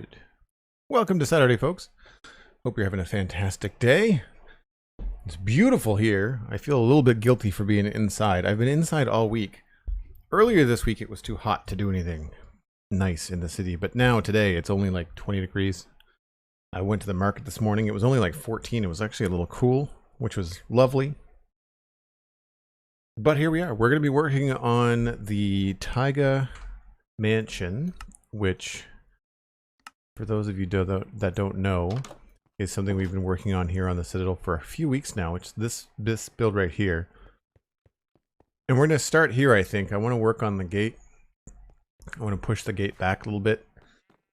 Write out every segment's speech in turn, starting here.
Good. Welcome to Saturday, folks. Hope you're having a fantastic day. It's beautiful here. I feel a little bit guilty for being inside. I've been inside all week. Earlier this week, it was too hot to do anything nice in the city, but now today it's only like 20 degrees. I went to the market this morning. It was only like 14. It was actually a little cool, which was lovely. But here we are. We're going to be working on the Taiga mansion, which, for those of you that don't know, is something we've been working on here on the Citadel for a few weeks now. It's this build right here. And we're going to start here, I think. I want to work on the gate. I want to push the gate back a little bit.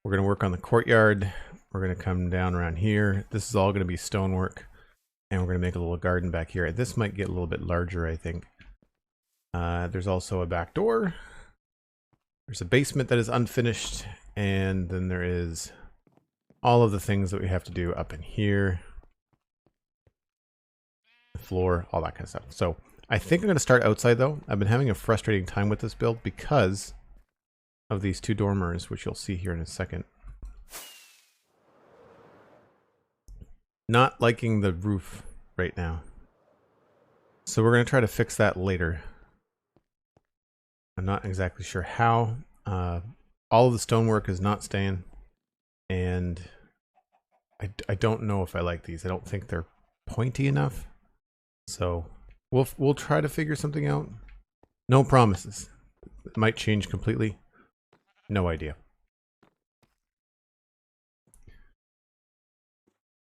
We're going to work on the courtyard. We're going to come down around here. This is all going to be stonework. And we're going to make a little garden back here. This might get a little bit larger, I think. There's also a back door. There's a basement that is unfinished. And then there is all of the things that we have to do up in here. The floor, all that kind of stuff. So I think I'm going to start outside though. I've been having a frustrating time with this build because of these two dormers, which you'll see here in a second. Not liking the roof right now. So we're going to try to fix that later. I'm not exactly sure how. All of the stonework is not staying, and I don't know if I like these. I don't think they're pointy enough. So we'll try to figure something out. No promises. It might change completely. No idea.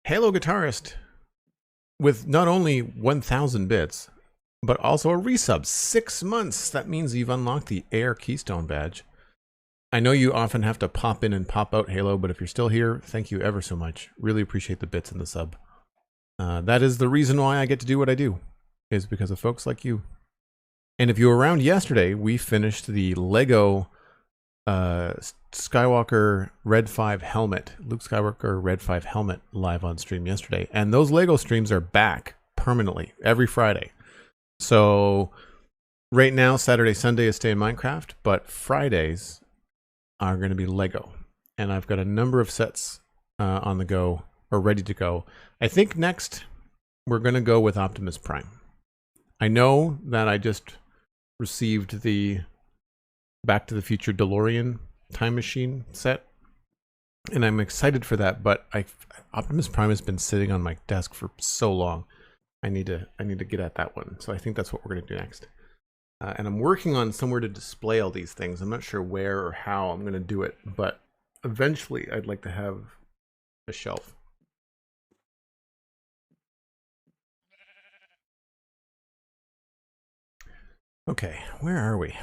Halo Guitarist with not only 1,000 bits, but also a resub. 6 months. That means you've unlocked the Air Keystone badge. I know you often have to pop in and pop out, Halo, but if you're still here, thank you ever so much. Really appreciate the bits and the sub. That is the reason why I get to do what I do, is because of folks like you. And if you were around yesterday, we finished the Lego Skywalker Red 5 helmet, Luke Skywalker Red 5 helmet live on stream yesterday. And those Lego streams are back permanently every Friday. So right now, Saturday, Sunday is Stay in Minecraft, but Fridays are going to be Lego. And I've got a number of sets on the go, or ready to go. I think next we're going to go with Optimus Prime. I know that I just received the Back to the Future DeLorean time machine set, and I'm excited for that, but Optimus Prime has been sitting on my desk for so long. I need to get at that one. So I think that's what we're going to do next. And I'm working on somewhere to display all these things. I'm not sure where or how I'm going to do it, but eventually I'd like to have a shelf. Okay, where are we?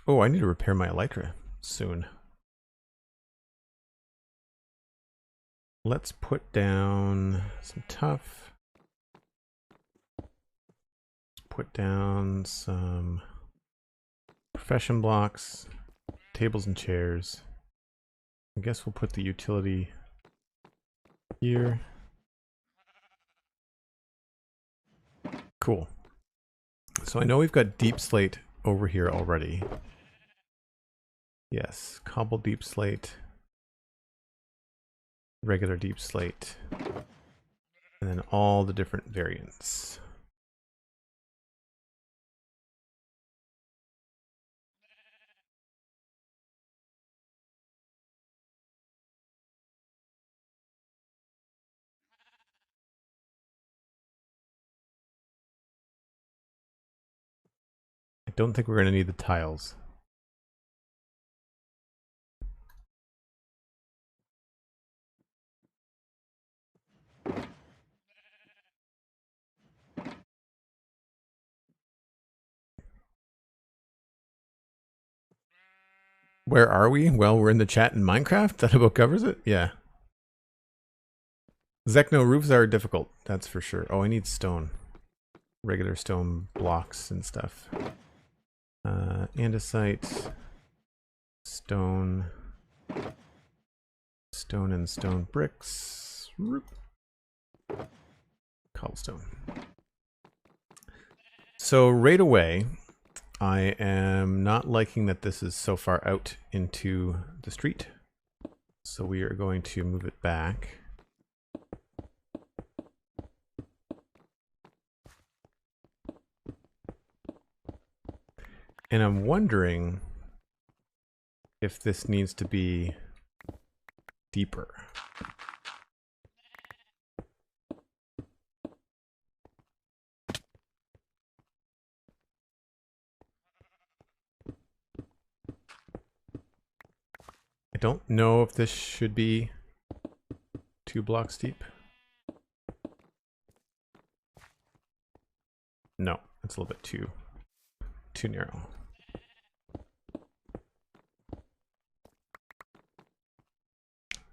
Oh, I need to repair my Elytra soon. Let's put down some tuff. Put down some profession blocks, tables and chairs. I guess we'll put the utility here. Cool. So I know we've got deep slate over here already. Yes, cobble deep slate, regular deep slate, and then all the different variants. I don't think we're going to need the tiles. Where are we? Well, we're in the chat in Minecraft. That about covers it? Yeah. Zekno roofs are difficult, that's for sure. Oh, I need stone. Regular stone blocks and stuff. Andesite, stone, and stone bricks, cobblestone. So right away, I am not liking that this is so far out into the street. So we are going to move it back. And I'm wondering if this needs to be deeper. I don't know if this should be 2 blocks deep. No, it's a little bit too narrow.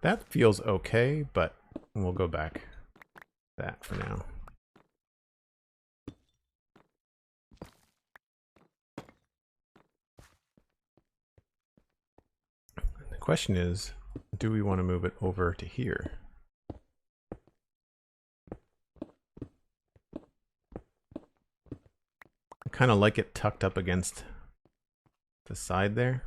That feels okay, but we'll go back that for now. The question is, do we want to move it over to here? I kind of like it tucked up against the side there.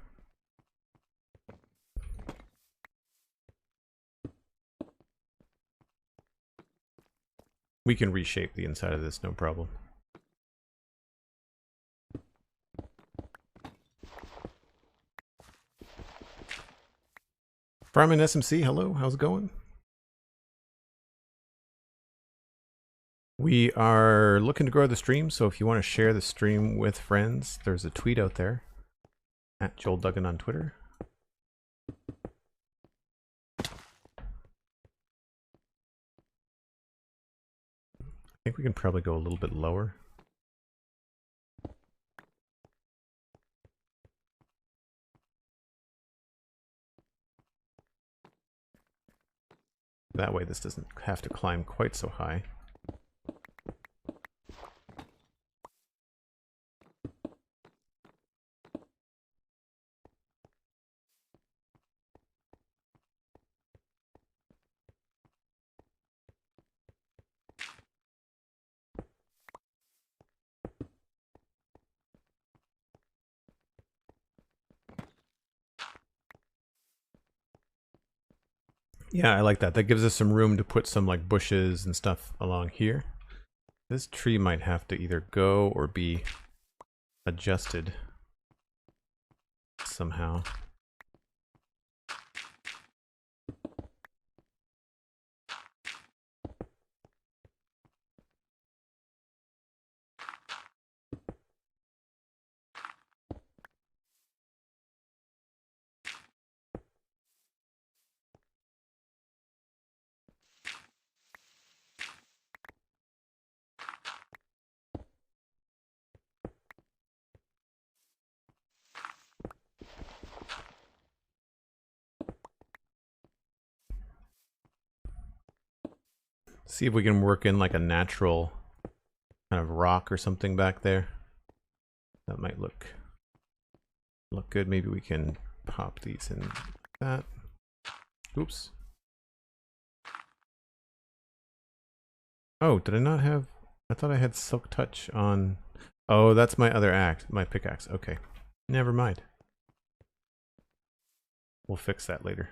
We can reshape the inside of this, no problem. Farming SMC, hello, how's it going? We are looking to grow the stream, so if you want to share the stream with friends, there's a tweet out there, at Joel Duggan on Twitter. I think we can probably go a little bit lower. That way this doesn't have to climb quite so high. Yeah, I like that. That gives us some room to put some like bushes and stuff along here. This tree might have to either go or be adjusted somehow. See if we can work in like a natural kind of rock or something back there. That might look good. Maybe we can pop these in like that. Oops. Oh, did I not have... I thought I had Silk Touch on... Oh, that's my other axe, my pickaxe. Okay. Never mind. We'll fix that later.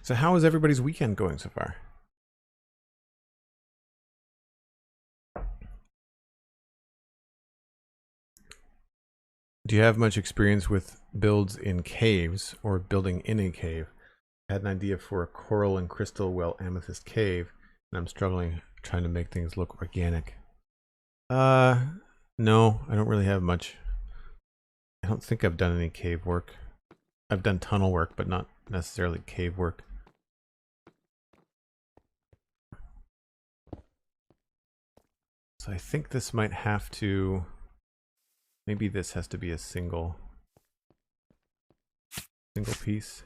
So how is everybody's weekend going so far? Do you have much experience with builds in caves or building in a cave? I had an idea for a coral and crystal well amethyst cave, and I'm struggling trying to make things look organic. No, I don't really have much. I don't think I've done any cave work. I've done tunnel work, but not necessarily cave work. So I think this might have to... Maybe this has to be a single piece.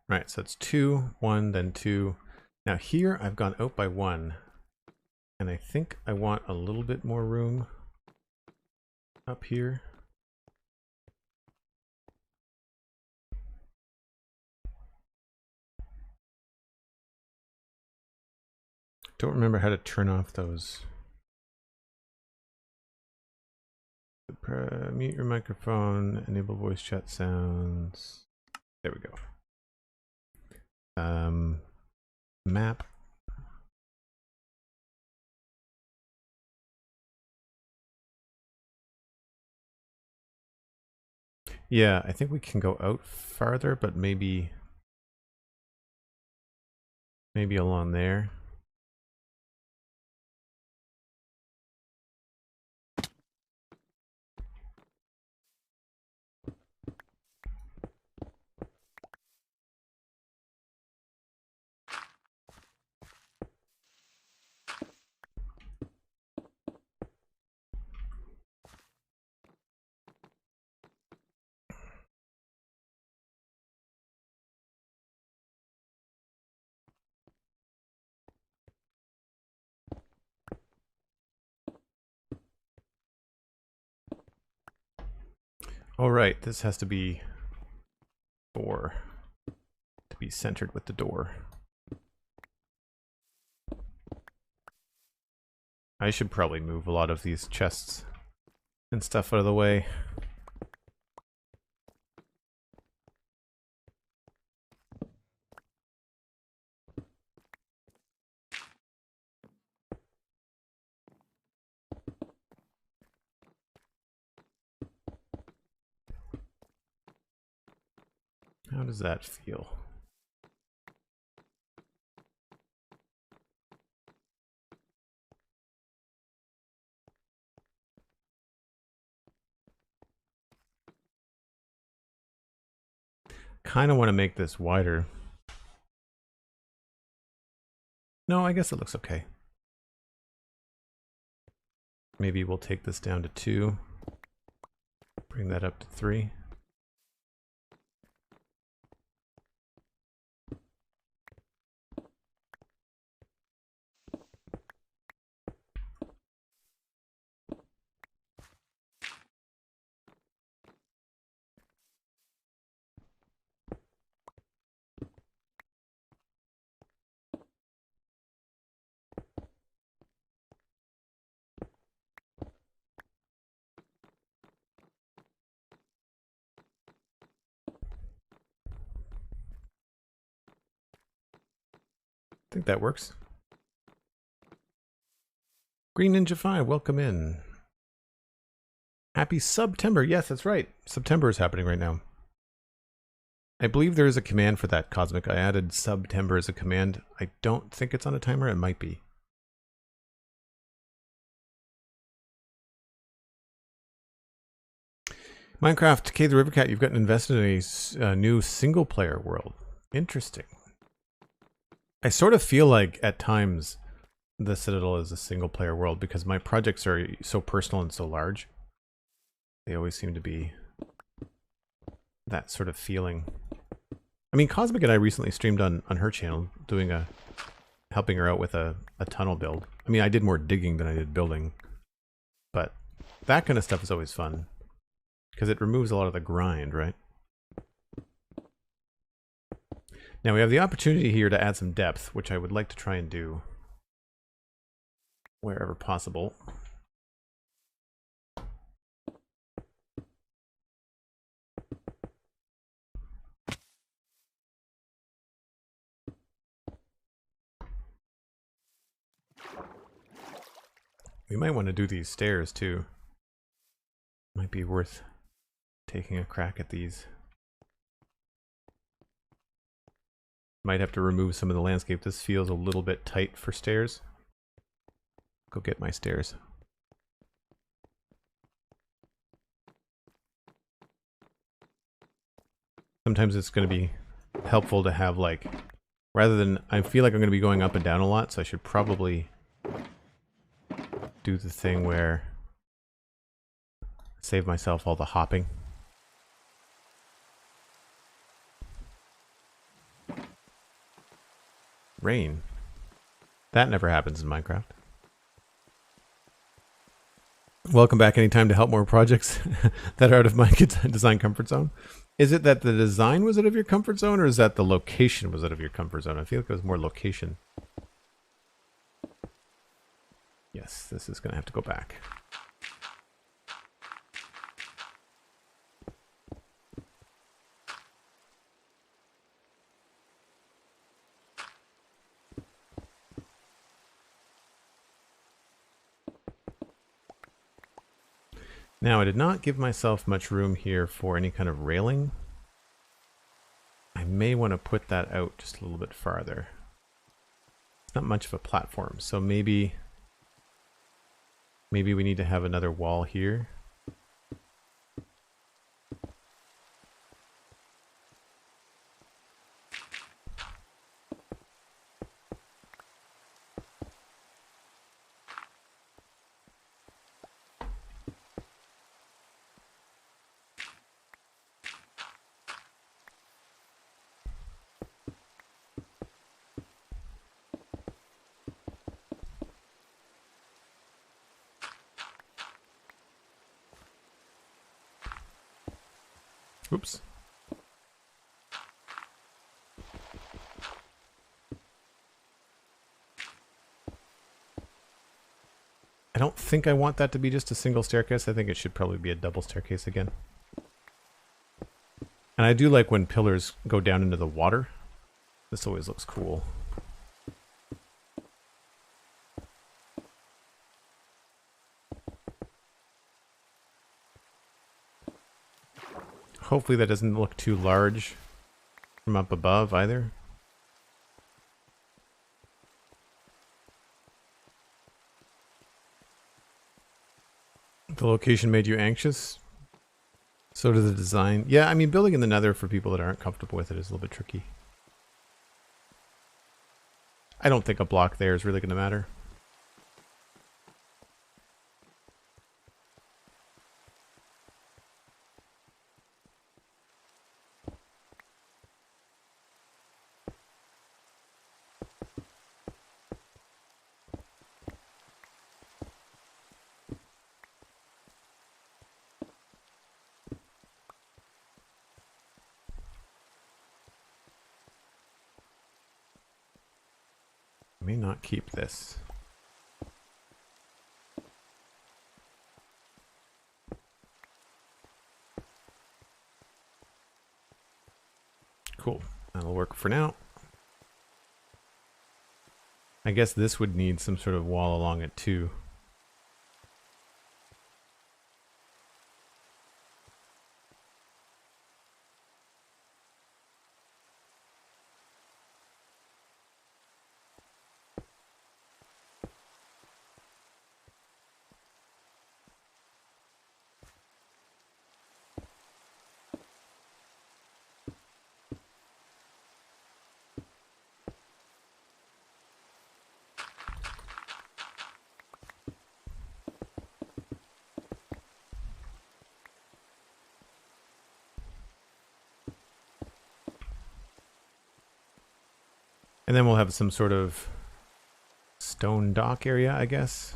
Right, so it's 2, 1, then 2. Now here I've gone out by 1. And I think I want a little bit more room up here. Don't remember how to turn off those. Mute your microphone, enable voice chat sounds. There we go. Map. Yeah, I think we can go out farther, but maybe along there. All right, this has to be 4 to be centered with the door. I should probably move a lot of these chests and stuff out of the way. How does that feel? Kind of want to make this wider. No, I guess it looks okay. Maybe we'll take this down to 2. Bring that up to 3. I think that works. Green Ninja 5, welcome in. Happy September. Yes, that's right. September is happening right now. I believe there is a command for that, Cosmic. I added September as a command. I don't think it's on a timer. It might be. Minecraft, K the Rivercat, you've gotten invested in a new single-player world. Interesting. I sort of feel like, at times, the Citadel is a single-player world because my projects are so personal and so large. They always seem to be that sort of feeling. I mean, Cosmic and I recently streamed on her channel, helping her out with a tunnel build. I mean, I did more digging than I did building, but that kind of stuff is always fun because it removes a lot of the grind, right? Now we have the opportunity here to add some depth, which I would like to try and do wherever possible. We might want to do these stairs too. Might be worth taking a crack at these. Might have to remove some of the landscape. This feels a little bit tight for stairs. Go get my stairs. Sometimes it's going to be helpful to have, like, rather than, I feel like I'm going to be going up and down a lot, so I should probably do the thing where save myself all the hopping. rain. That never happens in Minecraft. Welcome back anytime to help more projects that are out of my design comfort zone. Is it that the design was out of your comfort zone, or is that the location was out of your comfort zone? I feel like it was more location. Yes, this is going to have to go back. Now, I did not give myself much room here for any kind of railing. I may want to put that out just a little bit farther. It's not much of a platform, so maybe we need to have another wall here. Oops. I don't think I want that to be just a single staircase. I think it should probably be a double staircase again. And I do like when pillars go down into the water. This always looks cool. Hopefully that doesn't look too large from up above either. The location made you anxious? So did the design. Yeah, I mean, building in the Nether for people that aren't comfortable with it is a little bit tricky. I don't think a block there is really going to matter. May not keep this. Cool. That'll work for now. I guess this would need some sort of wall along it too. And then we'll have some sort of stone dock area, I guess.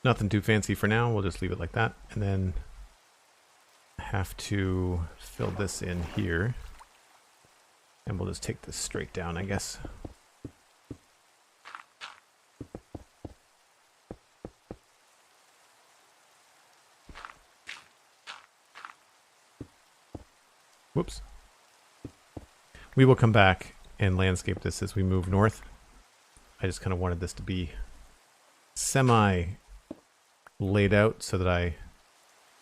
Nothing too fancy for now. We'll just leave it like that. And then have to fill this in here. And we'll just take this straight down, I guess. Whoops. We will come back and landscape this as we move north. I just kind of wanted this to be semi laid out so that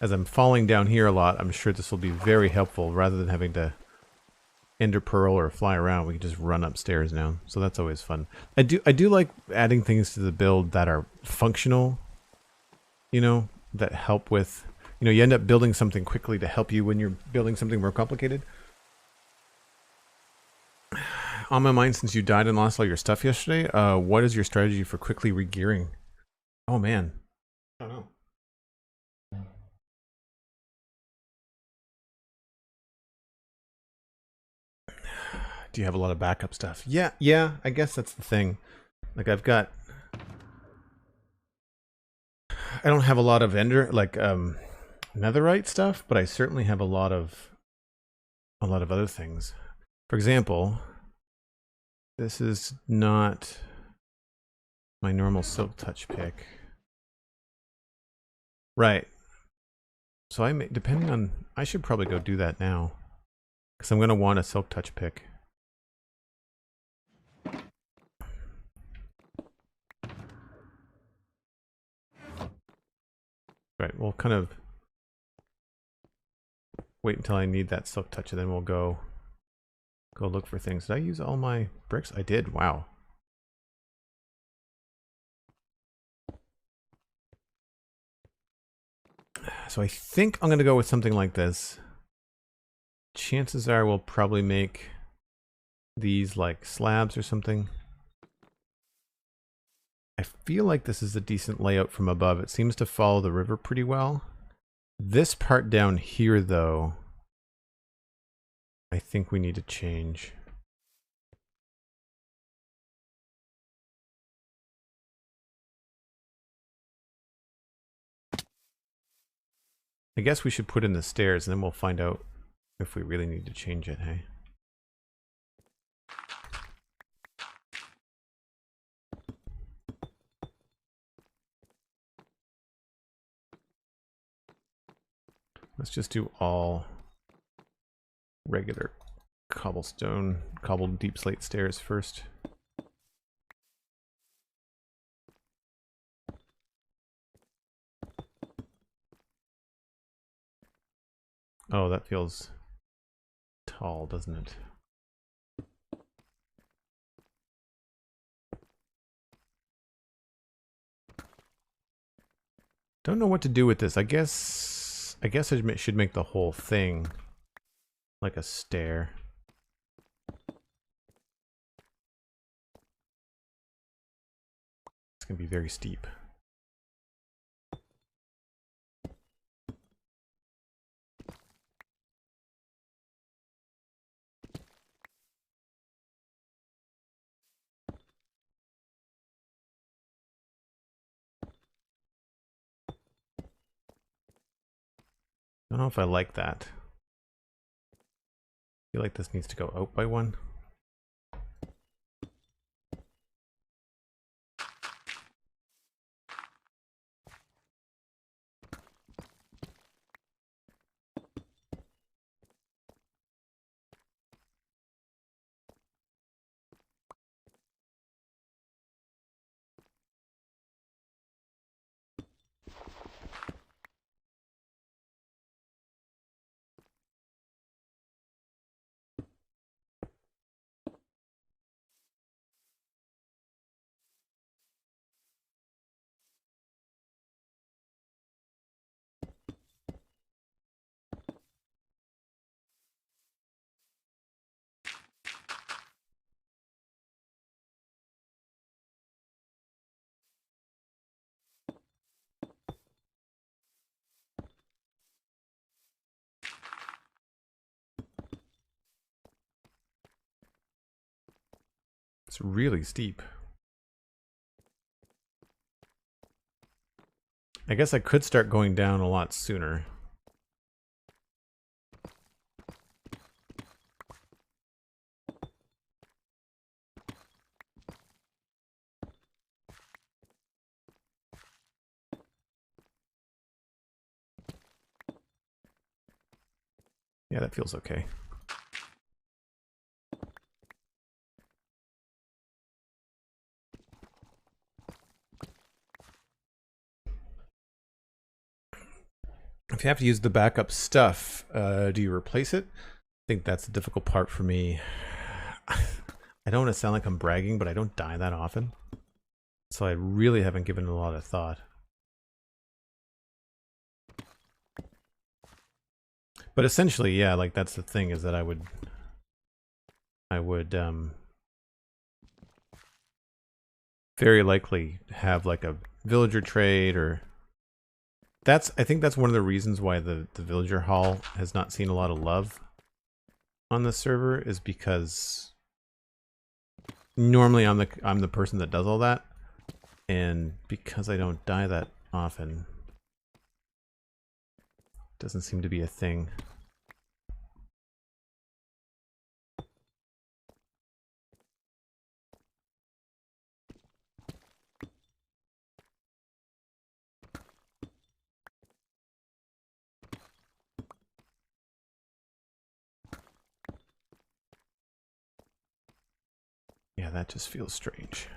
as I'm falling down here a lot, I'm sure this will be very helpful rather than having to ender pearl or fly around. We can just run upstairs now, so that's always fun. I do like adding things to the build that are functional, you know, that help with, you know, you end up building something quickly to help you when you're building something more complicated. on my mind since you died and lost all your stuff yesterday. What is your strategy for quickly regearing? Oh man, I don't know. Do you have a lot of backup stuff? Yeah, I guess that's the thing. Like I don't have a lot of netherite stuff, but I certainly have a lot of other things. For example, this is not my normal silk touch pick. Right. So I should probably go do that now. Because I'm going to want a silk touch pick. Right, we'll kind of wait until I need that silk touch and then we'll go look for things. Did I use all my bricks? I did, wow. So I think I'm going to go with something like this. Chances are we'll probably make these like slabs or something. I feel like this is a decent layout from above. It seems to follow the river pretty well. This part down here, though, I think we need to change. I guess we should put in the stairs and then we'll find out if we really need to change it, hey? Let's just do all regular cobbled deep slate stairs first. Oh, that feels tall, doesn't it? Don't know what to do with this. I guess I should make the whole thing like a stair. It's gonna be very steep. I don't know if I like that. I feel like this needs to go out by one. It's really steep. I guess I could start going down a lot sooner. Yeah, that feels okay. If you have to use the backup stuff, do you replace it? I think that's the difficult part for me. I don't want to sound like I'm bragging, but I don't die that often. So I really haven't given it a lot of thought. But essentially, yeah, like that's the thing, is that I would very likely have like a villager trade, or I think that's one of the reasons why the villager hall has not seen a lot of love on the server, is because normally I'm the person that does all that, and because I don't die that often, it doesn't seem to be a thing. Yeah, that just feels strange.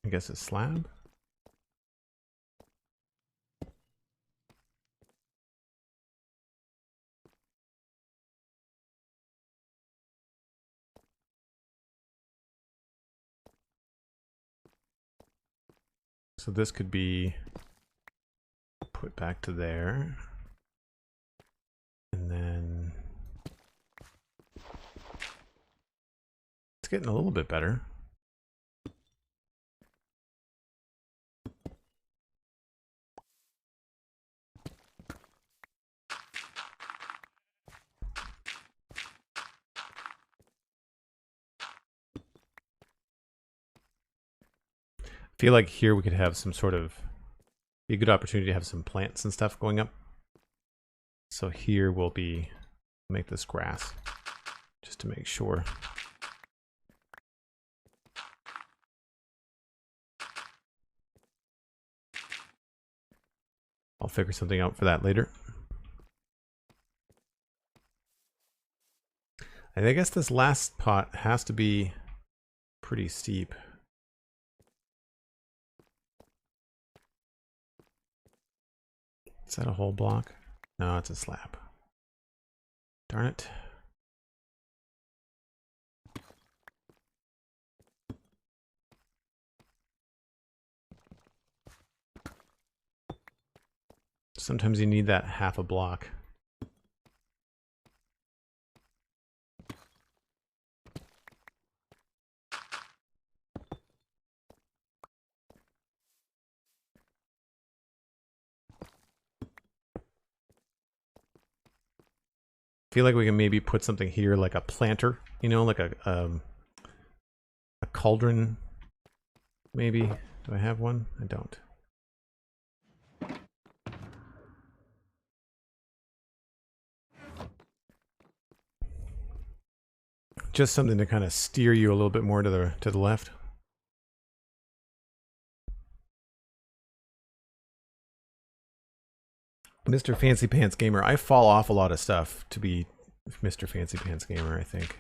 I guess a slab? So this could be put back to there. And then it's getting a little bit better. I feel like here we could have some sort of, be a good opportunity to have some plants and stuff going up. So here we'll make this grass, just to make sure. I'll figure something out for that later. And I guess this last pot has to be pretty steep. Is that a whole block? No, it's a slab. Darn it. Sometimes you need that half a block. I feel like we can maybe put something here, like a planter, you know, like a cauldron, maybe. Do I have one? I don't. Just something to kind of steer you a little bit more to the left. Mr. Fancy Pants Gamer. I fall off a lot of stuff to be Mr. Fancy Pants Gamer, I think.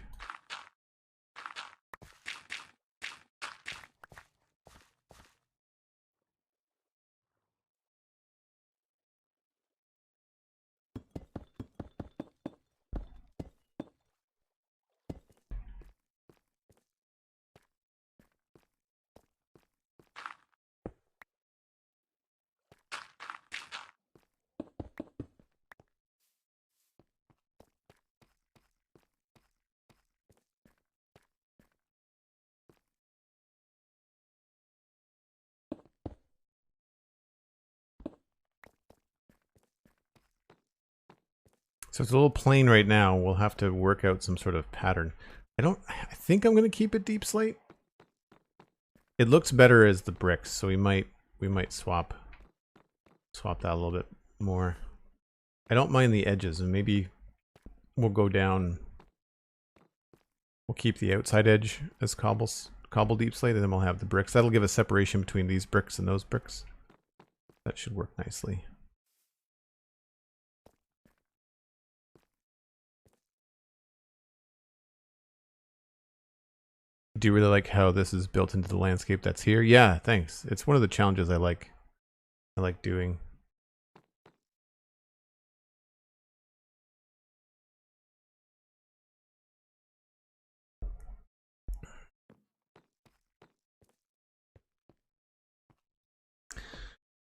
So it's a little plain right now. We'll have to work out some sort of pattern. I think I'm going to keep it deep slate. It looks better as the bricks, so we might swap that a little bit more. I don't mind the edges, and maybe we'll go down. We'll keep the outside edge as cobble deep slate, and then we'll have the bricks. That'll give a separation between these bricks and those bricks. That should work nicely. Do you really like how this is built into the landscape that's here? Yeah, thanks. It's one of the challenges I like doing.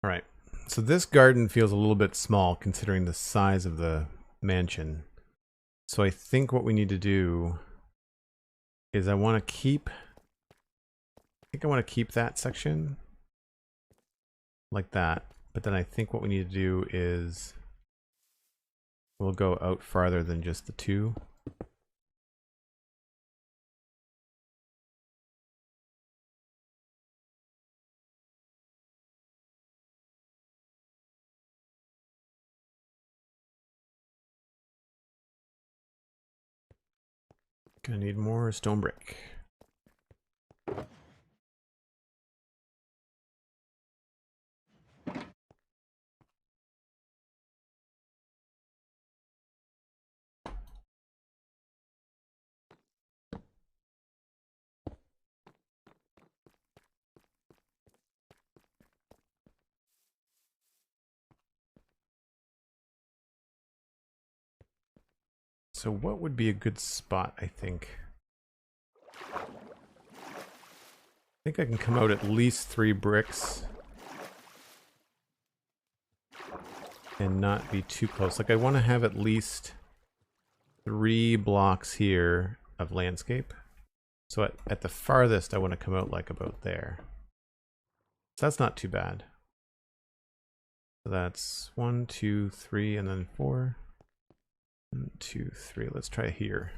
All right. So this garden feels a little bit small considering the size of the mansion. So I think what we need to do is I want to keep that section like that. But then I think what we need to do is we'll go out farther than just the two. Gonna need more stone brick. So what would be a good spot, I think? I think I can come out at least 3 bricks and not be too close. Like I want to have at least 3 blocks here of landscape. So at the farthest, I want to come out like about there. So that's not too bad. So that's 1, 2, 3, and then 4. 1, 2, 3. Let's try here.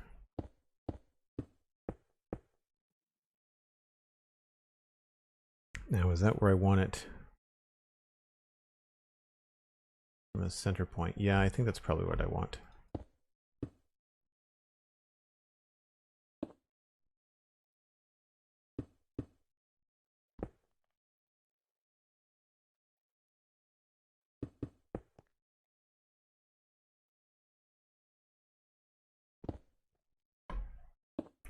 Now, is that where I want it? From a center point. Yeah, I think that's probably what I want.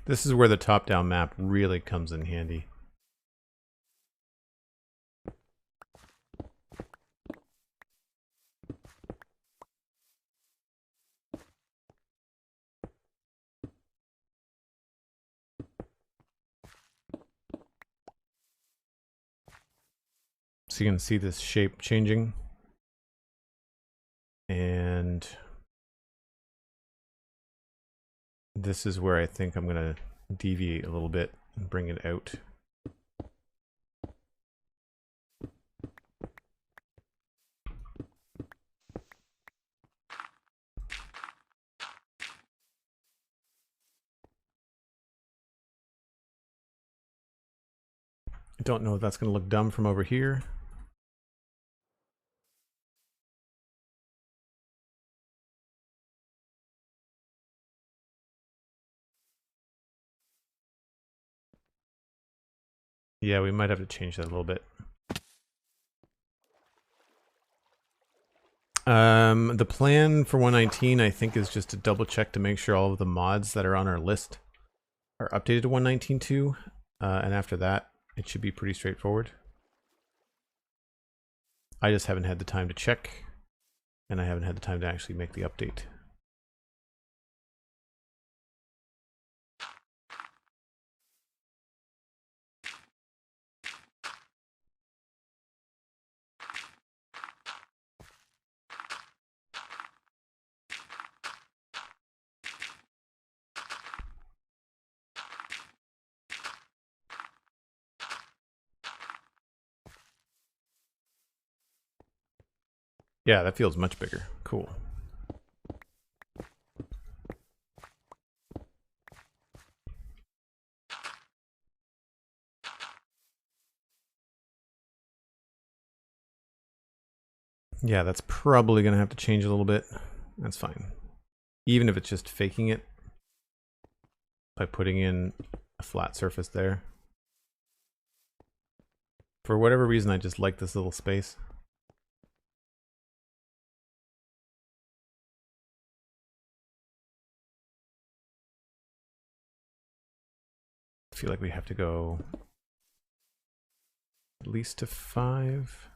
This is where the top-down map really comes in handy. So you can see this shape changing. And this is where I think I'm going to deviate a little bit and bring it out. I don't know if that's going to look dumb from over here. Yeah, we might have to change that a little bit. The plan for 119, I think, is just to double check to make sure all of the mods that are on our list are updated to 119.2. And after that, it should be pretty straightforward. I just haven't had the time to check, and I haven't had the time to actually make the update. Yeah, that feels much bigger. Cool. Yeah, that's probably going to have to change a little bit. That's fine. Even if it's just faking it by putting in a flat surface there. For whatever reason, I just like this little space. I feel like we have to go at least to 5.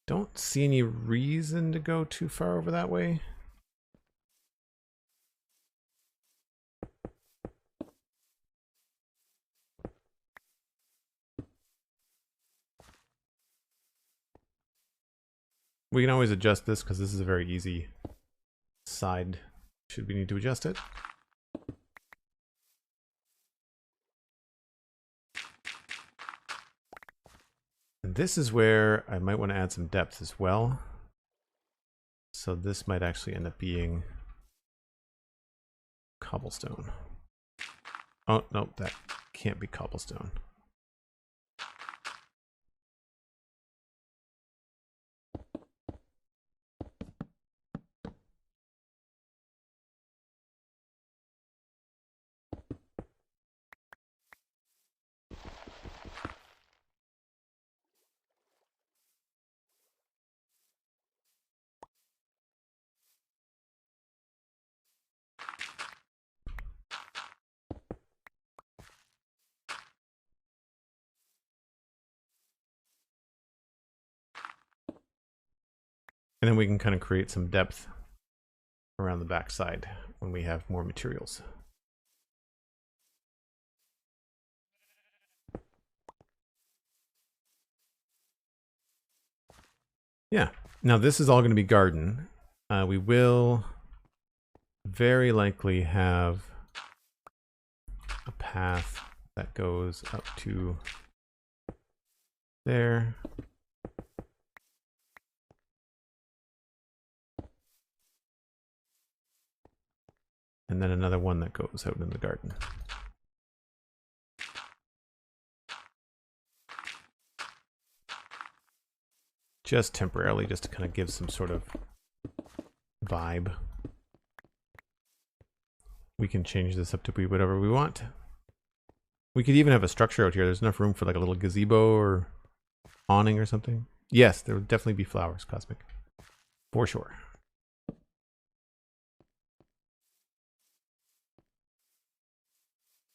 Don't see any reason to go too far over that way. We can always adjust this because this is a very easy side should we need to adjust it. And this is where I might want to add some depth as well. So this might actually end up being cobblestone. Oh, no, that can't be cobblestone. And then we can kind of create some depth around the backside when we have more materials. Yeah. Now this is all going to be garden. We will very likely have a path that goes up to there. And then another one that goes out in the garden. Just temporarily, just to kind of give some sort of vibe. We can change this up to be whatever we want. We could even have a structure out here. There's enough room for like a little gazebo or awning or something. Yes, there would definitely be flowers, Cosmic. For sure.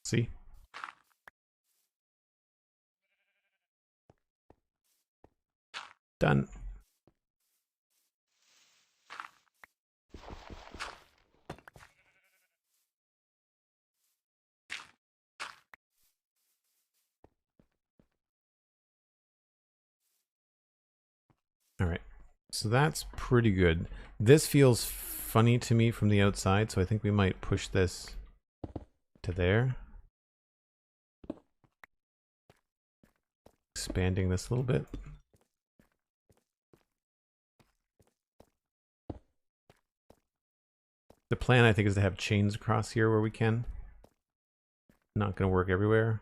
See? Done. All right. So that's pretty good. This feels funny to me from the outside, so I think we might push this to there. Expanding this a little bit. The plan, I think, is to have chains across here where we can. Not going to work everywhere.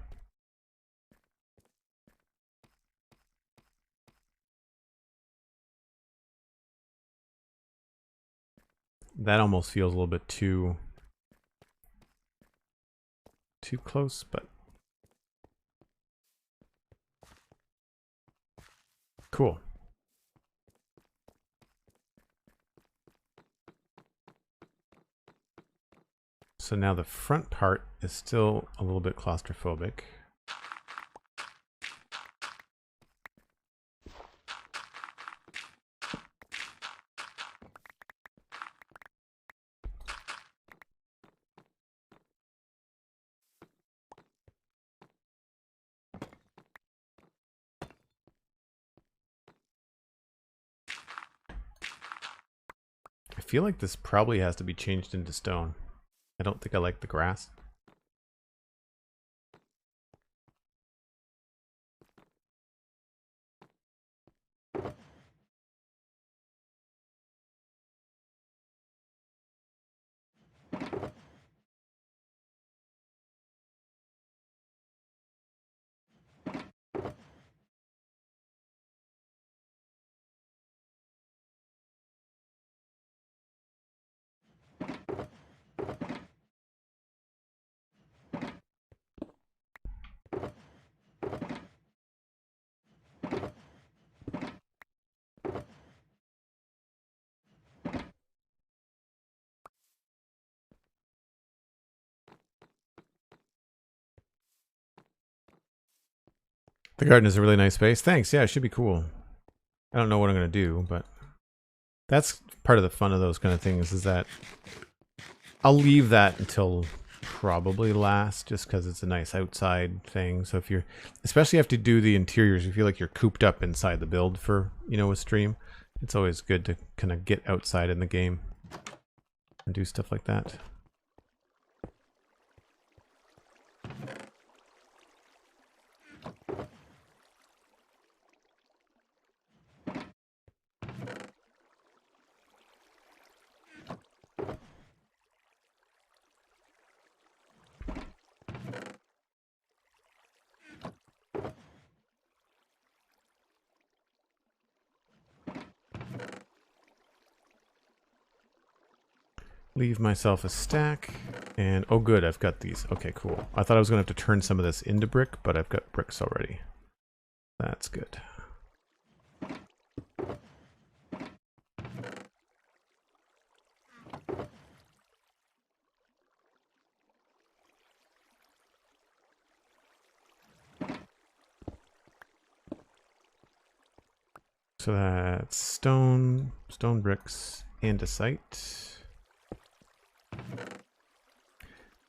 That almost feels a little bit too close, but cool. So now the front part is still a little bit claustrophobic. I feel like this probably has to be changed into stone. I don't think I like the grass. The garden is a really nice space. Thanks. Yeah, it should be cool. I don't know what I'm going to do, but that's part of the fun of those kind of things is that I'll leave that until probably last just because it's a nice outside thing. So if you're, especially have to do the interiors, you feel like you're cooped up inside the build for, you know, a stream, it's always good to kind of get outside in the game and do stuff like that. Leave myself a stack, and oh good, I've got these. Okay, cool. I thought I was going to have to turn some of this into brick, but I've got bricks already. That's good. So that's stone bricks, andesite.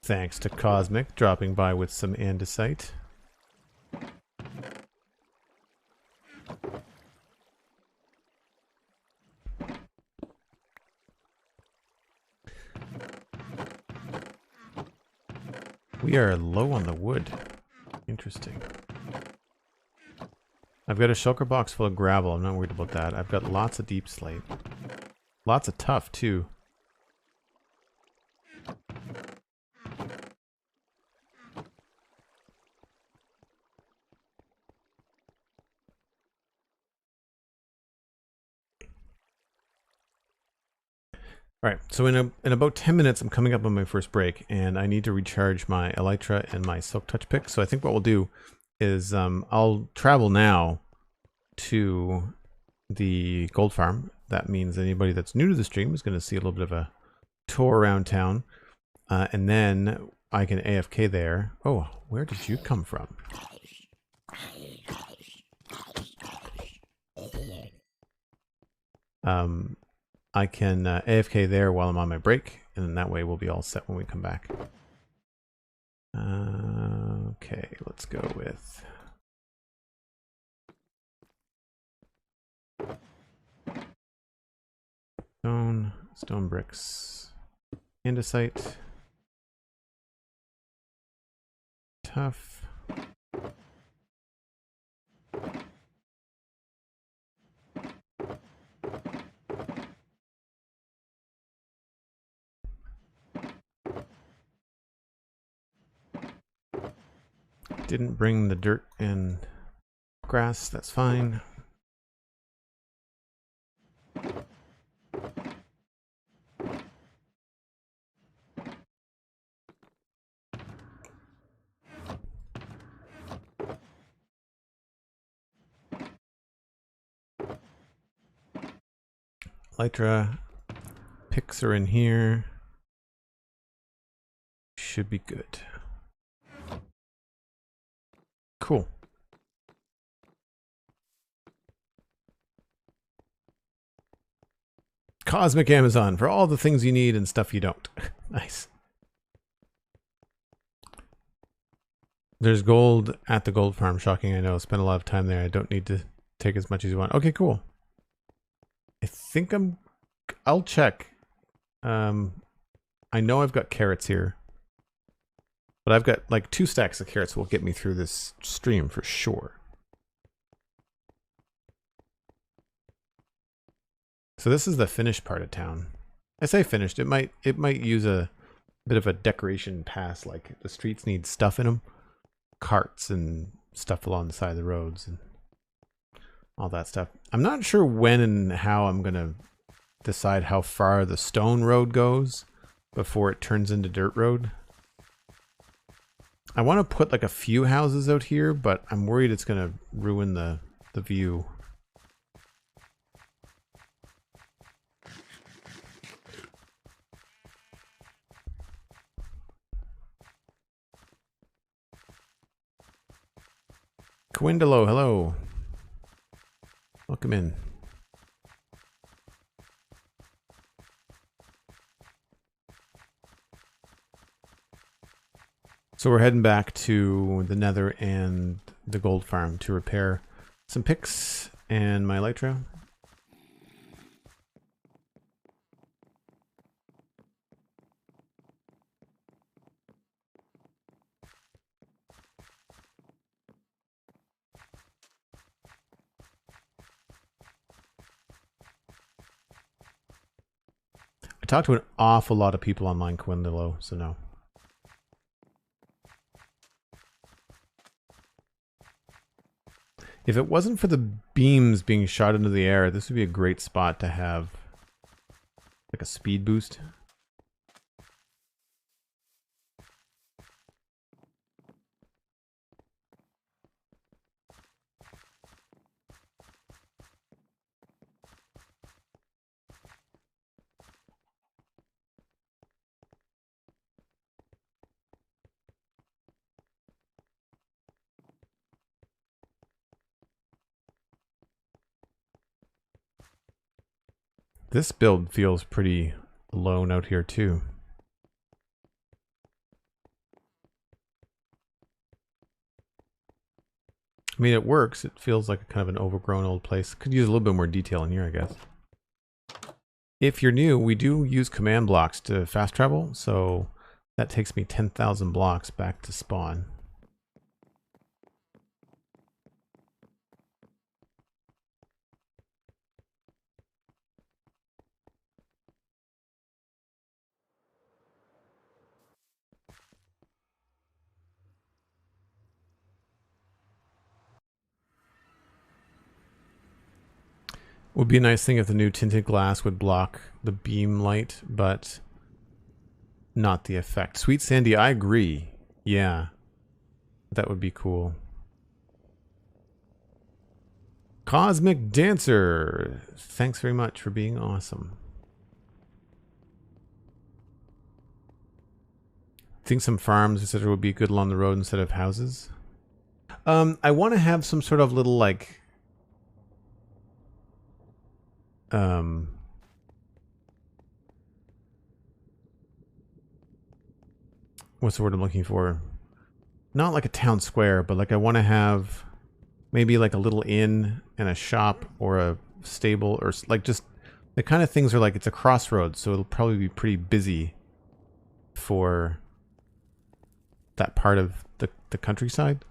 Thanks to Cosmic dropping by with some andesite. We are low on the wood. Interesting. I've got a shulker box full of gravel. I'm not worried about that. I've got lots of deep slate. Lots of tuff, too. All right, so in about 10 minutes, I'm coming up on my first break, and I need to recharge my elytra and my silk touch pick. So I think what we'll do is I'll travel now to the gold farm. That means anybody that's new to the stream is going to see a little bit of a tour around town, and then I can AFK there. Oh, where did you come from? I can AFK there while I'm on my break, and then that way we'll be all set when we come back. Okay, let's go with... stone bricks, andesite, tough. Didn't bring the dirt and grass, that's fine. Elytra picks are in here. Should be good. Cool. Cosmic Amazon for all the things you need and stuff you don't. Nice. There's gold at the gold farm. Shocking, I know. Spent a lot of time there. I don't need to take as much as you want. Okay, cool. I think I'll check. I know I've got carrots here. But I've got like 2 stacks of carrots will get me through this stream for sure. So this is the finished part of town. I say finished. It might use a bit of a decoration pass, like the streets need stuff in them. Carts and stuff along the side of the roads and all that stuff. I'm not sure when and how I'm going to decide how far the stone road goes before it turns into dirt road. I want to put like a few houses out here, but I'm worried it's going to ruin the view. Quindalo, hello. Welcome in. So we're heading back to the Nether and the gold farm to repair some picks and my elytra. I talked to an awful lot of people online, Quindalo, so no. If it wasn't for the beams being shot into the air, this would be a great spot to have like a speed boost. This build feels pretty alone out here too. I mean, it works. It feels like a kind of an overgrown old place. Could use a little bit more detail in here, I guess. If you're new, we do use command blocks to fast travel, so that takes me 10,000 blocks back to spawn. Would be a nice thing if the new tinted glass would block the beam light, but not the effect. Sweet Sandy, I agree. Yeah, that would be cool. Cosmic Dancer, thanks very much for being awesome. Think some farms, etc., would be good along the road instead of houses. I want to have some sort of little like what's the word I'm looking for? Not like a town square, but like I want to have maybe like a little inn and a shop or a stable, or like just the kind of things are like it's a crossroads, so it'll probably be pretty busy for that part of the countryside.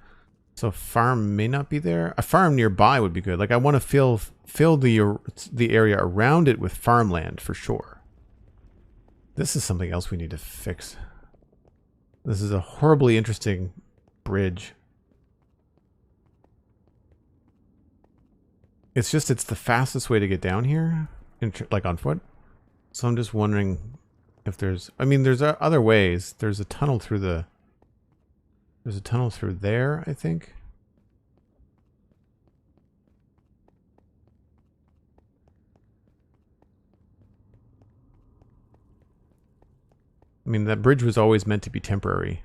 So a farm may not be there. A farm nearby would be good. Like I want to fill the area around it with farmland for sure. This is something else we need to fix. This is a horribly interesting bridge. It's just, it's the fastest way to get down here, like on foot. So I'm just wondering if there's, I mean, there's other ways. There's a tunnel through there's a tunnel through there, I think. I mean, that bridge was always meant to be temporary.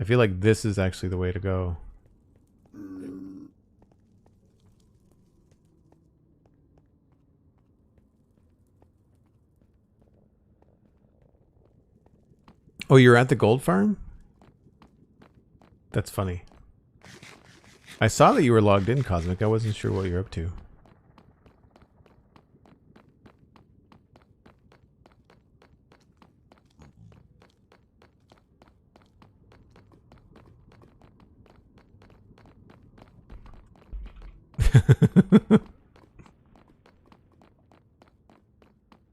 I feel like this is actually the way to go. Oh, you're at the gold farm? That's funny. I saw that you were logged in, Cosmic. I wasn't sure what you're up to.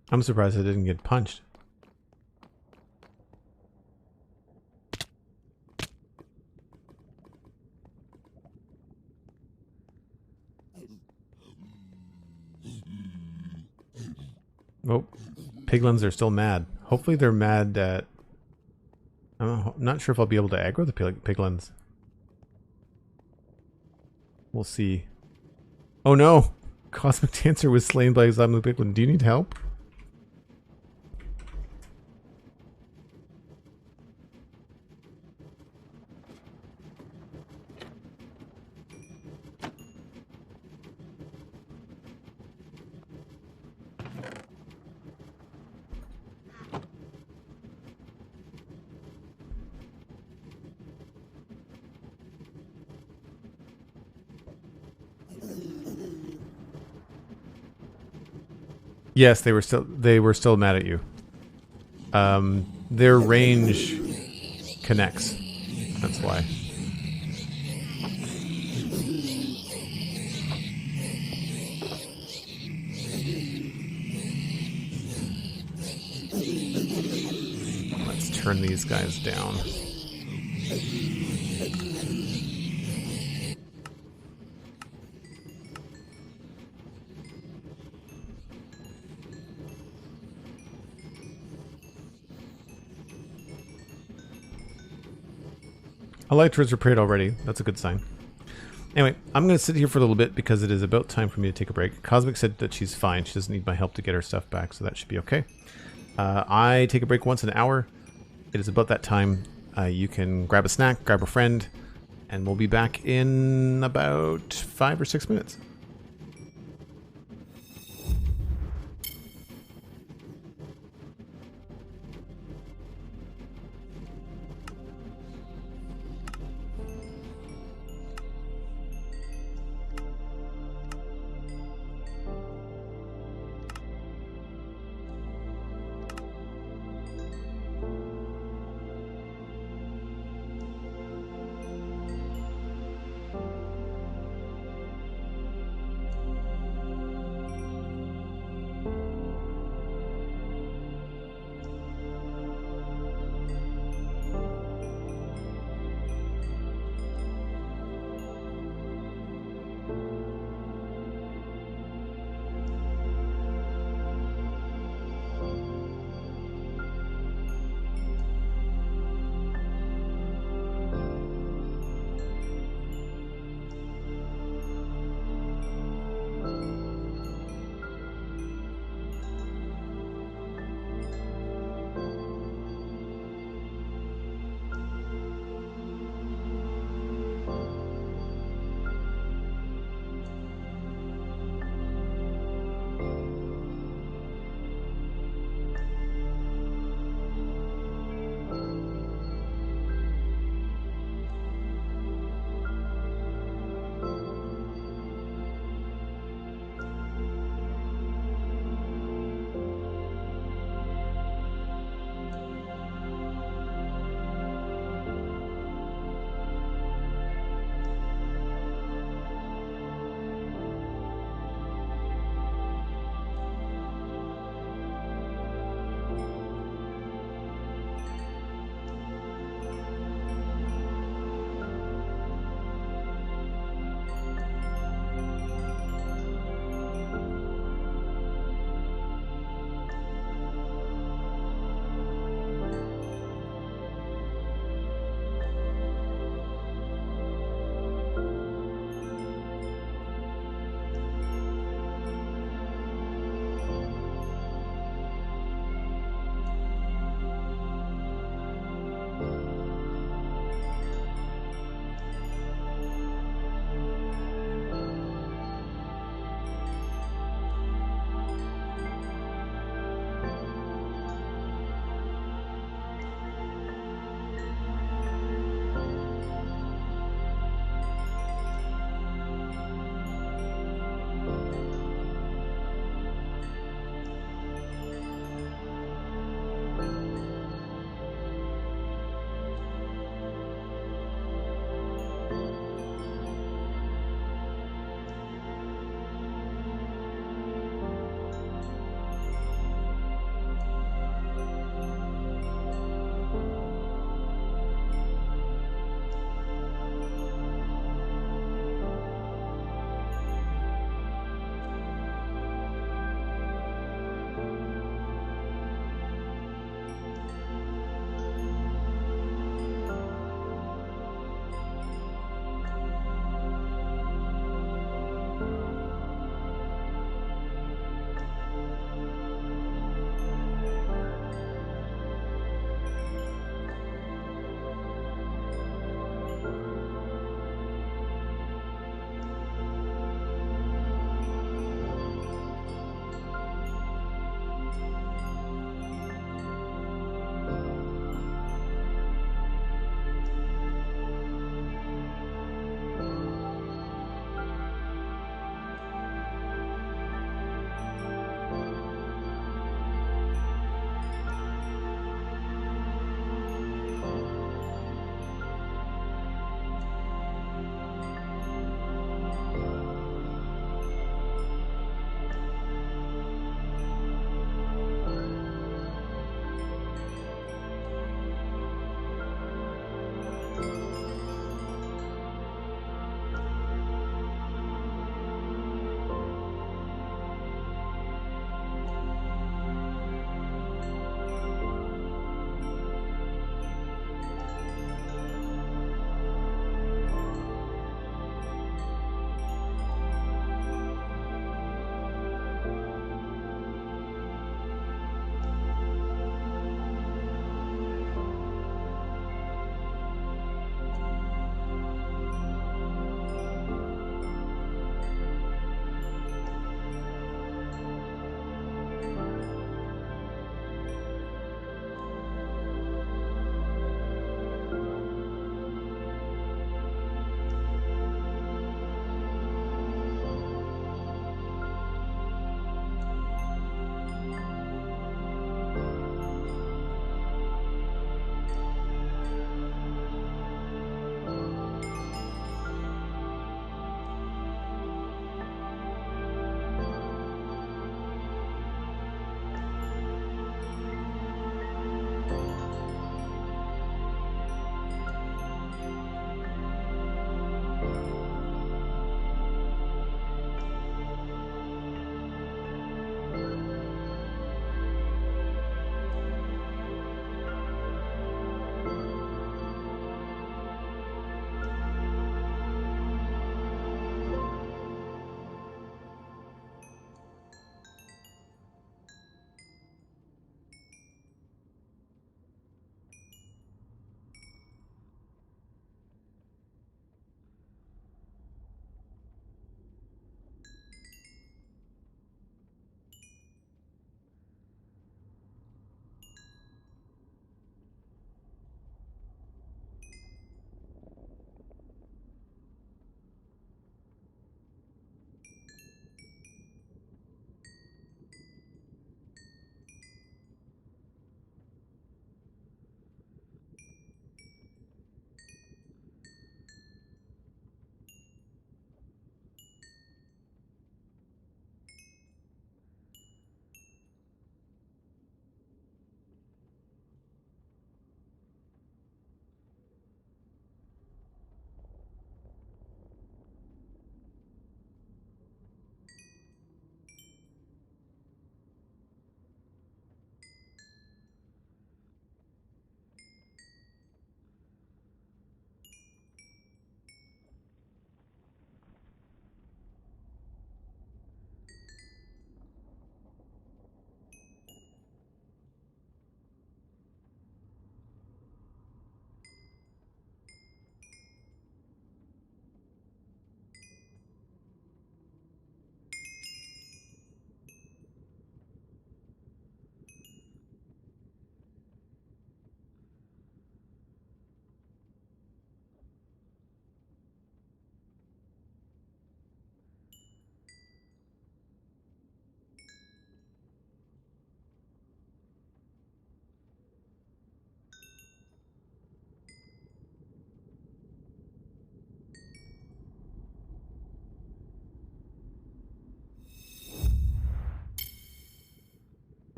I'm surprised I didn't get punched. Oh, piglins are still mad. Hopefully they're mad at... I'm not sure if I'll be able to aggro the piglins. We'll see. Oh no! Cosmic Dancer was slain by Examining Piglin. Do you need help? Yes, they were still mad at you. Their range connects. That's why. Let's turn these guys down. Elytra's repaired already. That's a good sign. Anyway, I'm going to sit here for a little bit because it is about time for me to take a break. Cosmic said that she's fine. She doesn't need my help to get her stuff back, so that should be okay. I take a break once an hour. It is about that time. You can grab a snack, grab a friend, and we'll be back in about 5 or 6 minutes.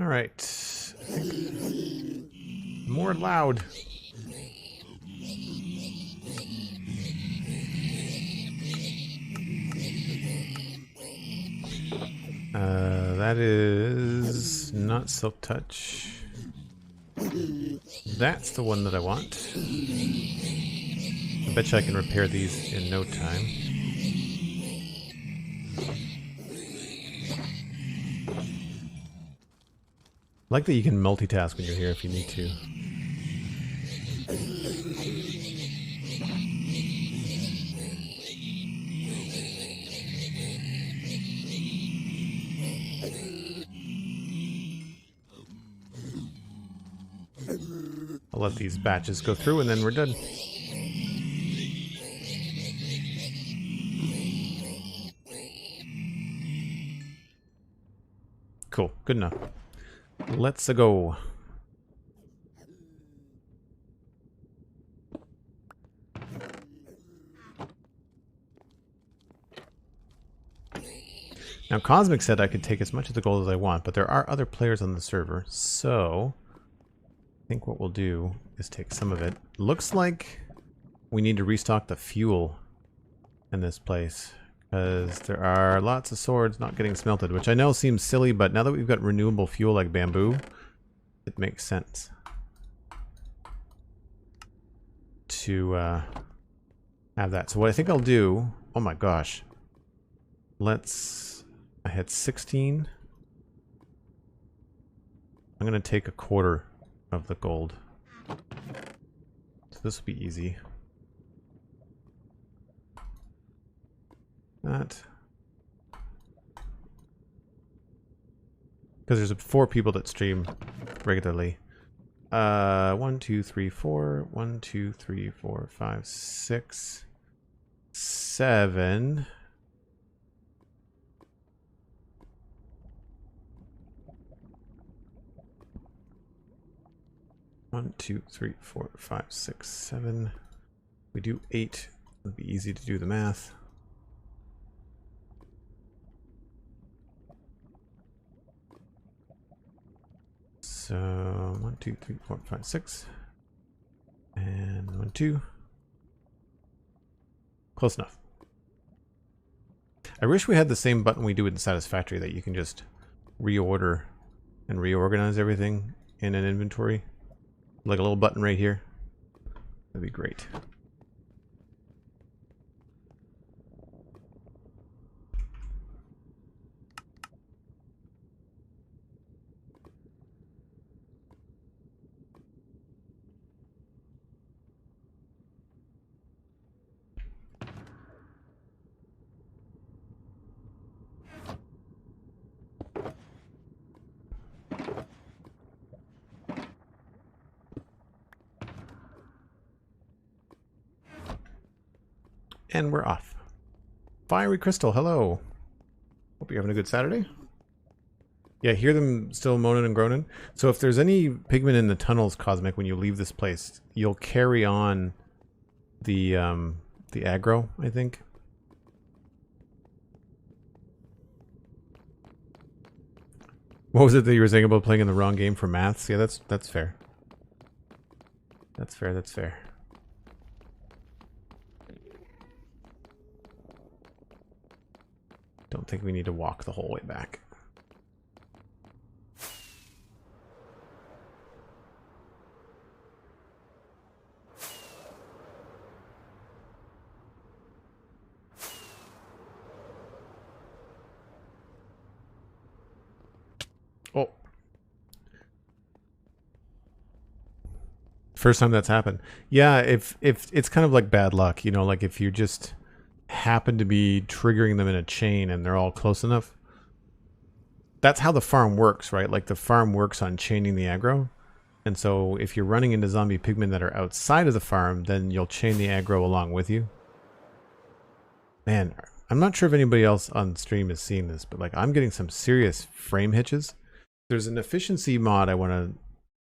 right. More loud. That is not Silk Touch. That's the one that I want. I bet you I can repair these in no time. I like that you can multitask when you're here if you need to. I'll let these batches go through and then we're done. Cool, good enough. Let's go. Now Cosmic said I could take as much of the gold as I want, but there are other players on the server, so I think what we'll do is take some of it. Looks like we need to restock the fuel in this place, because there are lots of swords not getting smelted, which I know seems silly, but now that we've got renewable fuel like bamboo, it makes sense to have that. So what I think I'll do, oh my gosh, I had 16. I'm going to take a quarter of the gold. So this will be easy. That. Because there's 4 people that stream regularly. 1, 2, 3, 4. 1, 2, 3, 4, 5, 6, 7. One, 2, 3, 4, 5, 6, 7. We do 8. It'll be easy to do the math. So 1, 2, 3, 4, 5, 6. And 1, 2. Close enough. I wish we had the same button we do in Satisfactory that you can just reorder and reorganize everything in an inventory. Like a little button right here. That'd be great. And we're off. Fiery Crystal, hello. Hope you're having a good Saturday. Yeah, hear them still moaning and groaning. So if there's any pigment in the tunnels, Cosmic, when you leave this place, you'll carry on the aggro, I think. What was it that you were saying about playing in the wrong game for maths? Yeah, that's fair. That's fair, that's fair. Don't think we need to walk the whole way back. Oh. First time that's happened. Yeah, if it's kind of like bad luck, you know, like if you just happen to be triggering them in a chain and they're all close enough. That's how the farm works, right? Like the farm works on chaining the aggro. And so if you're running into zombie pigmen that are outside of the farm, then you'll chain the aggro along with you. Man, I'm not sure if anybody else on stream is seeing this, but like I'm getting some serious frame hitches. There's an efficiency mod I want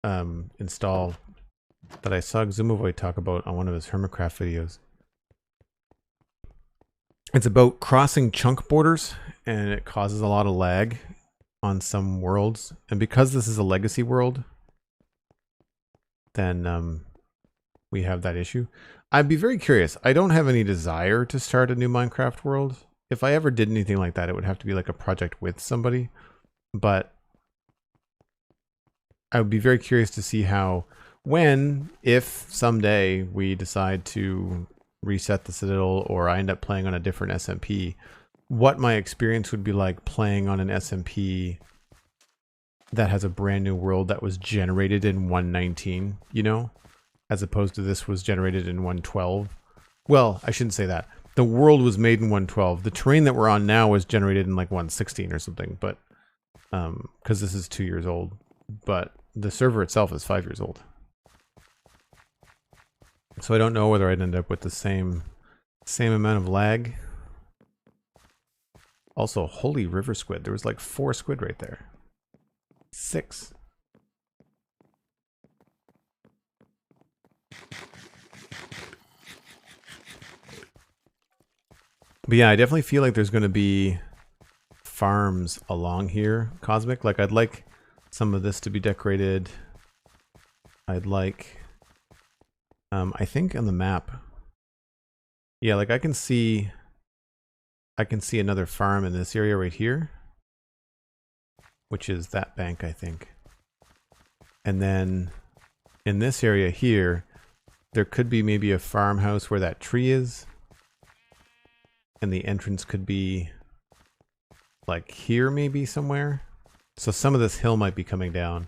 to install that I saw Xumavoid talk about on one of his Hermitcraft videos. It's about crossing chunk borders, and it causes a lot of lag on some worlds. And because this is a legacy world, then we have that issue. I'd be very curious. I don't have any desire to start a new Minecraft world. If I ever did anything like that, it would have to be like a project with somebody. But I would be very curious to see how, when, if someday we decide to reset the Citadel or I end up playing on a different SMP, what my experience would be like playing on an SMP that has a brand new world that was generated in 1.19, you know, as opposed to this was generated in 1.12. Well, I shouldn't say that. The world was made in 1.12. The terrain that we're on now was generated in like 1.16 or something, but because this is 2 years old, but the server itself is 5 years old. So I don't know whether I'd end up with the same amount of lag. Also, holy river squid. There was like 4 squid right there. 6. But yeah, I definitely feel like there's going to be farms along here, Cosmic. Like, I'd like some of this to be decorated. I'd like, I think on the map, yeah, like I can see another farm in this area right here, which is that bank, I think. And then in this area here, there could be maybe a farmhouse where that tree is. And the entrance could be like here maybe somewhere. So some of this hill might be coming down.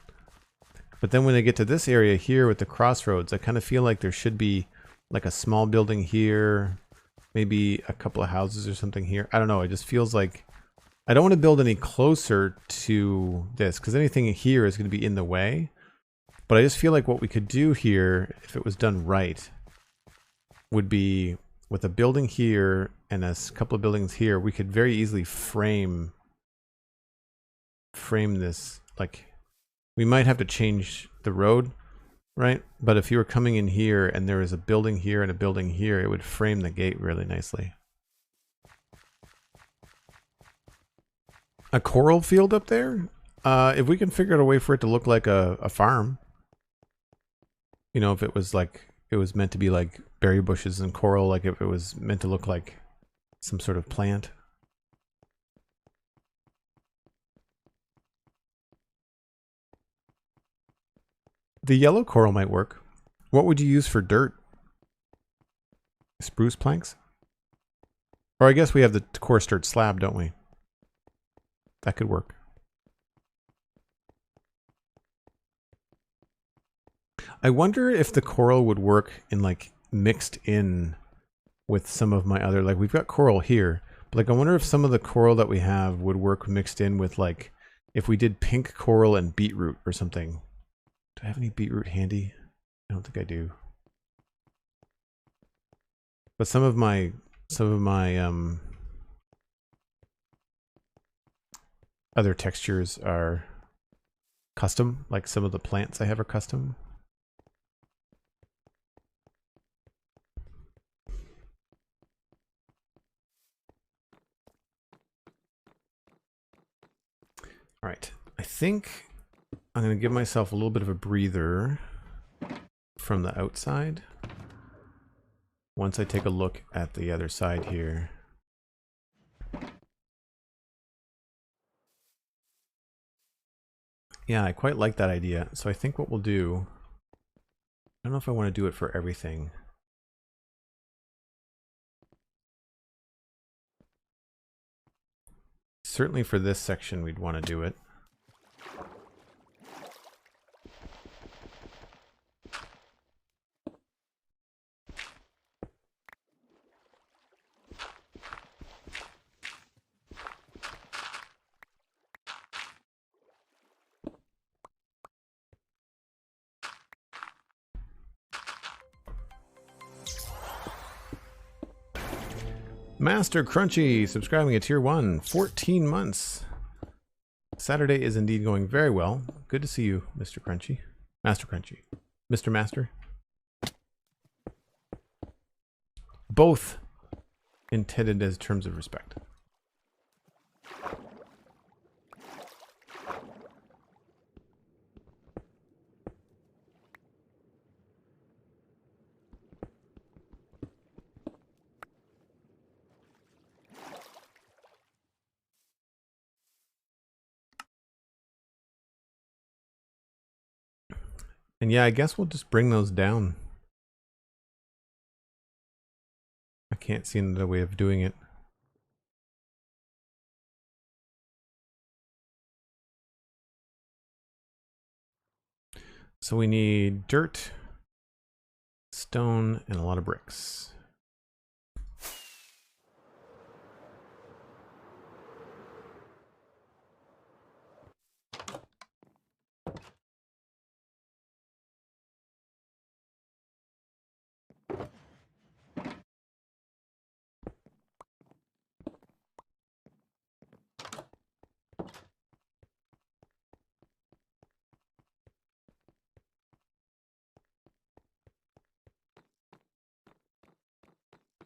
But then when they get to this area here with the crossroads, I kind of feel like there should be like a small building here, maybe a couple of houses or something here. I don't know. It just feels like I don't want to build any closer to this because anything here is going to be in the way. But I just feel like what we could do here, if it was done right, would be with a building here and a couple of buildings here, we could very easily frame this. Like, we might have to change the road, right? But if you were coming in here and there was a building here and a building here, it would frame the gate really nicely. A coral field up there? If we can figure out a way for it to look like a farm, you know, if it was like, it was meant to be like berry bushes and coral, like if it was meant to look like some sort of plant. The yellow coral might work. What would you use for dirt? Spruce planks? Or I guess we have the coarse dirt slab, don't we? That could work. I wonder if the coral would work in like mixed in with some of my other, like we've got coral here, but like I wonder if some of the coral that we have would work mixed in with like if we did pink coral and beetroot or something. Do I have any beetroot handy? I don't think I do. But some of my other textures are custom, like some of the plants I have are custom. All right, I think I'm going to give myself a little bit of a breather from the outside once I take a look at the other side here. Yeah, I quite like that idea. So I think what we'll do, I don't know if I want to do it for everything. Certainly for this section, we'd want to do it. Master Crunchy subscribing at tier 1, 14 months. Saturday is indeed going very well. Good to see you, Mr. Crunchy. Master Crunchy. Mr. Master. Both intended as terms of respect. And yeah, I guess we'll just bring those down. I can't see another way of doing it. So we need dirt, stone, and a lot of bricks.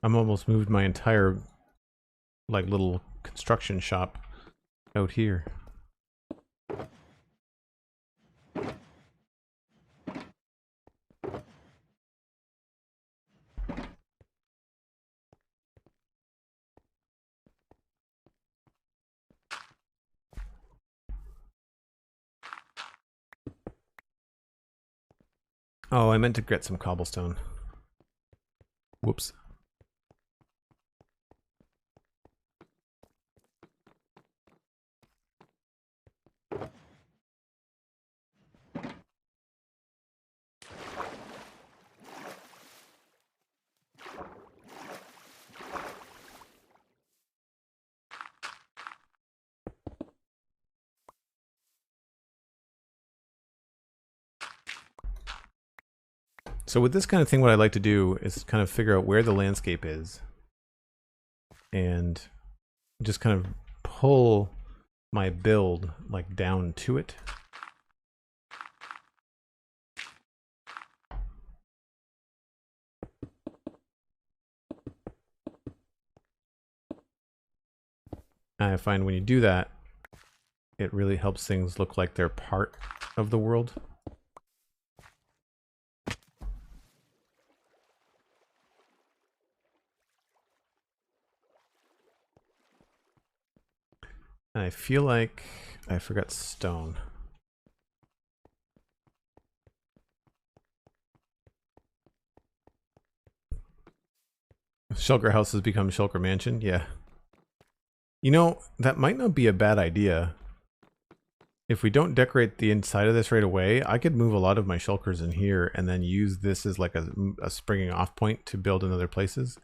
I'm almost moved my entire like little construction shop out here. Oh, I meant to get some cobblestone. Whoops. So with this kind of thing, what I like to do is kind of figure out where the landscape is and just kind of pull my build like down to it. And I find when you do that, it really helps things look like they're part of the world. And I feel like I forgot stone. Shulker house has become Shulker mansion. Yeah. You know, that might not be a bad idea. If we don't decorate the inside of this right away, I could move a lot of my shulkers in here and then use this as like a springing off point to build in other places.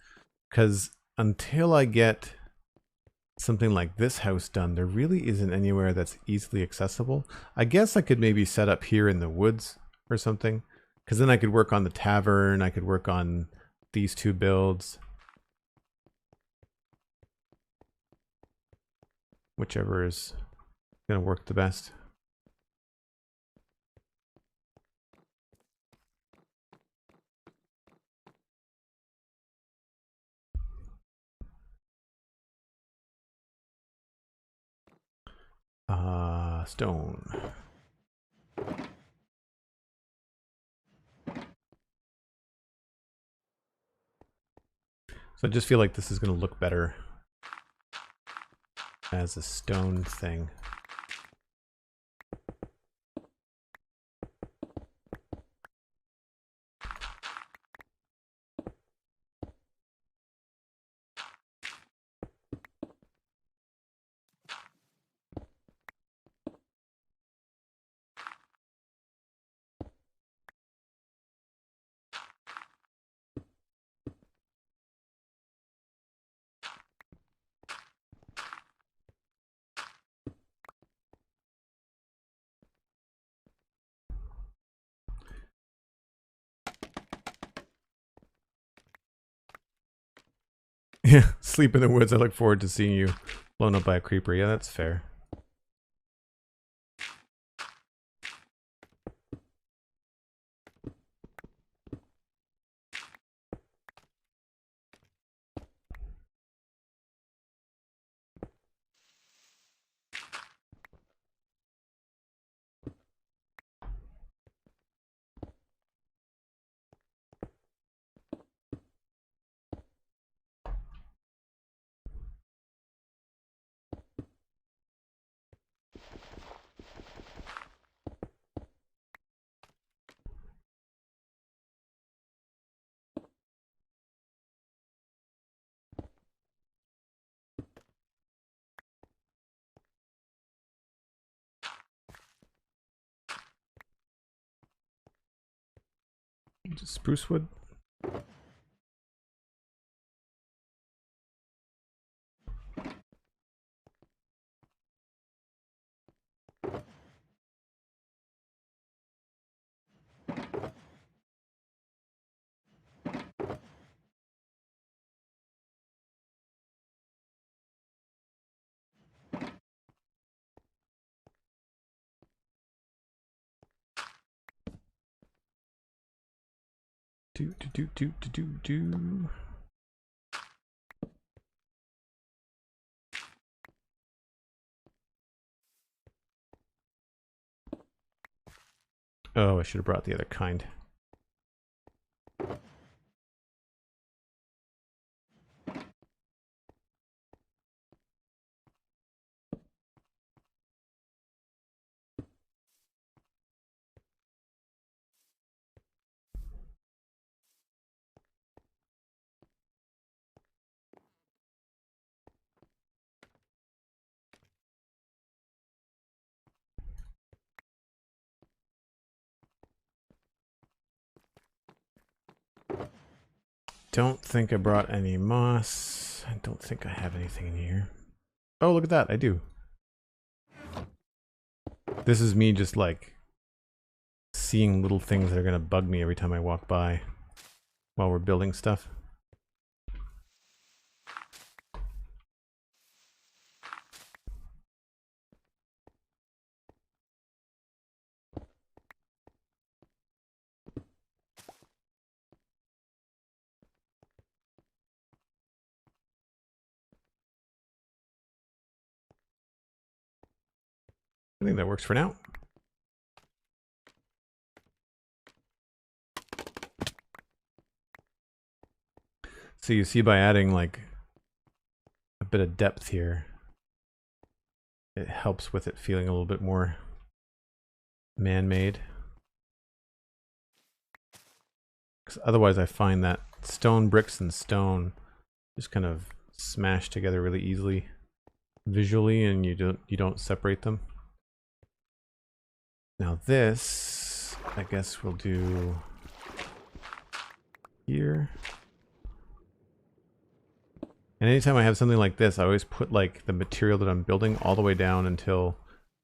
Because until I get something like this house done, there really isn't anywhere that's easily accessible. I guess I could maybe set up here in the woods or something, because then I could work on the tavern, I could work on these two builds. Whichever is going to work the best. Stone. So I just feel like this is going to look better as a stone thing. Yeah, sleep in the woods. I look forward to seeing you blown up by a creeper. Yeah, that's fair. Spruce wood. Do. Oh, I should have brought the other kind. Don't think I brought any moss. I don't think I have anything in here. Oh, look at that. I do. This is me just like seeing little things that are going to bug me every time I walk by while we're building stuff. I think that works for now. So you see by adding like a bit of depth here, it helps with it feeling a little bit more man-made. Because otherwise I find that stone, bricks, and stone just kind of smash together really easily visually, and you don't separate them. Now this, I guess we'll do here. And anytime I have something like this, I always put like the material that I'm building all the way down until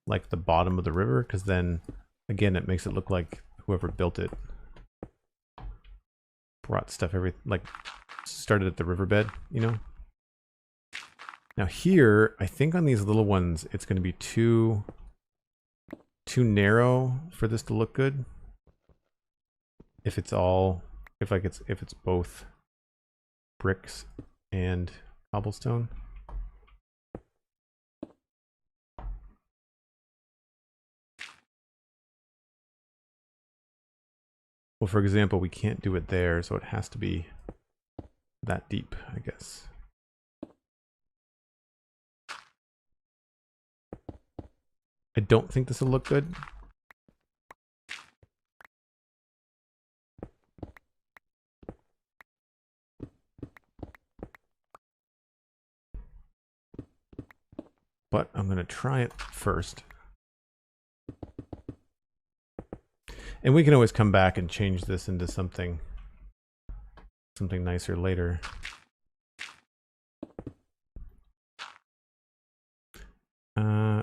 like the bottom of the river, because then again it makes it look like whoever built it brought stuff like started at the riverbed, you know. Now here, I think on these little ones it's going to be too narrow for this to look good. If it's both bricks and cobblestone. Well, for example, we can't do it there, so it has to be that deep, I guess. I don't think this will look good. But I'm going to try it first. And we can always come back and change this into something nicer later.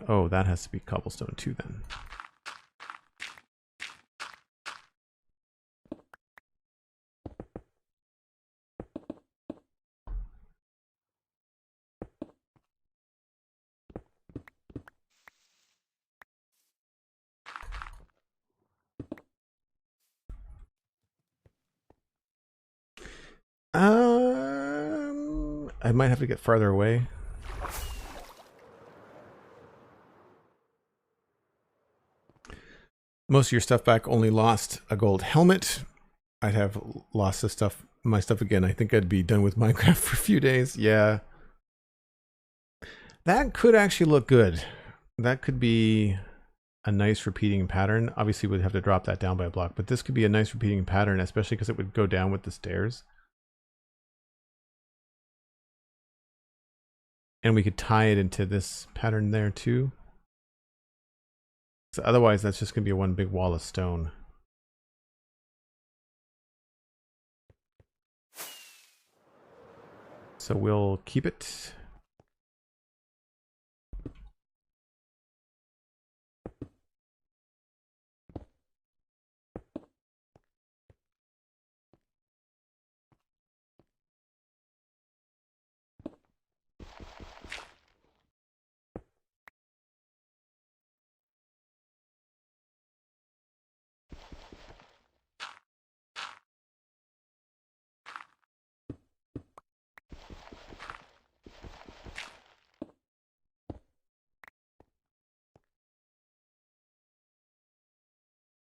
Oh, that has to be cobblestone too then. I might have to get farther away. Most of your stuff back only lost a gold helmet. I'd have lost my stuff again. I think I'd be done with Minecraft for a few days. Yeah. That could actually look good. That could be a nice repeating pattern. Obviously we'd have to drop that down by a block, but this could be a nice repeating pattern, especially because it would go down with the stairs. And we could tie it into this pattern there too. So otherwise that's just going to be one big wall of stone. So we'll keep it.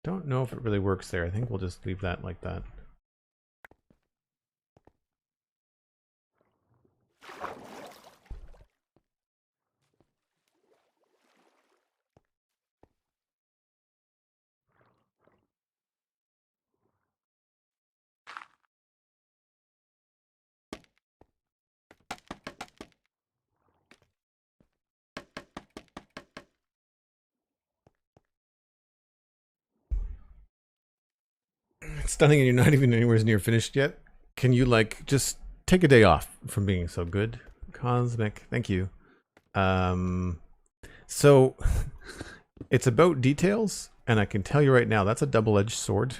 Don't know if it really works there. I think we'll just leave that like that. It's stunning and you're not even anywhere near finished yet. Can you like just take a day off from being so good? Cosmic, thank you. So it's about details, and I can tell you right now that's a double-edged sword.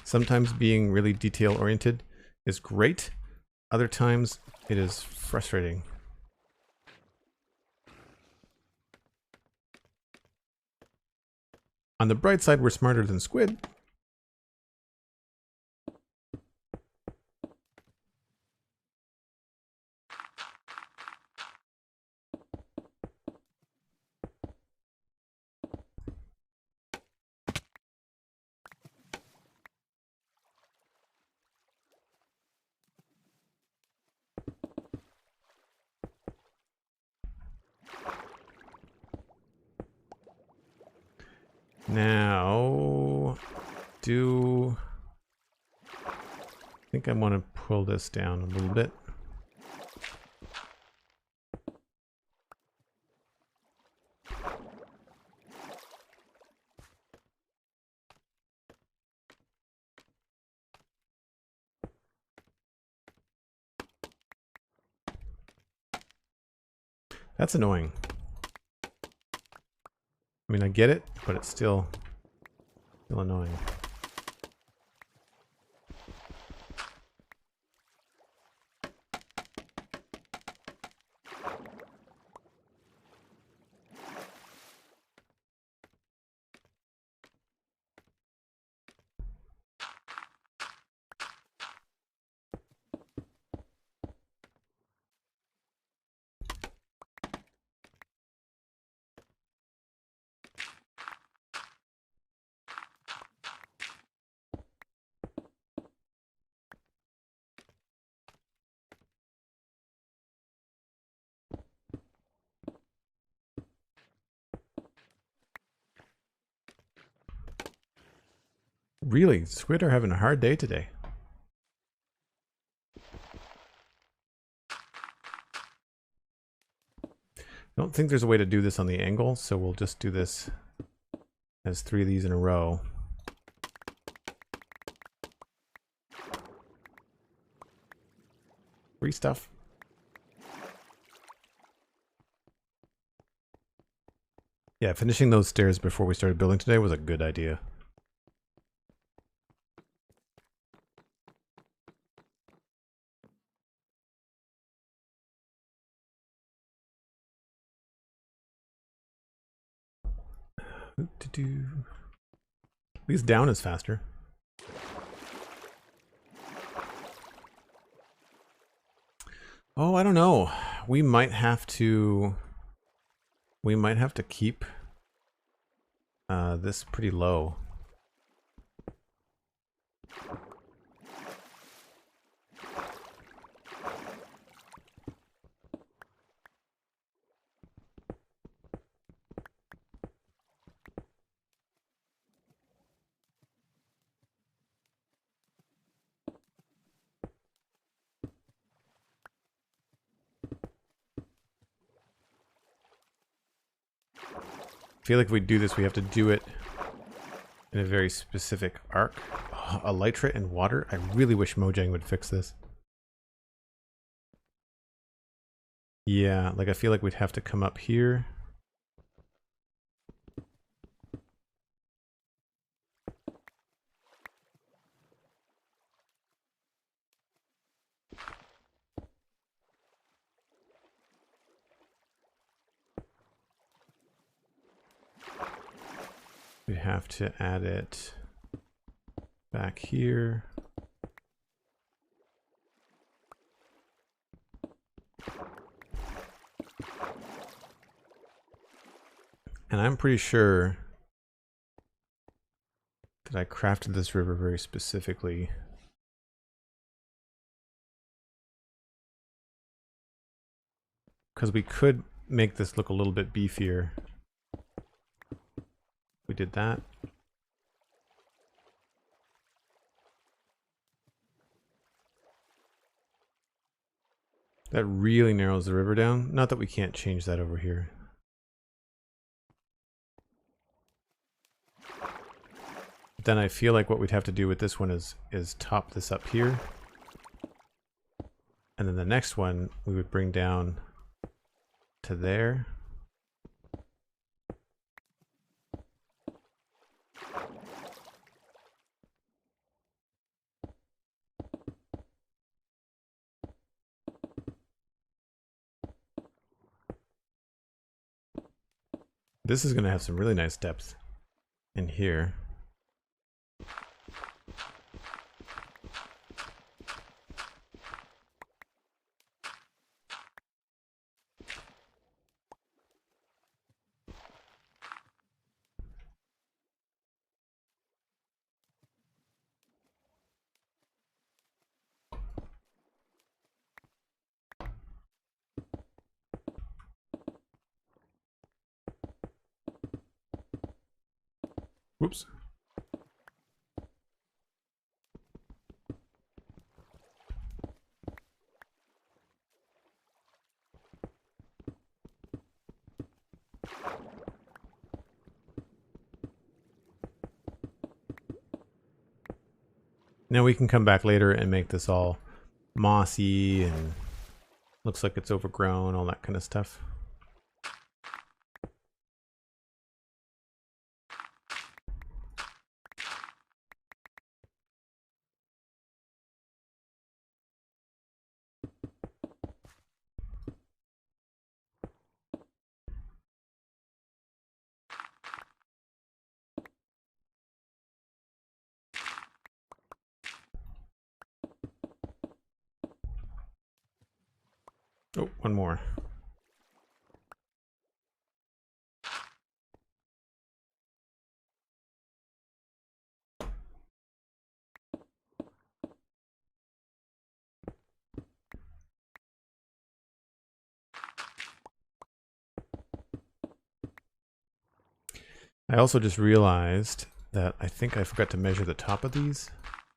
Sometimes being really detail oriented is great. Other times it is frustrating. On the bright side, we're smarter than Squid. Now, I think I want to pull this down a little bit. That's annoying. I mean, I get it, but it's still annoying. Really, Squid are having a hard day today. I don't think there's a way to do this on the angle, so we'll just do this as 3 of these in a row. Free stuff. Yeah, finishing those stairs before we started building today was a good idea. At least down is faster. Oh, I don't know. We might have to keep this pretty low. I feel like if we do this, we have to do it in a very specific arc. Oh, elytra and water. I really wish Mojang would fix this. Yeah, like I feel like we'd have to come up here. We'd have to add it back here. And I'm pretty sure that I crafted this river very specifically. Because we could make this look a little bit beefier. We did that. That really narrows the river down. Not that we can't change that over here. But then I feel like what we'd have to do with this one is top this up here. And then the next one we would bring down to there. This is going to have some really nice depth in here. Whoops. Now we can come back later and make this all mossy and looks like it's overgrown, all that kind of stuff. Oh, one more. I also just realized that I think I forgot to measure the top of these.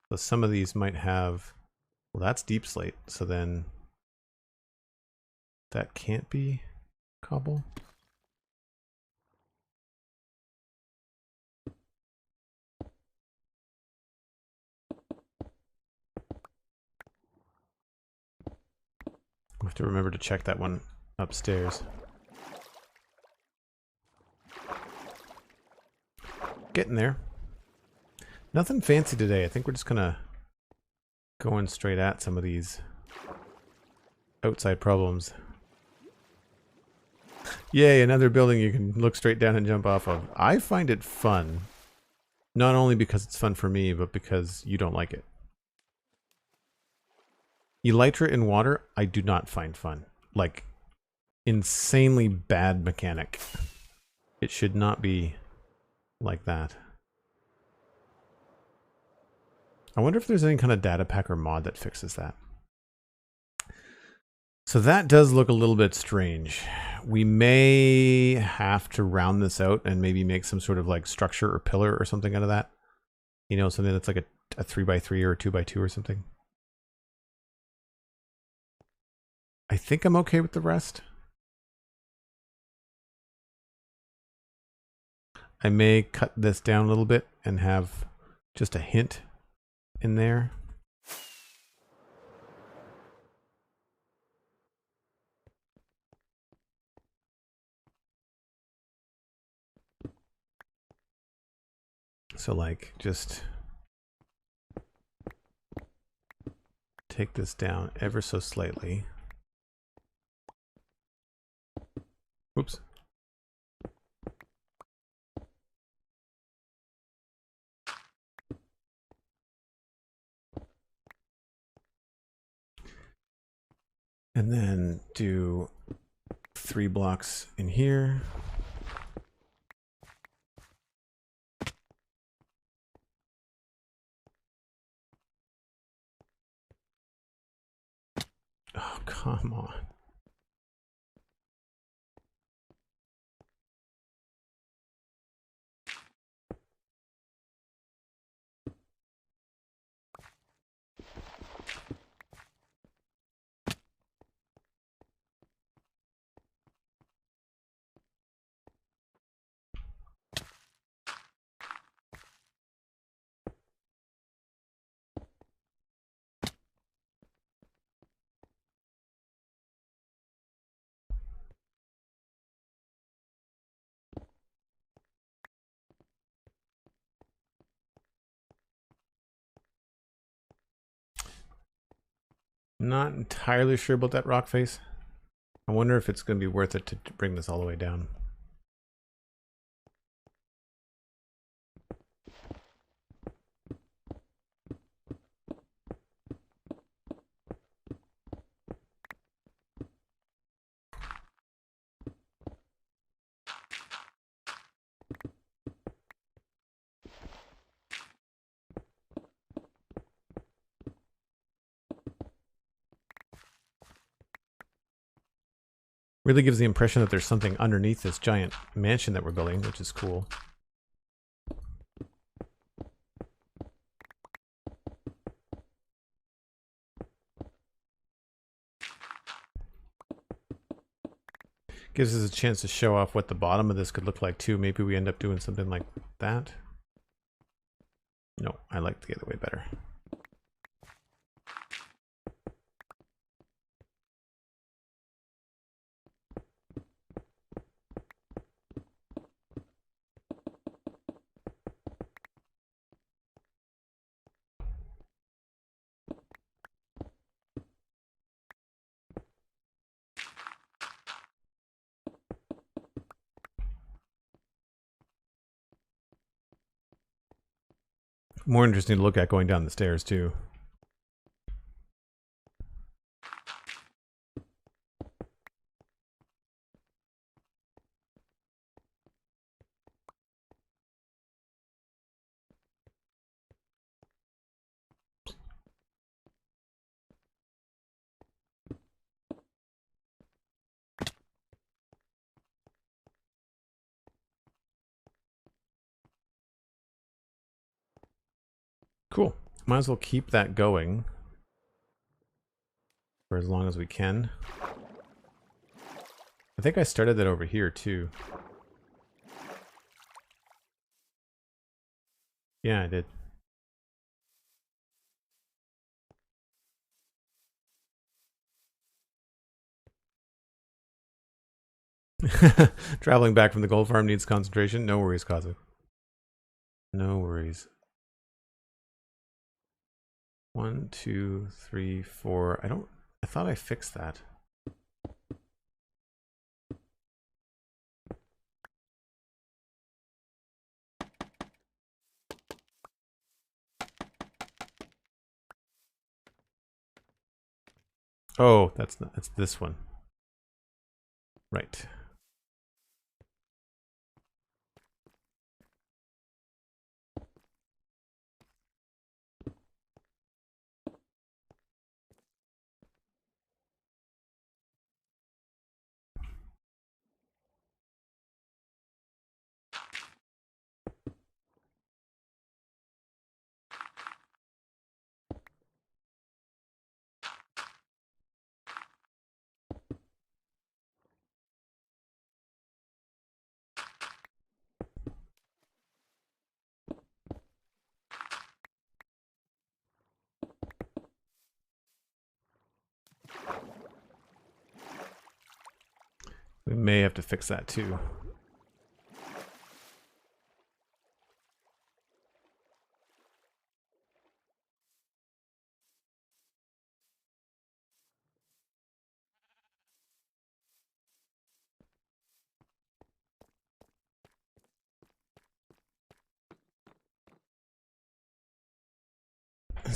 So some of these might have, well, that's deep slate. So then that can't be cobble. I have to remember to check that one upstairs. Getting there. Nothing fancy today. I think we're just gonna going straight at some of these outside problems. Yay, another building you can look straight down and jump off of. I find it fun. Not only because it's fun for me, but because you don't like it. Elytra in water, I do not find fun. Like, insanely bad mechanic. It should not be like that. I wonder if there's any kind of data pack or mod that fixes that. So that does look a little bit strange. We may have to round this out and maybe make some sort of like structure or pillar or something out of that. You know, something that's like a 3x3 or a 2x2 or something. I think I'm okay with the rest. I may cut this down a little bit and have just a hint in there. So like just take this down ever so slightly. Oops. And then do 3 blocks in here. Oh, come on. Not entirely sure about that rock face. I wonder if it's going to be worth it to bring this all the way down. Really gives the impression that there's something underneath this giant mansion that we're building, which is cool. Gives us a chance to show off what the bottom of this could look like too. Maybe we end up doing something like that. No, I like the other way better. More interesting to look at going down the stairs too. Cool. Might as well keep that going for as long as we can. I think I started that over here too. Yeah, I did. Traveling back from the gold farm needs concentration. No worries, Kazu. No worries. 1, 2, 3, 4. I thought I fixed that. Oh, that's this one. Right. We may have to fix that too.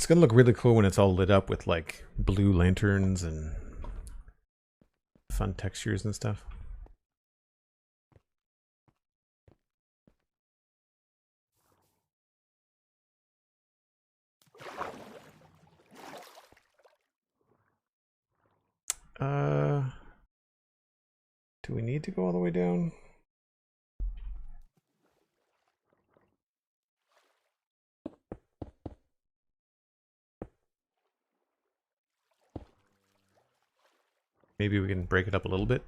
It's gonna look really cool when it's all lit up with like blue lanterns and fun textures and stuff. Do we need to go all the way down? Maybe we can break it up a little bit.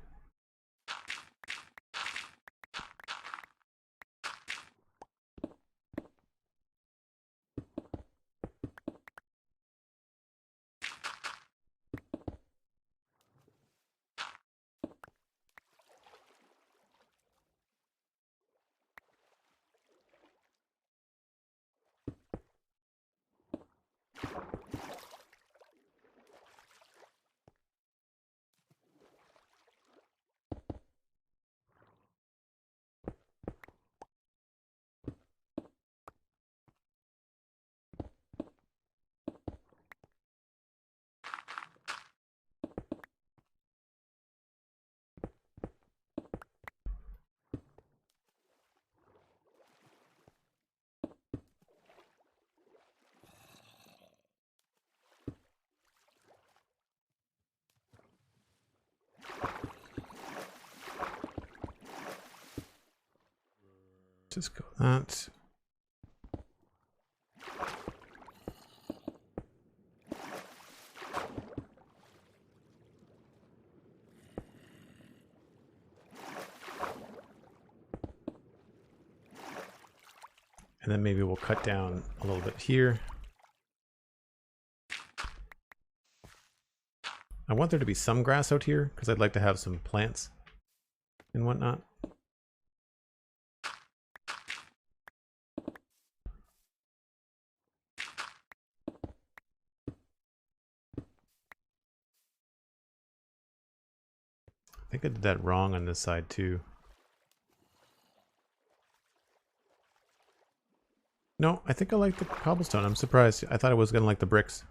Just go that. And then maybe we'll cut down a little bit here. I want there to be some grass out here because I'd like to have some plants and whatnot. I think I did that wrong on this side too. No, I think I like the cobblestone. I'm surprised. I thought I was gonna like the bricks.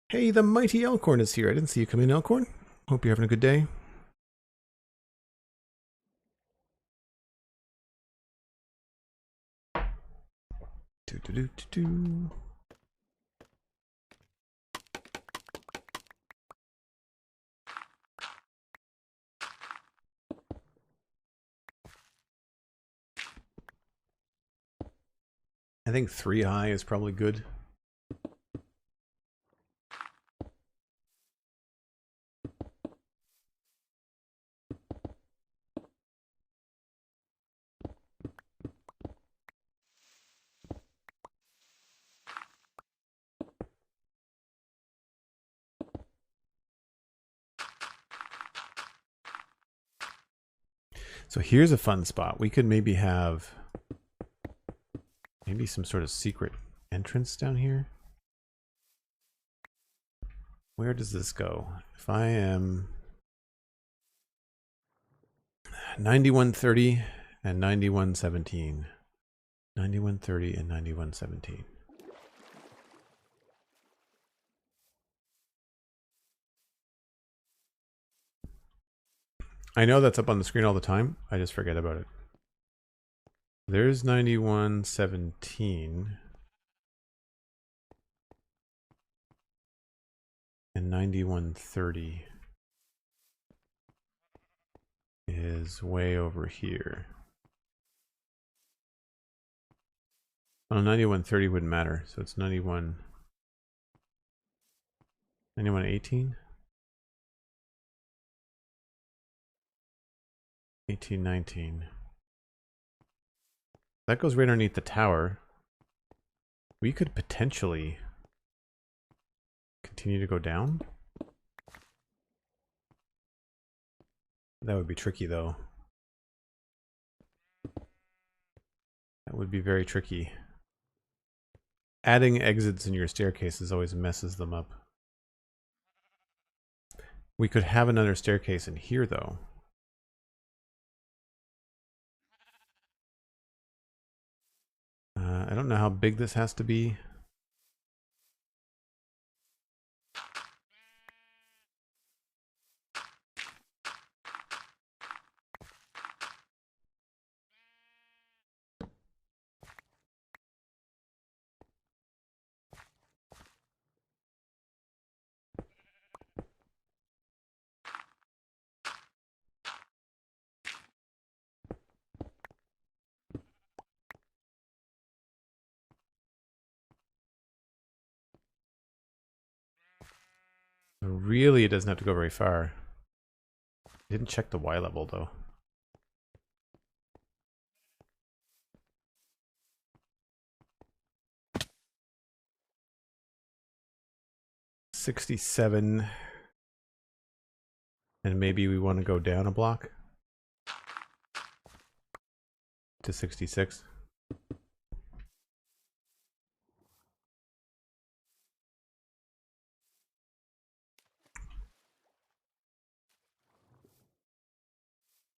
Hey, the mighty Elkhorn is here. I didn't see you come in, Elkhorn. Hope you're having a good day. Do. I think 3 high is probably good. So here's a fun spot. We could maybe have some sort of secret entrance down here. Where does this go? If I am 9130 and 9117. 9130 and 9117. I know that's up on the screen all the time. I just forget about it. There's 9117. And 9130 is way over here. Oh, 9130 wouldn't matter, so it's 9118? 1819. That goes right underneath the tower. We could potentially continue to go down. That would be tricky though. That would be very tricky. Adding exits in your staircases always messes them up. We could have another staircase in here, though. I don't know how big this has to be. Really, it doesn't have to go very far. Didn't check the Y level, though. $67. And maybe we want to go down a block to 66.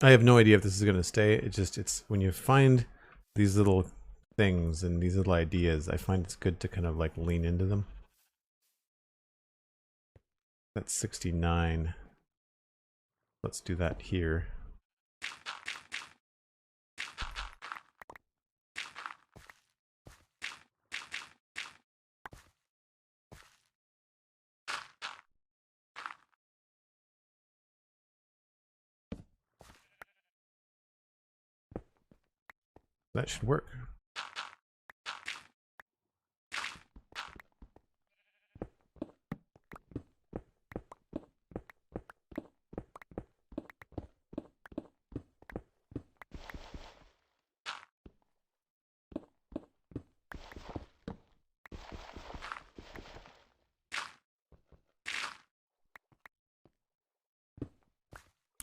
I have no idea if this is going to stay. It's when you find these little things and these little ideas, I find it's good to kind of like lean into them. That's 69. Let's do that here. That should work.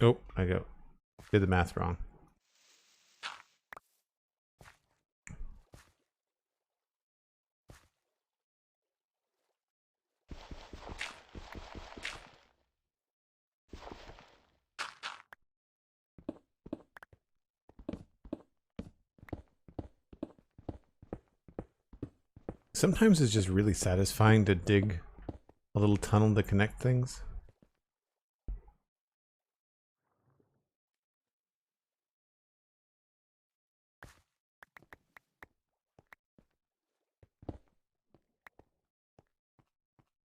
Oh, did the math wrong. Sometimes it's just really satisfying to dig a little tunnel to connect things.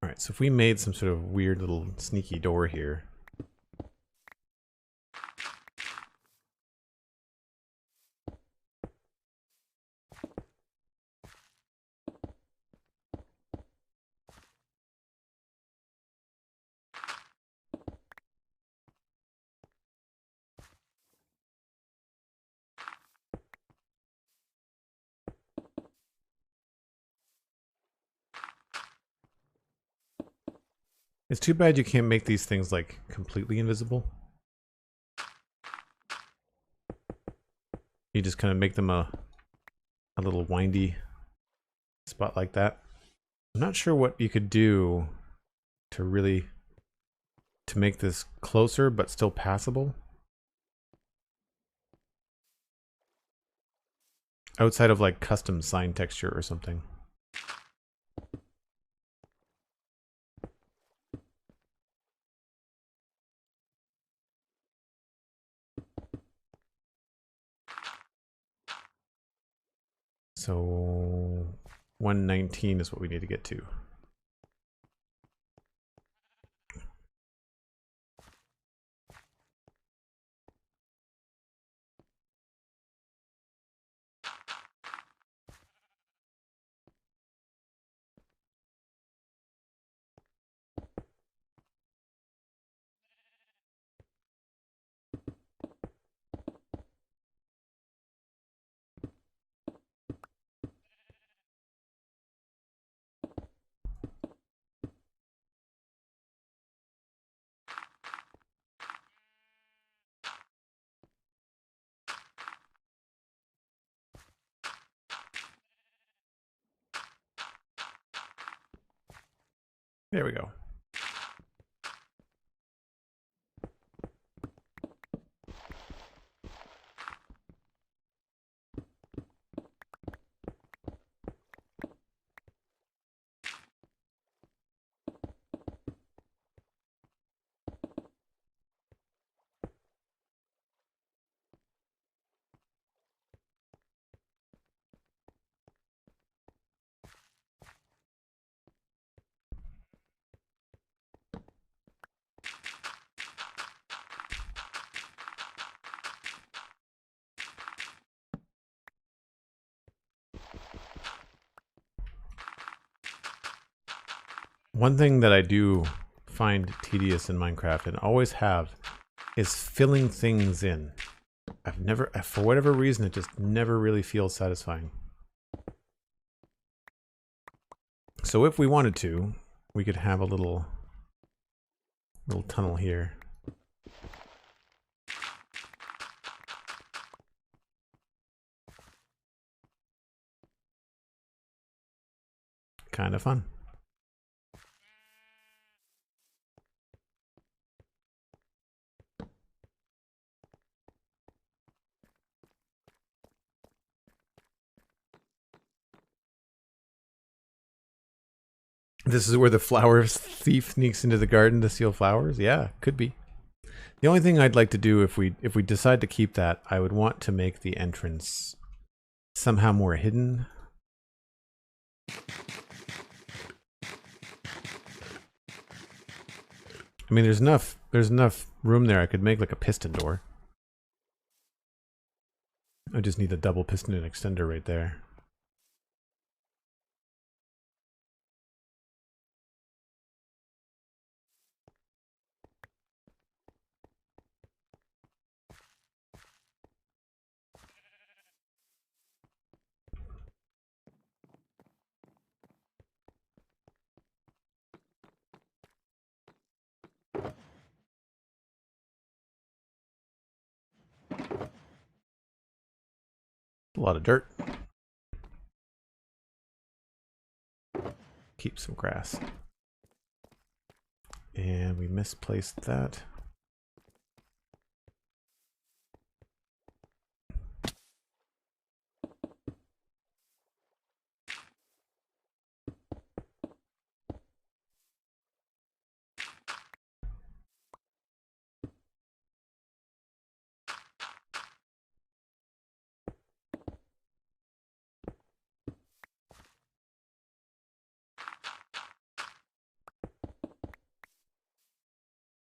All right, so if we made some sort of weird little sneaky door here. It's too bad you can't make these things like completely invisible. You just kind of make them a little windy spot like that. I'm not sure what you could do to make this closer but still passable. Outside of like custom sign texture or something. So 119 is what we need to get to. There we go. One thing that I do find tedious in Minecraft and always have is filling things in. I've never, for whatever reason, it just never really feels satisfying. So if we wanted to, we could have a little tunnel here. Kind of fun. This is where the flower thief sneaks into the garden to steal flowers? Yeah, could be. The only thing I'd like to do if we decide to keep that, I would want to make the entrance somehow more hidden. I mean, there's enough room there. I could make like a piston door. I just need a double piston and extender right there. A lot of dirt. Keep some grass. And we misplaced that.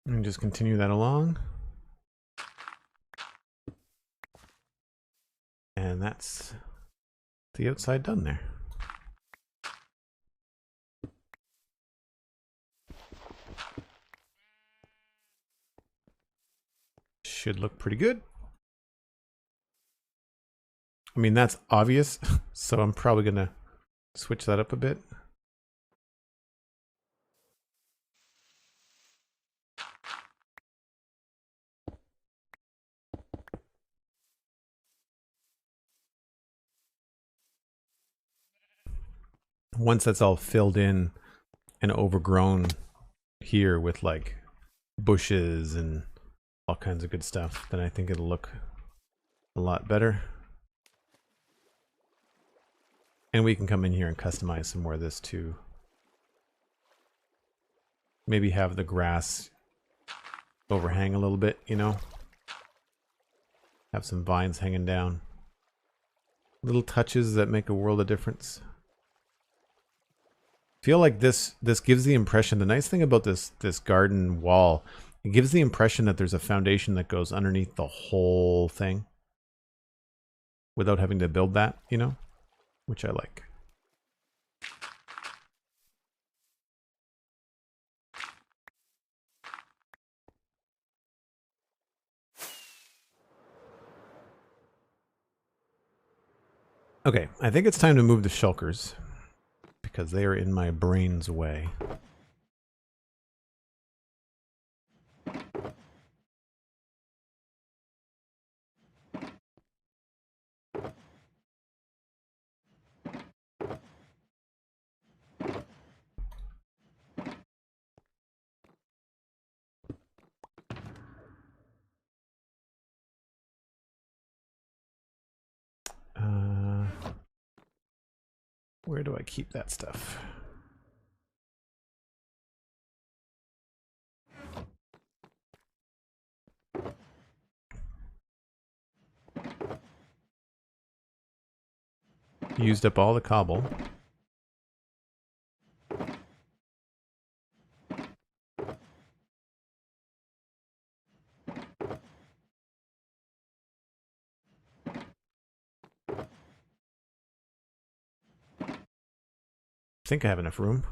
And just continue that along. And that's the outside done there. Should look pretty good. I mean, that's obvious, so I'm probably gonna switch that up a bit. Once that's all filled in and overgrown here with like bushes and all kinds of good stuff, then I think it'll look a lot better. And we can come in here and customize some more of this too. Maybe have the grass overhang a little bit, you know? Have some vines hanging down. Little touches that make a world of difference. Feel like this gives the impression, the nice thing about this garden wall, it gives the impression that there's a foundation that goes underneath the whole thing without having to build that, you know, which I like. Okay, I think it's time to move the shulkers because they are in my brain's way. Where do I keep that stuff? Used up all the cobble. I think I have enough room.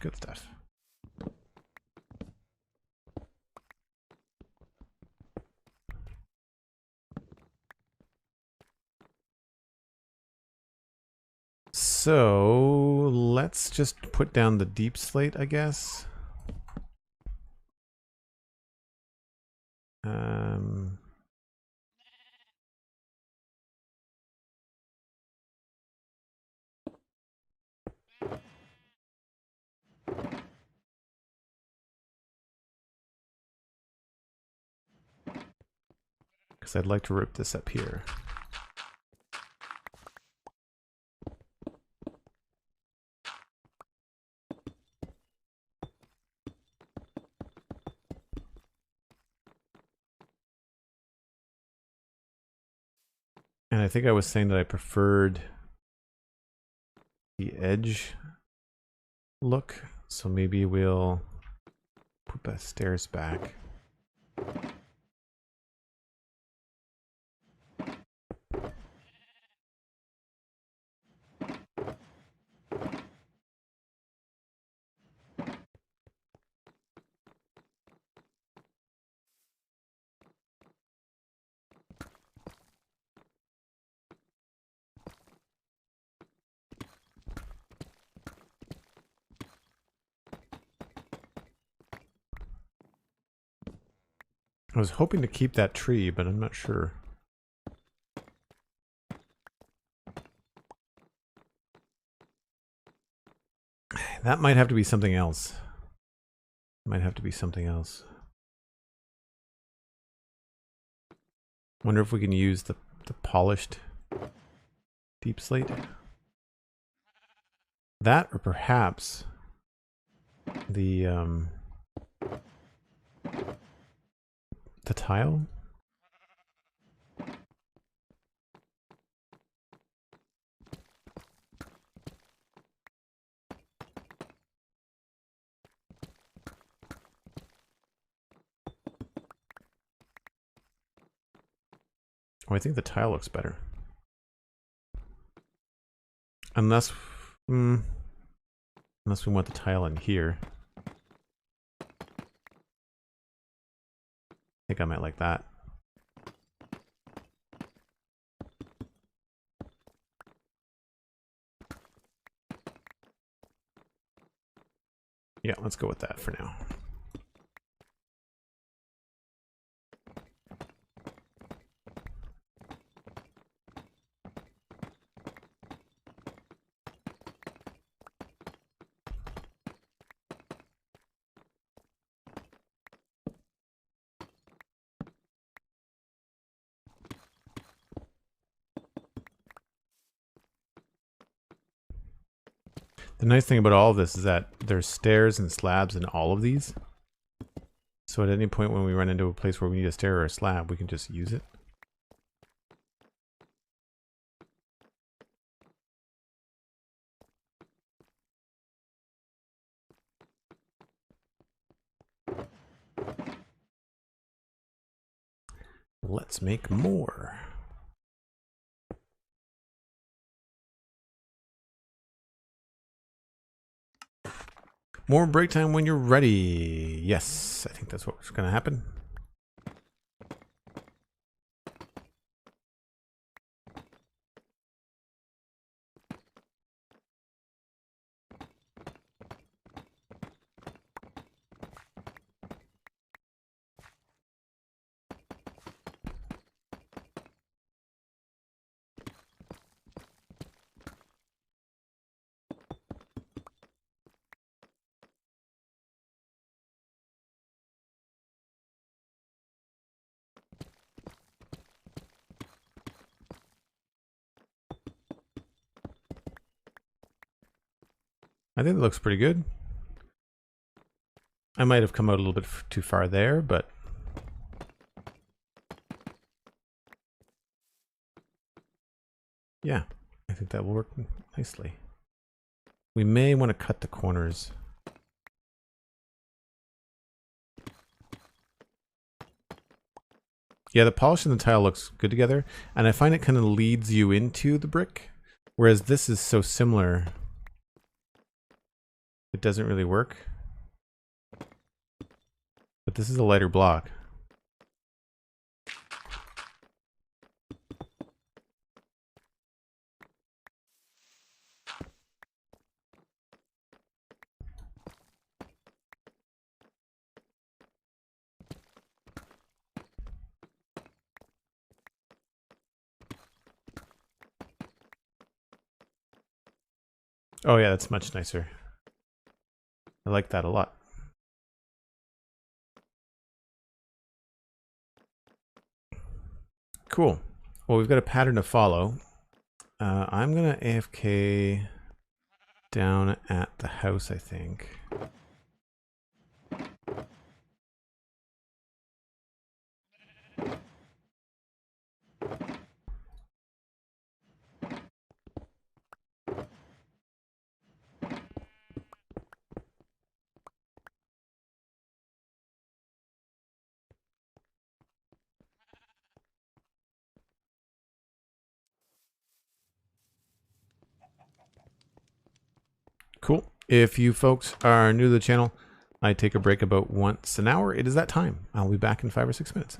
Good stuff. So let's just put down the deep slate, I guess. Because I'd like to rip this up here. And I think I was saying that I preferred the edge look, so maybe we'll put the stairs back. I was hoping to keep that tree, but I'm not sure. That might have to be something else. Might have to be something else. Wonder if we can use the polished deep slate. That, or perhaps the tile. Oh, I think the tile looks better. Unless we want the tile in here. I think I might like that. Yeah, let's go with that for now. The nice thing about all of this is that there's stairs and slabs in all of these. So at any point when we run into a place where we need a stair or a slab, we can just use it. Let's make more. More break time when you're ready. Yes, I think that's what's going to happen. I think it looks pretty good. I might have come out a little bit too far there, but yeah, I think that will work nicely. We may want to cut the corners. Yeah, the polish and the tile looks good together, and I find it kind of leads you into the brick, whereas this is so similar. it doesn't really work. But this is a lighter block. Oh yeah, that's much nicer. I like that a lot. Cool. Well, we've got a pattern to follow. I'm gonna AFK down at the house, I think. Cool. If you folks are new to the channel, I take a break about once an hour. It is that time. I'll be back in 5 or 6 minutes.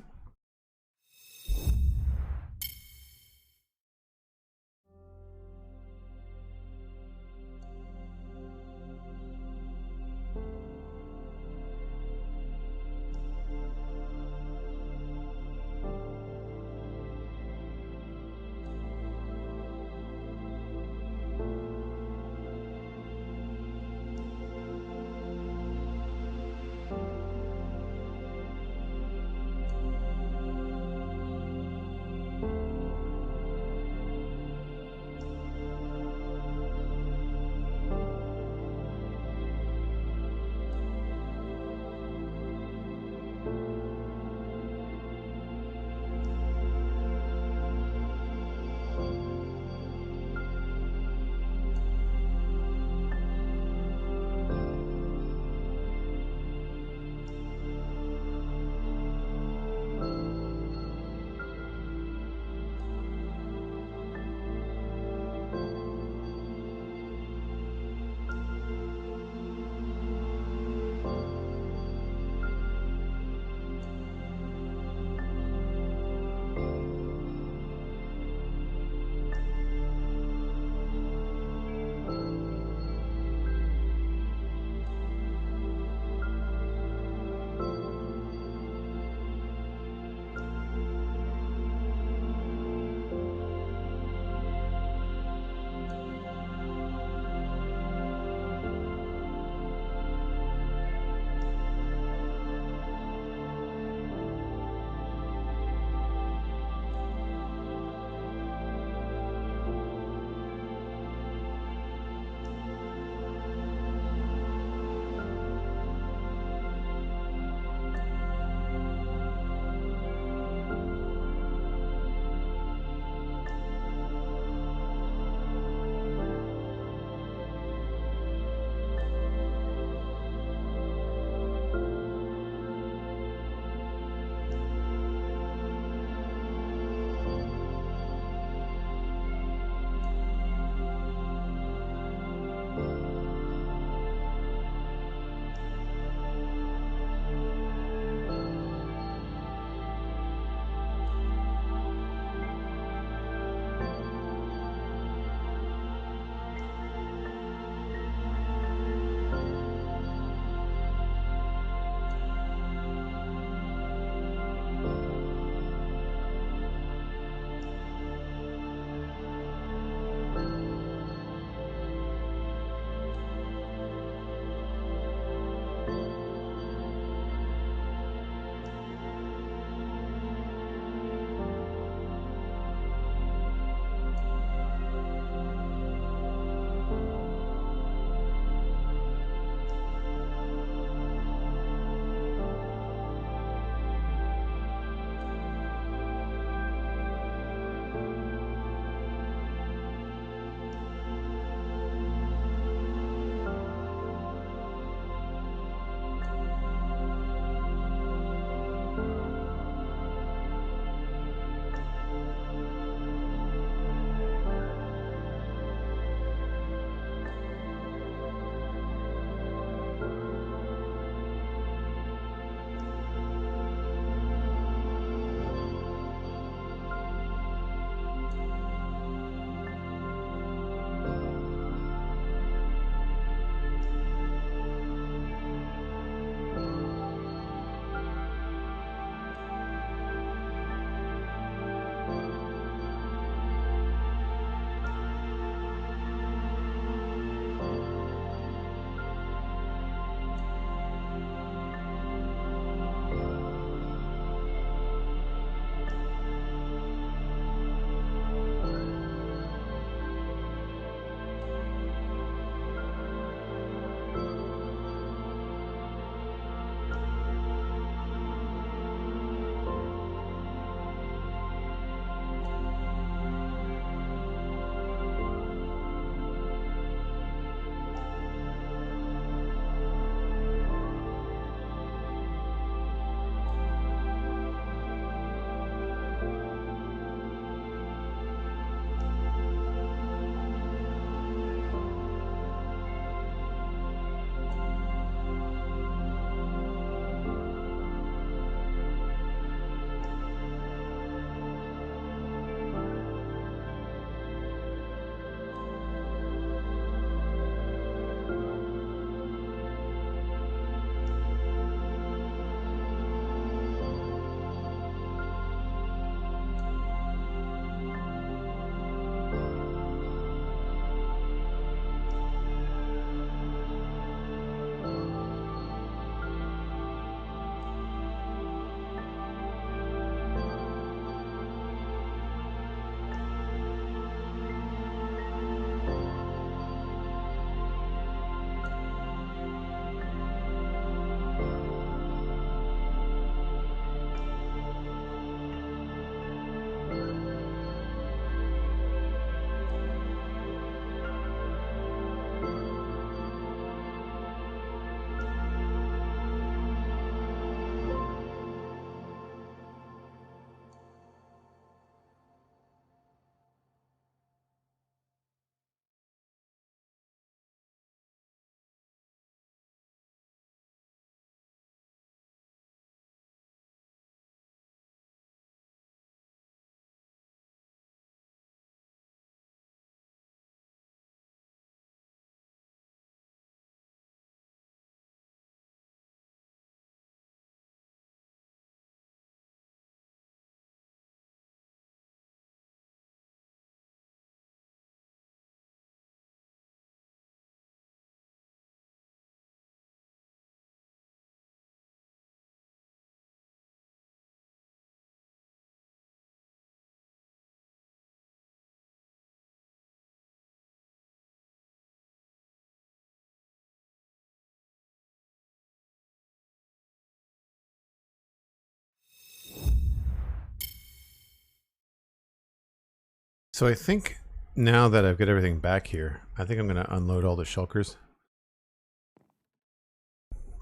So I think now that I've got everything back here, I think I'm going to unload all the shulkers.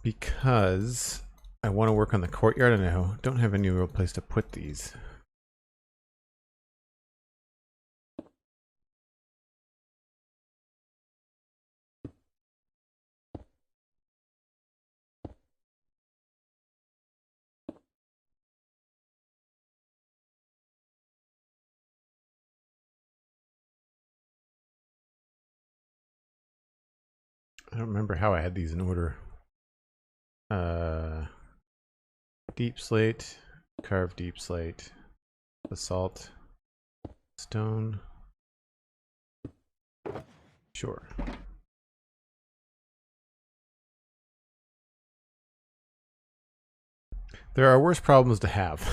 Because I want to work on the courtyard and I don't have any real place to put these. I don't remember how I had these in order. Deep slate, carved deep slate, basalt, stone. Sure. There are worse problems to have.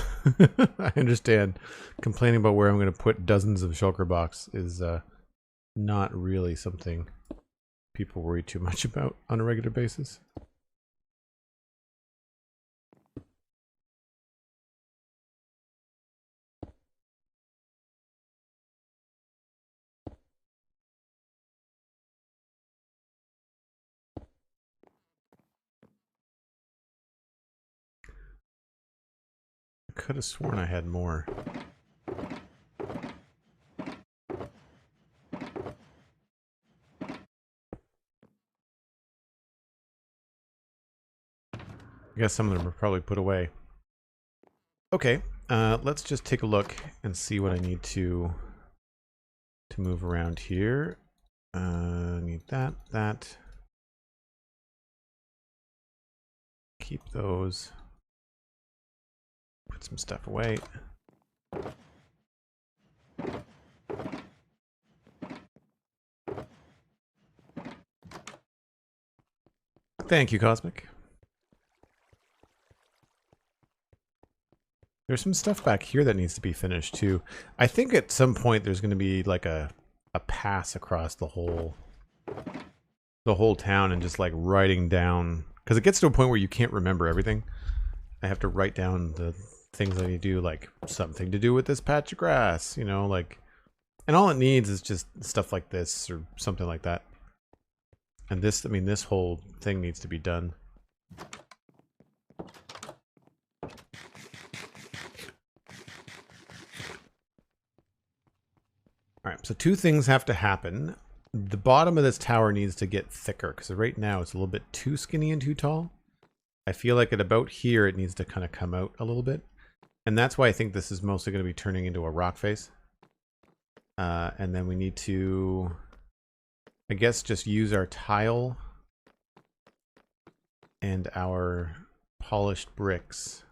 I understand complaining about where I'm going to put dozens of shulker box is not really something people worry too much about on a regular basis. I could have sworn I had more. I guess some of them are probably put away. Okay, let's just take a look and see what I need to move around here. Need that. Keep those. Put some stuff away. Thank you, Cosmic. There's some stuff back here that needs to be finished too. I think at some point there's going to be like a pass across the whole town and just like writing down, because it gets to a point where you can't remember everything. I have to write down the things I need to do, like something to do with this patch of grass, you know, like, and all it needs is just stuff like this or something like that. And this, I mean, this whole thing needs to be done. All right, so two things have to happen. The bottom of this tower needs to get thicker because right now it's a little bit too skinny and too tall. I feel like at about here it needs to kind of come out a little bit. And that's why I think this is mostly going to be turning into a rock face. And then we need to, I guess, just use our tile and our polished bricks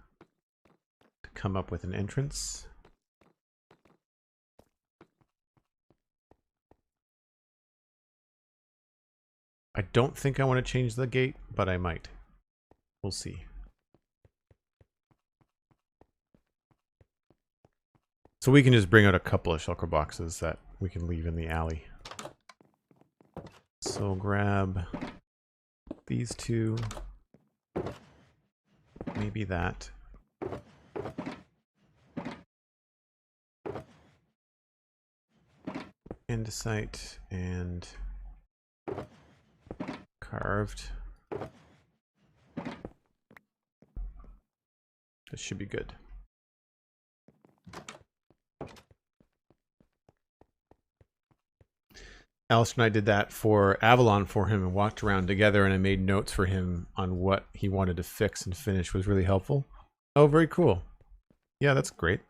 to come up with an entrance. I don't think I want to change the gate, but I might. We'll see. So we can just bring out a couple of shulker boxes that we can leave in the alley. So grab these two. Maybe that. Andesite and carved. This should be good. Alistair and I did that for Avalon for him and walked around together, and I made notes for him on what he wanted to fix and finish. Was really helpful. Oh, very cool. Yeah, that's great.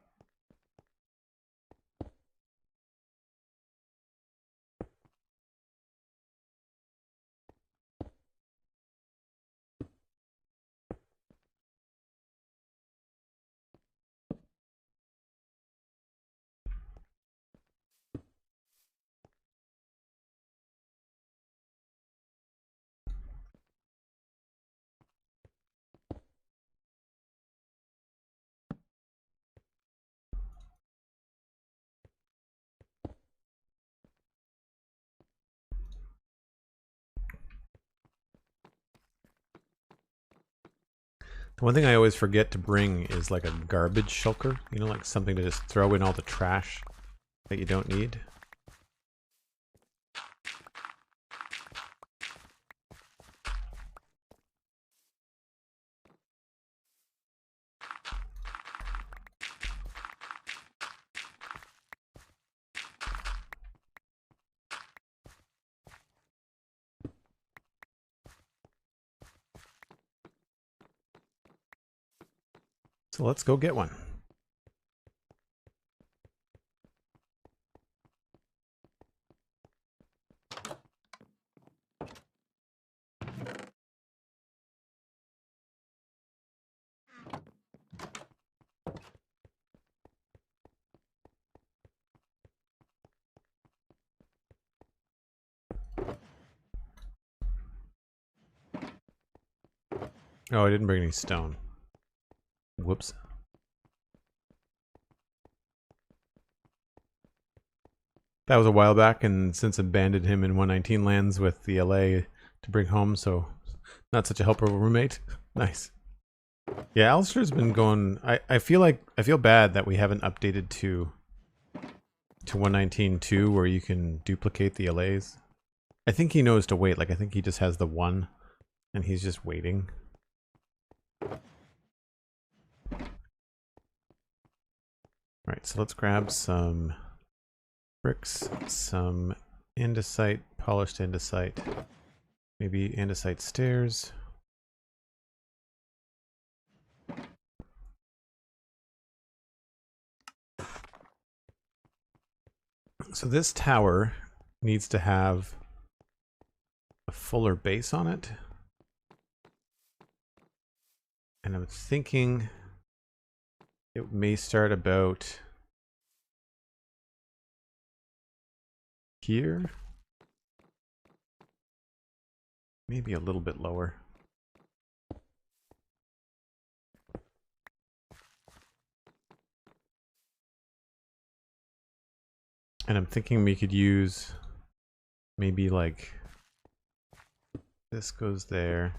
The one thing I always forget to bring is like a garbage shulker, you know, like something to just throw in all the trash. that you don't need. So let's go get one. Oh, I didn't bring any stone. Whoops. That was a while back, and since abandoned him in 119 lands with the LA to bring home, so not such a helpful roommate. Nice. Yeah, Alistair's been going. I feel bad that we haven't updated to 119.2 where you can duplicate the LAs. I think he knows to wait. Like I think he just has the one, and he's just waiting. All right, so let's grab some bricks, some andesite, polished andesite, maybe andesite stairs. So this tower needs to have a fuller base on it. And I'm thinking it may start about here. Maybe a little bit lower. And I'm thinking we could use maybe like this goes there.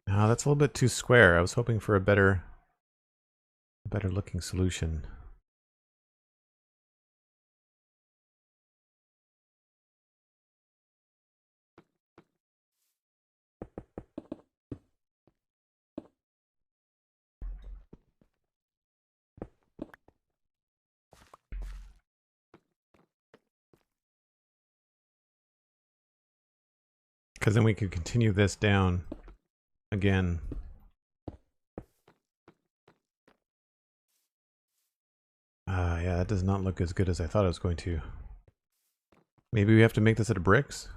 No, that's a little bit too square. I was hoping for a better looking solution. Because then we could continue this down again. Yeah, that does not look as good as I thought it was going to. Maybe we have to make this out of bricks?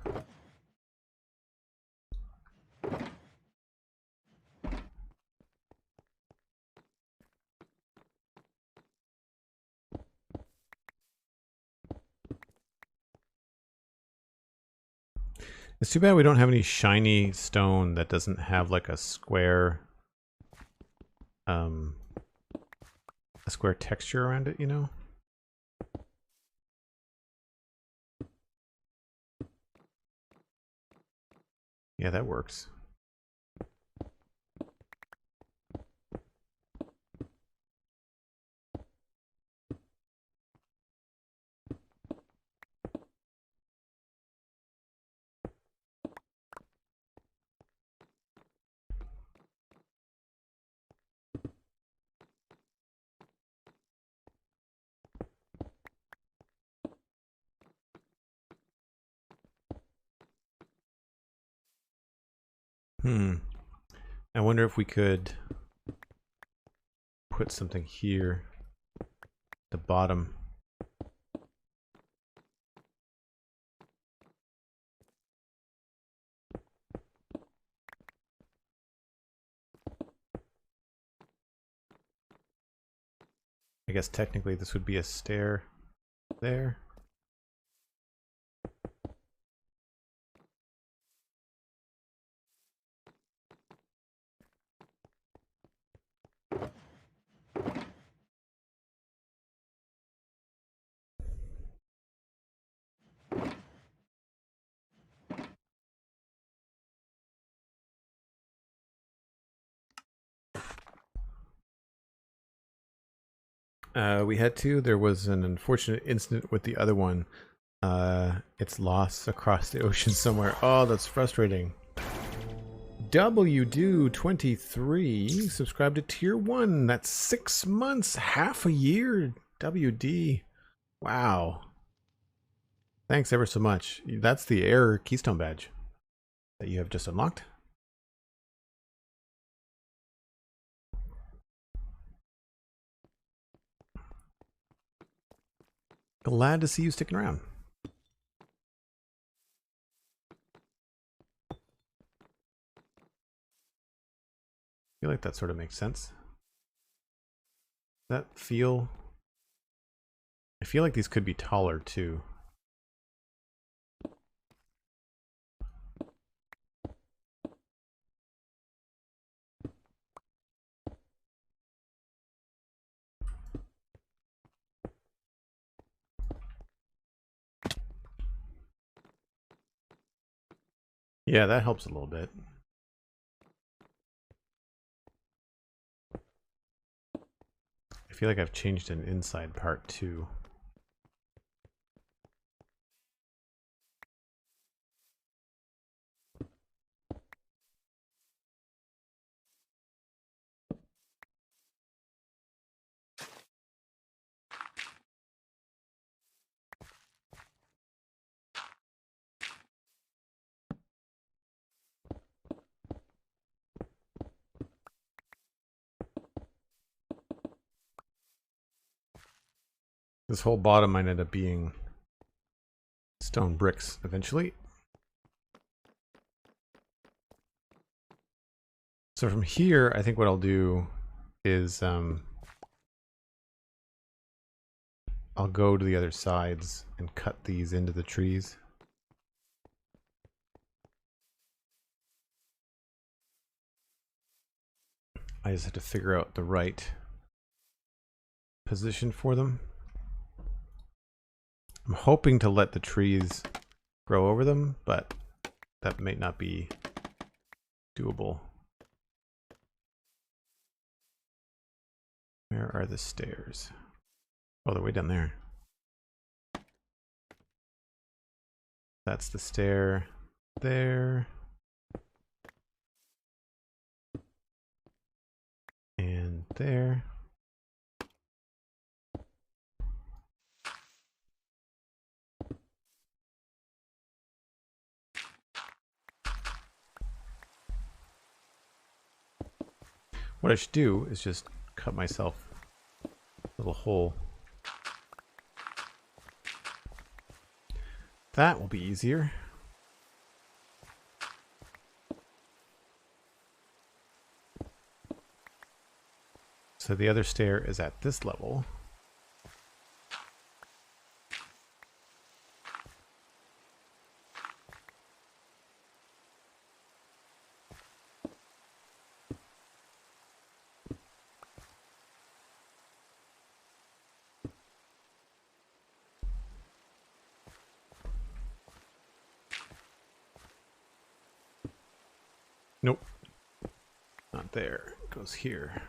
It's too bad we don't have any shiny stone that doesn't have like a square texture around it, you know? Yeah, that works. I wonder if we could put something here at the bottom. I guess technically this would be a stair there. We had to. There was an unfortunate incident with the other one. It's lost across the ocean somewhere. Oh, that's frustrating. WDo23 subscribed to tier 1. That's 6 months, half a year. WD. Wow. Thanks ever so much. That's the Air Keystone badge that you have just unlocked. Glad to see you sticking around. I feel like that sort of makes sense. That feel... I feel like these could be taller too. Yeah, that helps a little bit. I feel like I've changed an inside part too. This whole bottom might end up being stone bricks eventually. So from here, I think what I'll do is I'll go to the other sides and cut these into the trees. I just have to figure out the right position for them. I'm hoping to let the trees grow over them, but that may not be doable. Where are the stairs? Oh, they're way down there. That's the stair there. And there. What I should do is just cut myself a little hole. That will be easier. So the other stair is at this level. Nope. Not there. It goes here.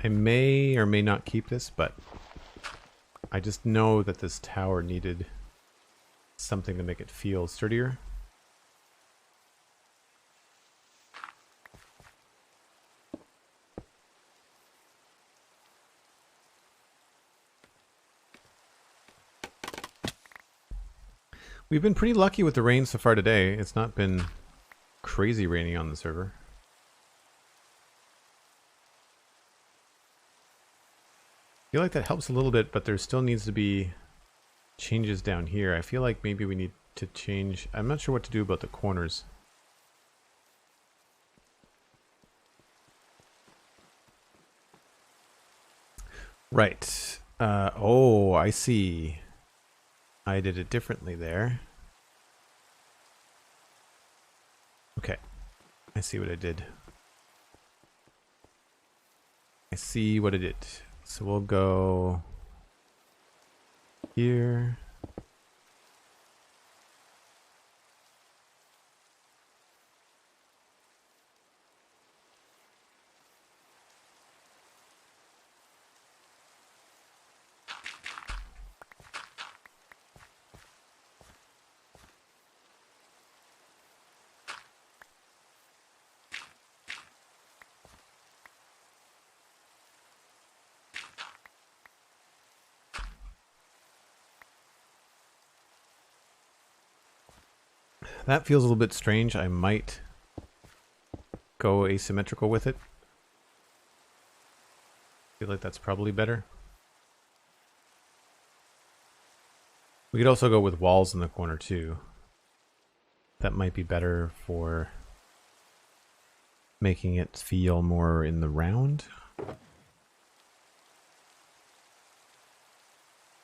I may or may not keep this, but I just know that this tower needed something to make it feel sturdier. We've been pretty lucky with the rain so far today. It's not been crazy rainy on the server. I feel like that helps a little bit, but there still needs to be changes down here. I feel like maybe we need to change. I'm not sure what to do about the corners. Right. Oh, I see. I did it differently there. Okay. I see what I did. I see what I did. So we'll go here. That feels a little bit strange. I might go asymmetrical with it. Feel like that's probably better. We could also go with walls in the corner too. That might be better for making it feel more in the round.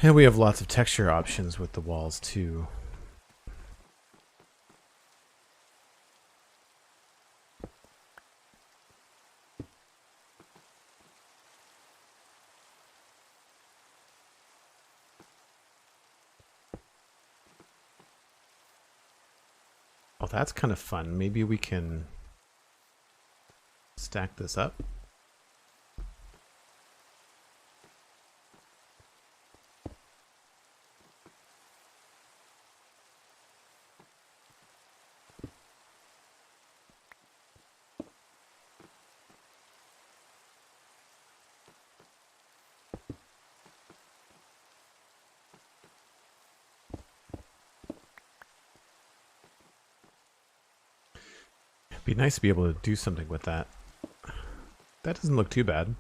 And we have lots of texture options with the walls too. Oh, that's kind of fun. Maybe we can stack this up. Be nice to be able to do something with that. That doesn't look too bad.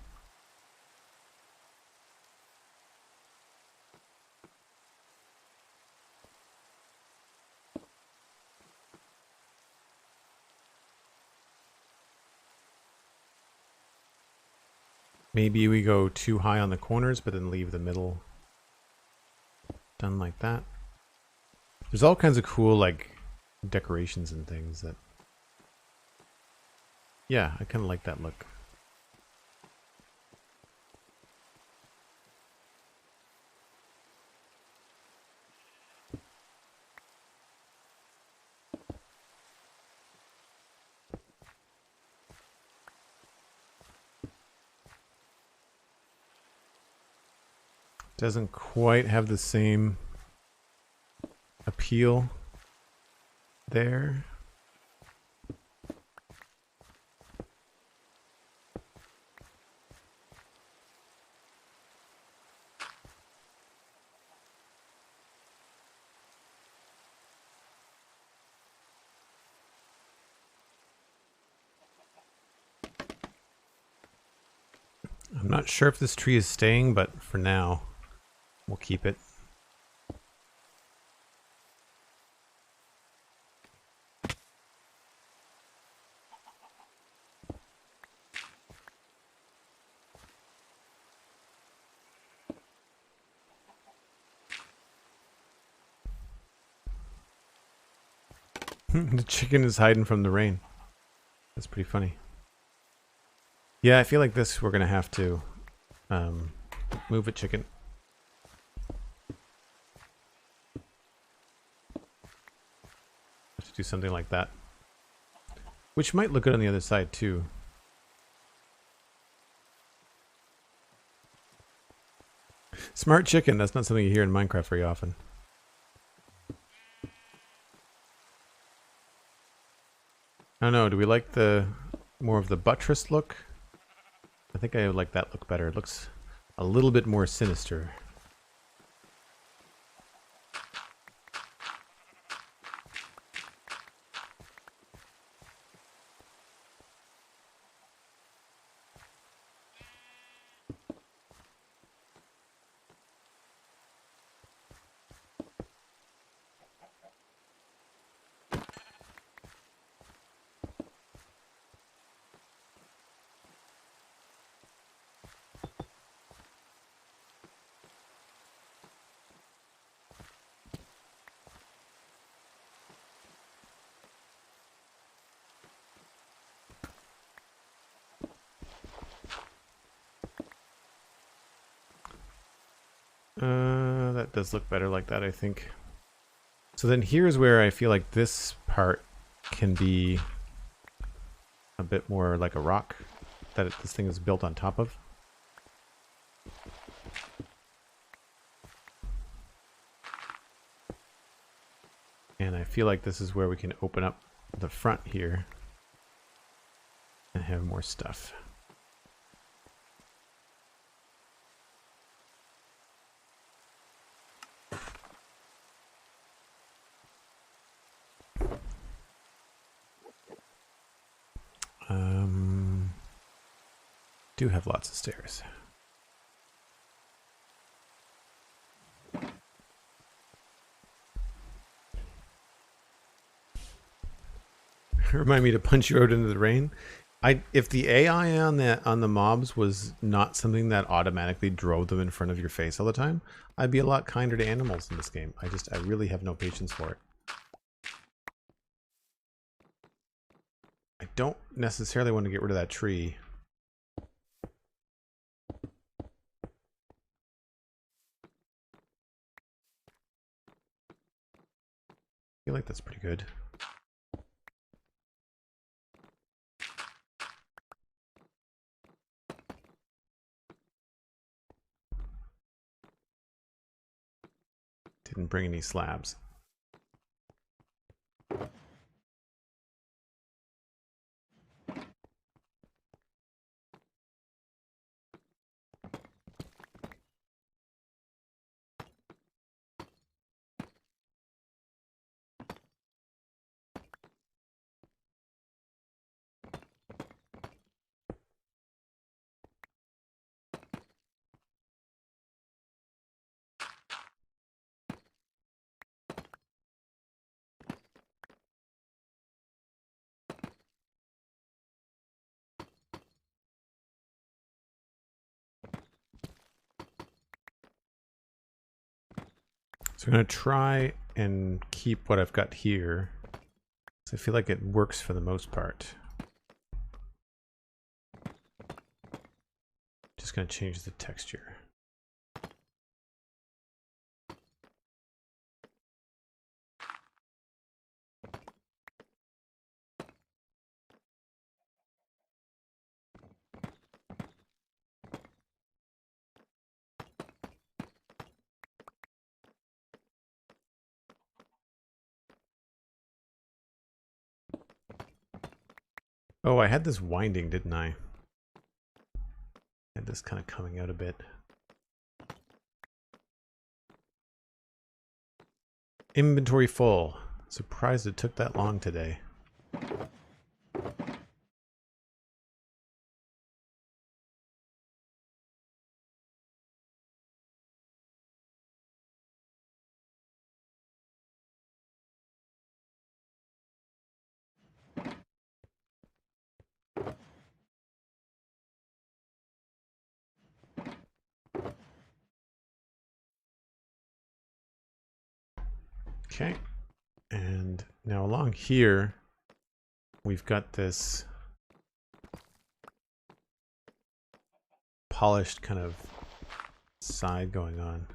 Maybe we go too high on the corners, but then leave the middle done like that. There's all kinds of cool, like, decorations and things that... Yeah, I kind of like that look. Doesn't quite have the same appeal there. I'm not sure if this tree is staying, but for now, we'll keep it. The chicken is hiding from the rain. That's pretty funny. Yeah, I feel like this we're going to have to move it, chicken. Have to do something like that. Which might look good on the other side too. Smart chicken, that's not something you hear in Minecraft very often. I don't know, do we like the more of the buttress look? I think I would like that look better. It looks a little bit more sinister. That does look better like that, I think. So then here's where I feel like this part can be a bit more like a rock that this thing is built on top of. And I feel like this is where we can open up the front here and have more stuff. Do have lots of stairs. Remind me to punch you out into the rain. If the AI on the mobs was not something that automatically drove them in front of your face all the time, I'd be a lot kinder to animals in this game. I really have no patience for it. I don't necessarily want to get rid of that tree. I feel like that's pretty good. Didn't bring any slabs. So I'm going to try and keep what I've got here. So I feel like it works for the most part. Just going to change the texture. Oh, I had this winding, didn't I? I had this kind of coming out a bit. Inventory full. Surprised it took that long today. Okay. And now along here, we've got this polished kind of side going on.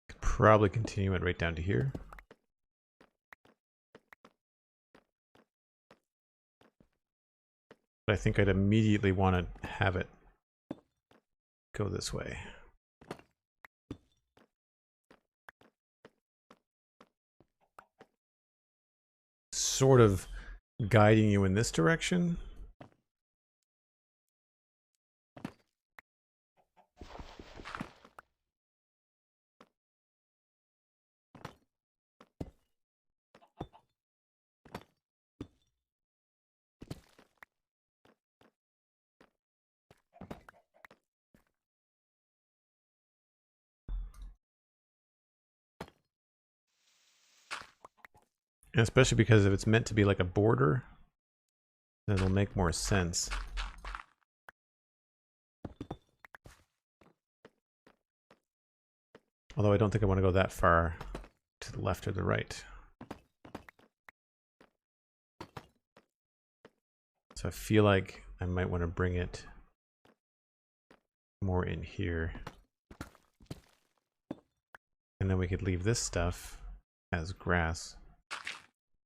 Could probably continue it right down to here. But I think I'd immediately want to have it go this way. Sort of guiding you in this direction. And especially because if it's meant to be like a border, then it'll make more sense. Although I don't think I want to go that far to the left or the right. So I feel like I might want to bring it more in here. And then we could leave this stuff as grass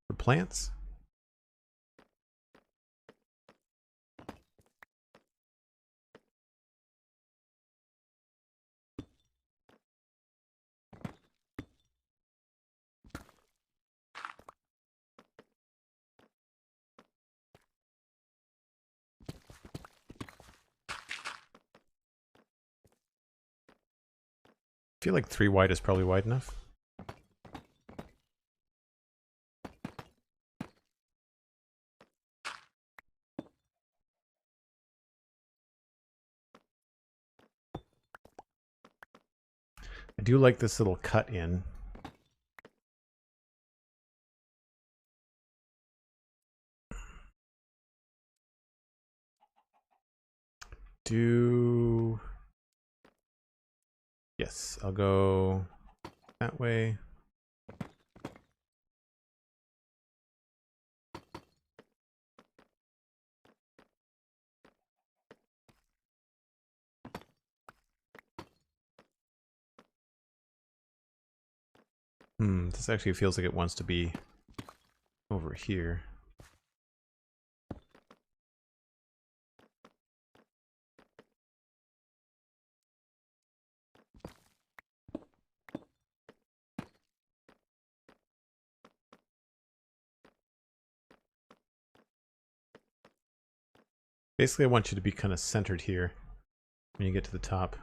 for plants. I feel like 3 wide is probably wide enough. I do like this little cut in. Yes, I'll go that way. This actually feels like it wants to be over here. Basically, I want you to be kind of centered here when you get to the top.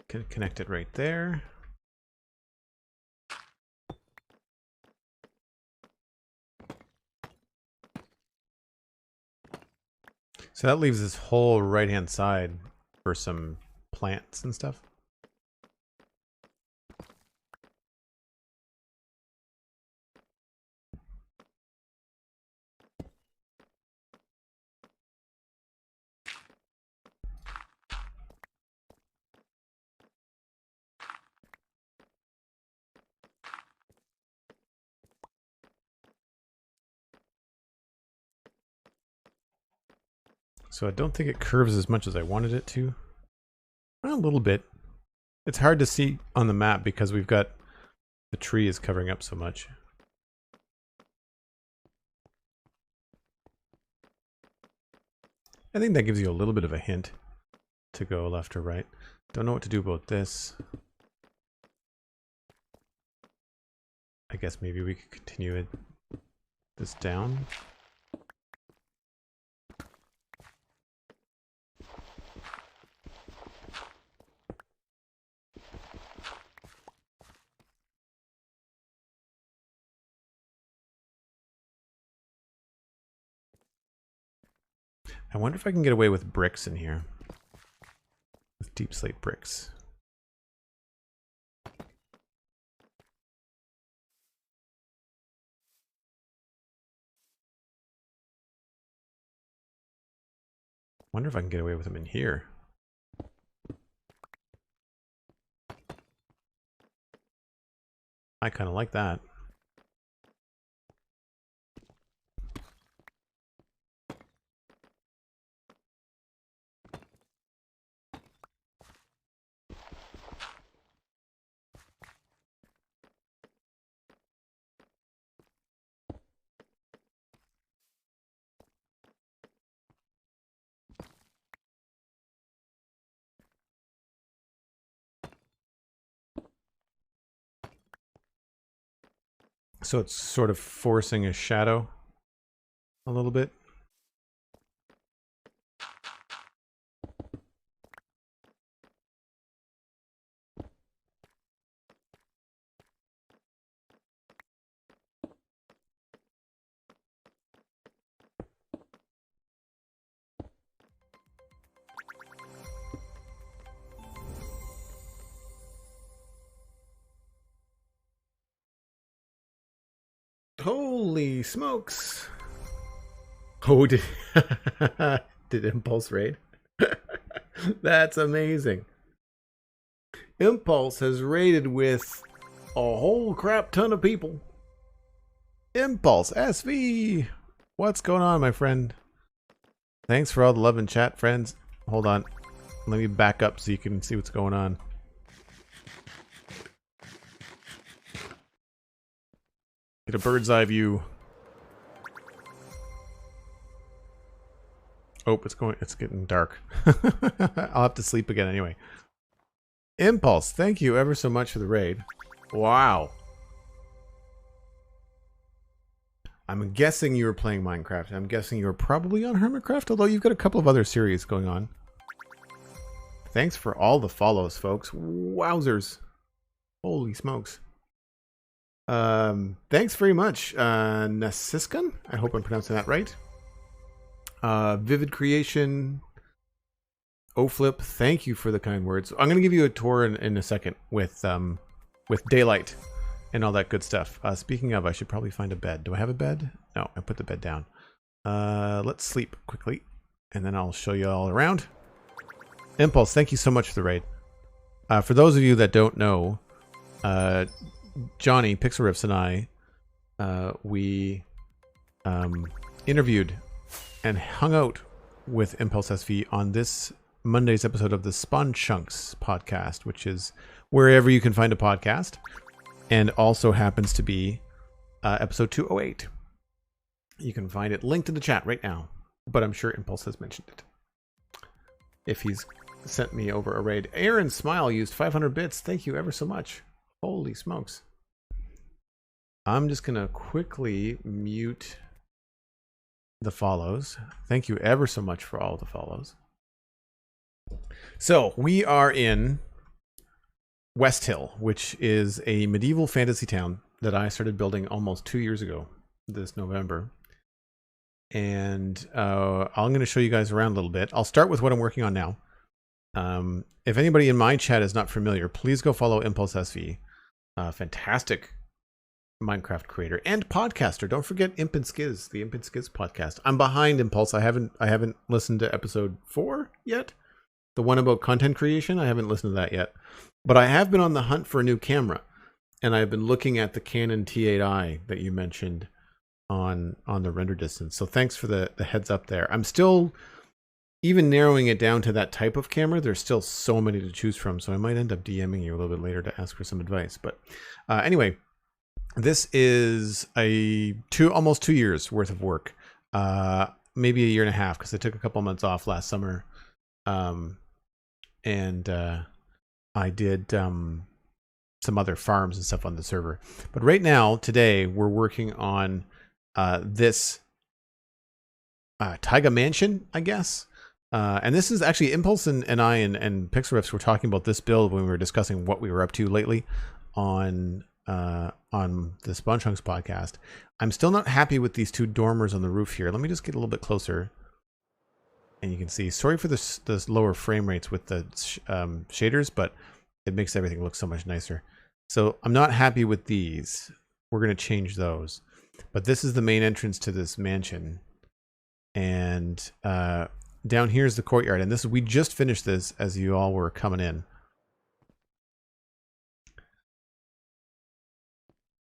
Can connect it right there. So that leaves this whole right-hand side for some plants and stuff. So I don't think it curves as much as I wanted it to. A little bit. It's hard to see on the map because we've got the tree is covering up so much. I think that gives you a little bit of a hint to go left or right. Don't know what to do about this. I guess maybe we could continue this down. I wonder if I can get away with bricks in here. With deep slate bricks. Wonder if I can get away with them in here. I kind of like that. So it's sort of forcing a shadow a little bit. Holy smokes. Oh, did, did Impulse raid? That's amazing. Impulse has raided with a whole crap ton of people. Impulse SV. What's going on, my friend? Thanks for all the love in chat, friends. Hold on. Let me back up so you can see what's going on. Get a bird's eye view. Oh, it's getting dark. I'll have to sleep again anyway. Impulse, thank you ever so much for the raid. Wow. I'm guessing you were playing Minecraft. I'm guessing you were probably on Hermitcraft, although you've got a couple of other series going on. Thanks for all the follows, folks. Wowzers. Holy smokes. Thanks very much, Nasiskan. I hope I'm pronouncing that right. Vivid Creation, Oflip, thank you for the kind words. I'm going to give you a tour in a second with daylight and all that good stuff. Speaking of, I should probably find a bed. Do I have a bed? No, I put the bed down. Let's sleep quickly, and then I'll show you all around. Impulse, thank you so much for the raid. For those of you that don't know, Johnny, Pixel Riffs, and I, we interviewed and hung out with Impulse SV on this Monday's episode of the Spawn Chunks podcast, which is wherever you can find a podcast, and also happens to be episode 208. You can find it linked in the chat right now, but I'm sure Impulse has mentioned it if he's sent me over a raid. Aaron Smile used 500 bits. Thank you ever so much. Holy smokes. I'm just gonna quickly mute the follows. Thank you ever so much for all the follows. So we are in West Hill, which is a medieval fantasy town that I started building almost 2 years ago this November. And I'm going to show you guys around a little bit. I'll start with what I'm working on now. If anybody in my chat is not familiar, please go follow Impulse SV. Fantastic Minecraft creator and podcaster. Don't forget Imp and Skiz, the Imp and Skiz podcast. I'm behind Impulse. I haven't listened to episode 4 yet. The one about content creation. I haven't listened to that yet. But I have been on the hunt for a new camera, and I've been looking at the Canon T8i that you mentioned on the render distance. So thanks for the heads up there. I'm still even narrowing it down to that type of camera. There's still so many to choose from, so I might end up DMing you a little bit later to ask for some advice. But anyway, this is almost 2 years worth of work, maybe a year and a half, because I took a couple months off last summer, and I did some other farms and stuff on the server. But right now, today, we're working on this Taiga mansion, I guess. And this is actually Impulse and I and Pixel Riffs were talking about this build when we were discussing what we were up to lately on the Spawn Chunks podcast. I'm still not happy with these 2 dormers on the roof here. Let me just get a little bit closer, and you can see. Sorry for this lower frame rates with the shaders, but it makes everything look so much nicer. So I'm not happy with these. We're going to change those. But this is the main entrance to this mansion, and down here is the courtyard. And we just finished this as you all were coming in.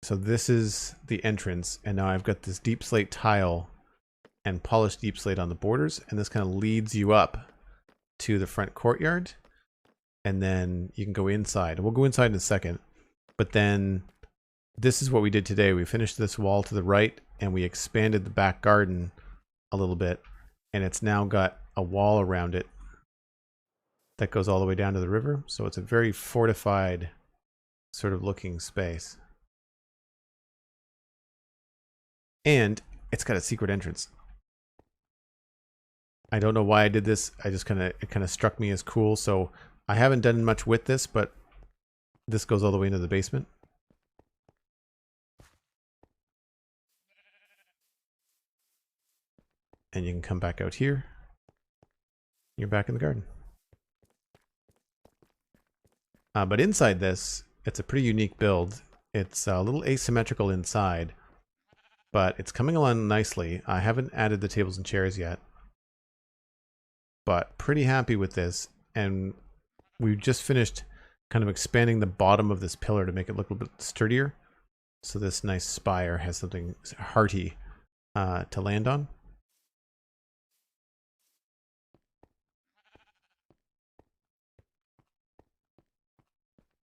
So this is the entrance, and now I've got this deep slate tile and polished deep slate on the borders, and this kind of leads you up to the front courtyard, and then you can go inside. We'll go inside in a second, but then this is what we did today. We finished this wall to the right, and we expanded the back garden a little bit, and it's now got a wall around it that goes all the way down to the river. So it's a very fortified sort of looking space. And it's got a secret entrance. I don't know why I did this. It kind of struck me as cool. So I haven't done much with this, but this goes all the way into the basement. And you can come back out here. You're back in the garden. But inside this, it's a pretty unique build. It's a little asymmetrical inside. but it's coming along nicely. I haven't added the tables and chairs yet, but pretty happy with this. And we've just finished kind of expanding the bottom of this pillar to make it look a little bit sturdier. So this nice spire has something hearty to land on.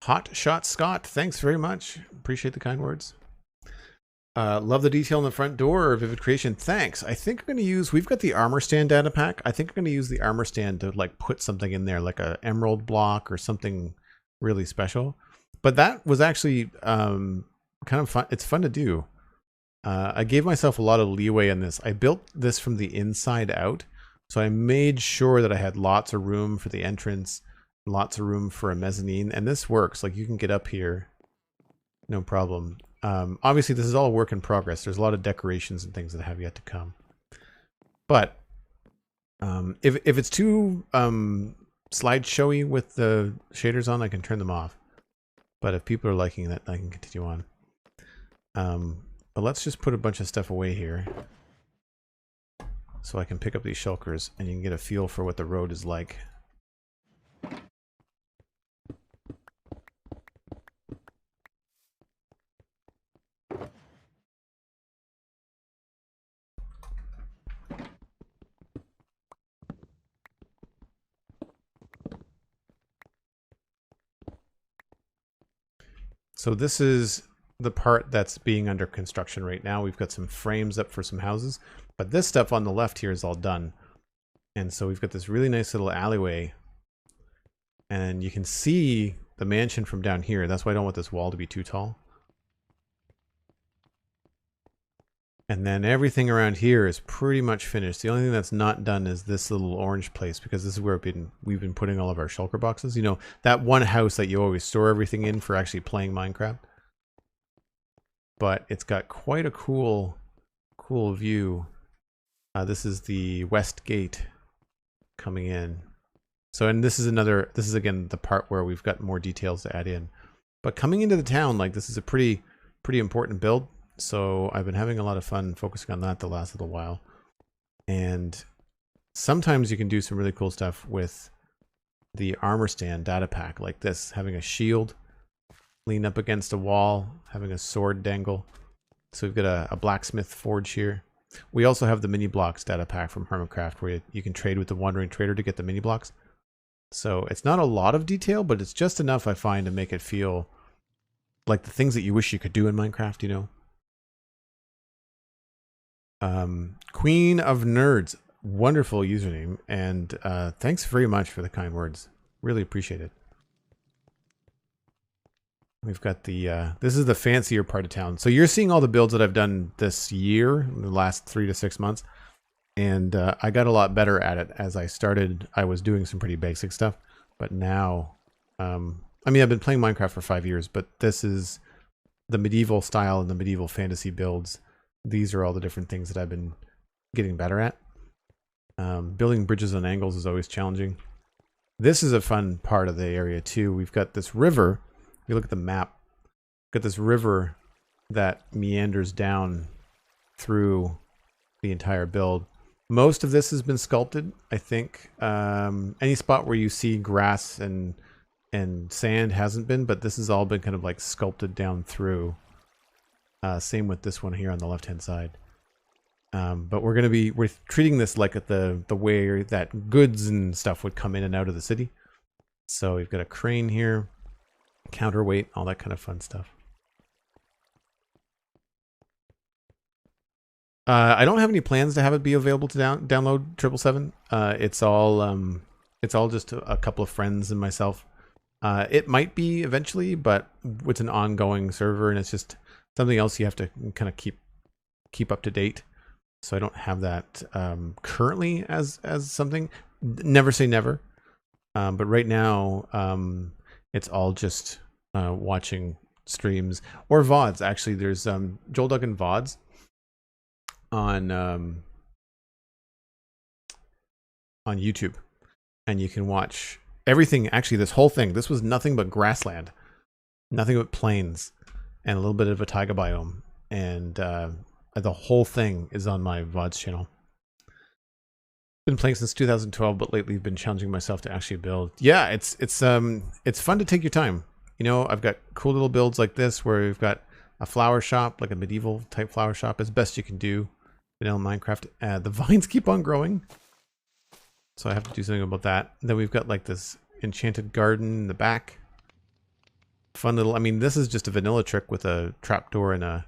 Hot Shot Scott, thanks very much. Appreciate the kind words. Love the detail in the front door. Vivid Creation, thanks. I think I'm going to use, we've got the armor stand data pack. I think I'm going to use the armor stand to like put something in there, like a emerald block or something really special. But that was actually kind of fun. It's fun to do. I gave myself a lot of leeway in this. I built this from the inside out. So I made sure that I had lots of room for the entrance, lots of room for a mezzanine. And this works. Like you can get up here, no problem. Obviously, this is all a work in progress. There's a lot of decorations and things that have yet to come. But if it's too slide showy with the shaders on, I can turn them off. But if people are liking that, I can continue on. But let's just put a bunch of stuff away here so I can pick up these shulkers and you can get a feel for what the road is like. So this is the part that's being under construction right now. We've got some frames up for some houses, but this stuff on the left here is all done. And so we've got this really nice little alleyway and you can see the mansion from down here. That's why I don't want this wall to be too tall. And then everything around here is pretty much finished. The only thing that's not done is this little orange place, because this is where we've been putting all of our shulker boxes. You know, that one house that you always store everything in for actually playing Minecraft. But it's got quite a cool view. This is the west gate coming in. So, and this is again the part where we've got more details to add in. But coming into the town, like this is a pretty important build. So I've been having a lot of fun focusing on that the last little while. And sometimes you can do some really cool stuff with the armor stand data pack like this, having a shield lean up against a wall, having a sword dangle. So we've got a blacksmith forge here. We also have the mini blocks data pack from Hermitcraft where you can trade with the wandering trader to get the mini blocks. So it's not a lot of detail, but it's just enough, I find, to make it feel like the things that you wish you could do in Minecraft, you know? Queen of Nerds, wonderful username, and thanks very much for the kind words. Really appreciate it. We've got the this is the fancier part of town. So you're seeing all the builds that I've done this year, in the last 3 to 6 months, and I got a lot better at it as I started. I was doing some pretty basic stuff, but now, I mean, I've been playing Minecraft for 5 years, but this is the medieval style and the medieval fantasy builds. These are all the different things that I've been getting better at. Building bridges on angles is always challenging. This is a fun part of the area too. We've got this river. If you look at the map, we've got this river that meanders down through the entire build. Most of this has been sculpted, I think. Any spot where you see grass and sand hasn't been, but this has all been kind of like sculpted down through. Same with this one here on the left-hand side. But we're treating this like at the way that goods and stuff would come in and out of the city. So we've got a crane here, counterweight, all that kind of fun stuff. I don't have any plans to have it be available to download 777. It's all just a couple of friends and myself. It might be eventually, but it's an ongoing server and it's just something else you have to kind of keep up to date. So I don't have that currently as something. Never say never. But right now, it's all just watching streams or VODs. Actually, there's Joel Duggan VODs on YouTube, and you can watch everything. Actually, this whole thing. This was nothing but grassland, nothing but plains, and a little bit of a taiga biome. And The whole thing is on my VODs channel. Been playing since 2012, but lately been challenging myself to actually build. Yeah, it's fun to take your time. You know, I've got cool little builds like this where we've got a flower shop, like a medieval type flower shop, as best you can do. Vanilla Minecraft. The vines keep on growing, so I have to do something about that. And then we've got like this enchanted garden in the back. Fun little. I mean, this is just a vanilla trick with a trapdoor and a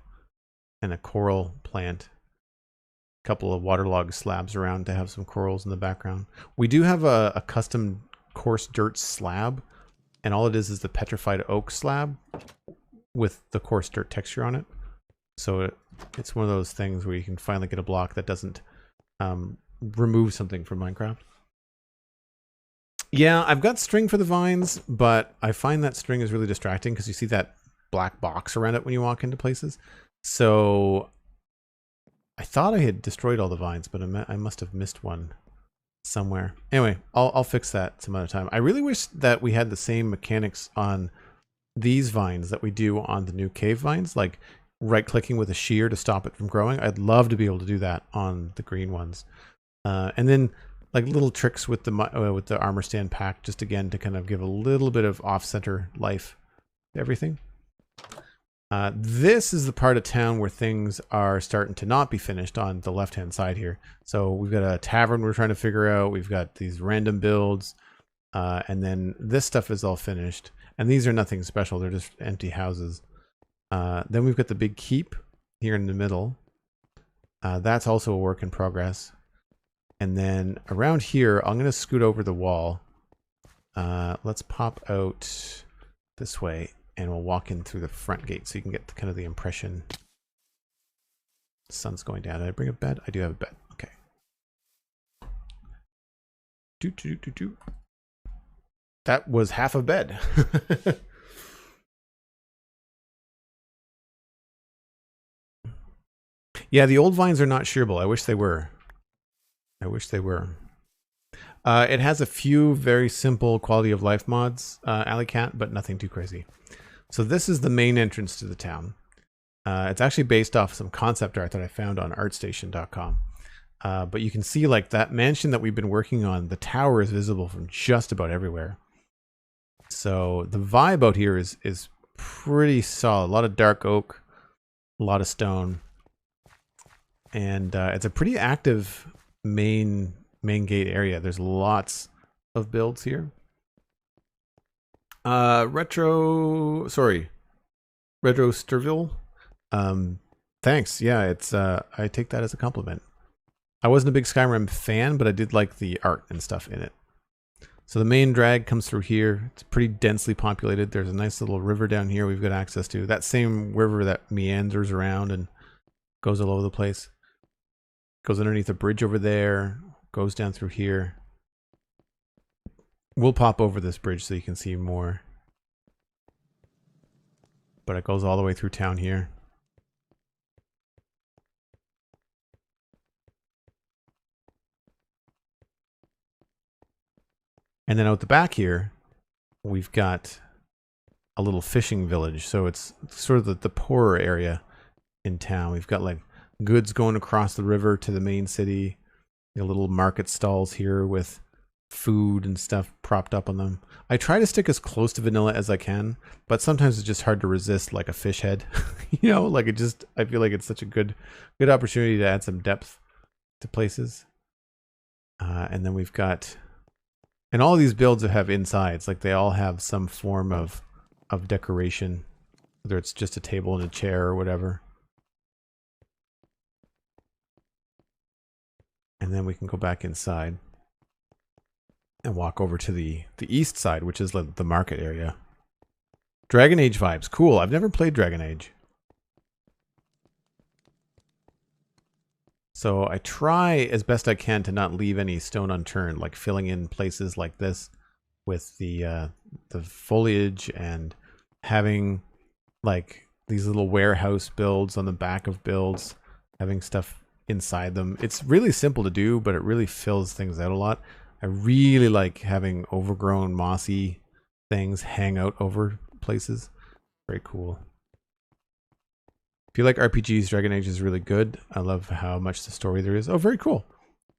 coral plant. Couple of waterlogged slabs around to have some corals in the background. We do have a custom coarse dirt slab, and all it is the petrified oak slab with the coarse dirt texture on it. So it's one of those things where you can finally get a block that doesn't remove something from Minecraft. Yeah, I've got string for the vines, but I find that string is really distracting because you see that black box around it when you walk into places. So I thought I had destroyed all the vines, but I must have missed one somewhere. Anyway, I'll fix that some other time. I really wish that we had the same mechanics on these vines that we do on the new cave vines, like right-clicking with a shear to stop it from growing. I'd love to be able to do that on the green ones. And then like little tricks with the armor stand pack, just again to kind of give a little bit of off-center life to everything. This is the part of town where things are starting to not be finished on the left-hand side here. So we've got a tavern we're trying to figure out. We've got these random builds. And then this stuff is all finished. And these are nothing special. They're just empty houses. Then we've got the big keep here in the middle. That's also a work in progress. And then around here, I'm going to scoot over the wall. Let's pop out this way. And we'll walk in through the front gate so you can get kind of the impression. The sun's going down. Did I bring a bed? I do have a bed. Okay. That was half a bed. Yeah, the old vines are not shearable. I wish they were. I wish they were. It has a few very simple quality of life mods, Alley Cat, but nothing too crazy. So this is the main entrance to the town. It's actually based off some concept art that I found on artstation.com. But you can see like that mansion that we've been working on, the tower is visible from just about everywhere. So the vibe out here is pretty solid. A lot of dark oak, a lot of stone. And it's a pretty active main gate area. There's lots of builds here. Retro Sturville. Thanks. Yeah, it's I take that as a compliment. I wasn't a big Skyrim fan, but I did like the art and stuff in it. So the main drag comes through here. It's pretty densely populated. There's a nice little river down here we've got access to. That same river that meanders around and goes all over the place. Goes underneath a bridge over there, goes down through here. We'll pop over this bridge so you can see more. But it goes all the way through town here. And then out the back here, we've got a little fishing village. So it's sort of the poorer area in town. We've got like goods going across the river to the main city. Little market stalls here with food and stuff propped up on them. I try to stick as close to vanilla as I can, but sometimes it's just hard to resist like a fish head. You know, like I feel like it's such a good opportunity to add some depth to places. And then we've got, and all of these builds have insides, like they all have some form of decoration, whether it's just a table and a chair or whatever. And then we can go back inside and walk over to the east side, which is like the market area. Dragon Age vibes. Cool. I've never played Dragon Age. So I try as best I can to not leave any stone unturned, like filling in places like this with the foliage and having like these little warehouse builds on the back of builds, having stuff inside them. It's really simple to do, but it really fills things out a lot. I really like having overgrown mossy things hang out over places. Very cool. If you like RPGs, Dragon Age is really good. I love how much the story there is. Oh, very cool.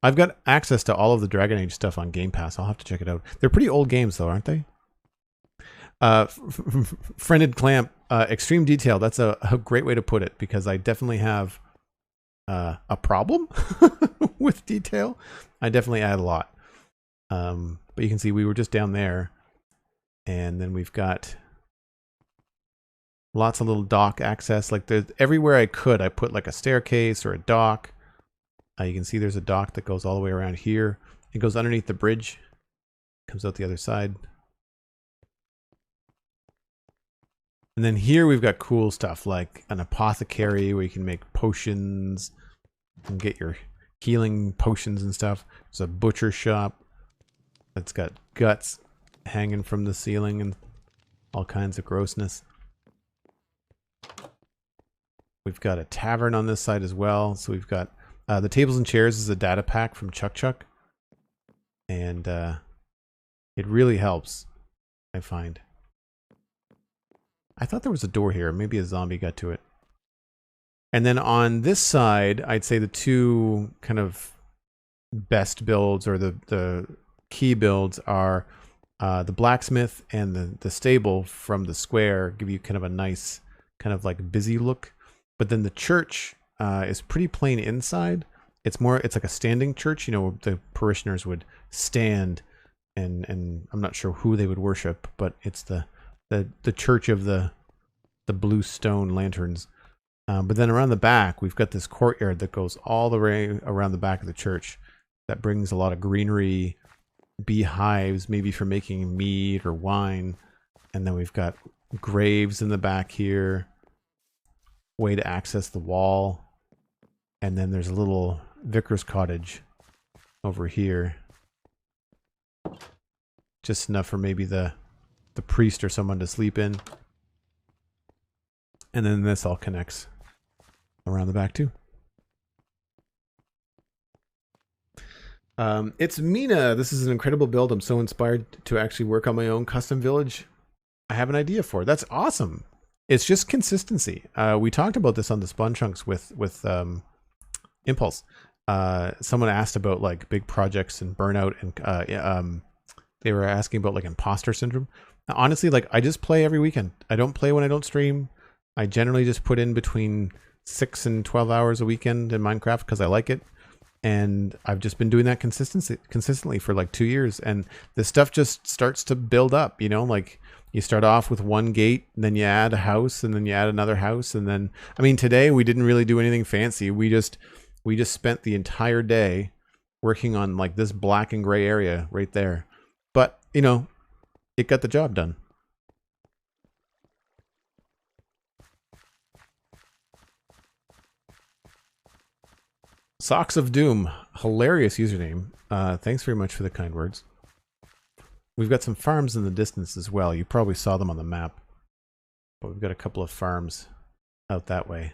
I've got access to all of the Dragon Age stuff on Game Pass. I'll have to check it out. They're pretty old games though, aren't they? Friended Clamp, extreme detail. That's a great way to put it, because I definitely have a problem with detail. I definitely add a lot. But you can see we were just down there, and then we've got lots of little dock access. Like everywhere I could, I put like a staircase or a dock. You can see there's a dock that goes all the way around here. It goes underneath the bridge, comes out the other side. And then here we've got cool stuff like an apothecary where you can make potions and get your healing potions and stuff. There's a butcher shop that's got guts hanging from the ceiling and all kinds of grossness. We've got a tavern on this side as well. So we've got the tables and chairs is a data pack from Chuck. And it really helps, I find. I thought there was a door here. Maybe a zombie got to it. And then on this side, I'd say the two kind of best builds, or the key builds, are the blacksmith and the stable from the square. Give you kind of a nice kind of like busy look. But then the church is pretty plain inside. It's like a standing church. You know, the parishioners would stand, and I'm not sure who they would worship, but it's the church of the blue stone lanterns. But then around the back, we've got this courtyard that goes all the way around the back of the church. That brings a lot of greenery, beehives, maybe for making mead or wine. And then we've got graves in the back here, way to access the wall. And then there's a little vicar's cottage over here. Just enough for maybe the priest or someone to sleep in. And then this all connects around the back too. It's Mina. This is an incredible build. I'm so inspired to actually work on my own custom village. I have an idea for it. That's awesome. It's just consistency. We talked about this on the Spawn Chunks with Impulse. Someone asked about like big projects and burnout, and they were asking about like imposter syndrome. Honestly, like I just play every weekend. I don't play when I don't stream. I generally just put in between 6 and 12 hours a weekend in Minecraft because I like it. And I've just been doing that consistently for like 2 years. And this stuff just starts to build up, you know, like you start off with one gate, and then you add a house, and then you add another house. And then, I mean, today we didn't really do anything fancy. We just spent the entire day working on like this black and gray area right there. But, you know, it got the job done. Socks of Doom, hilarious username. Thanks very much for the kind words. We've got some farms in the distance as well. You probably saw them on the map, but we've got a couple of farms out that way.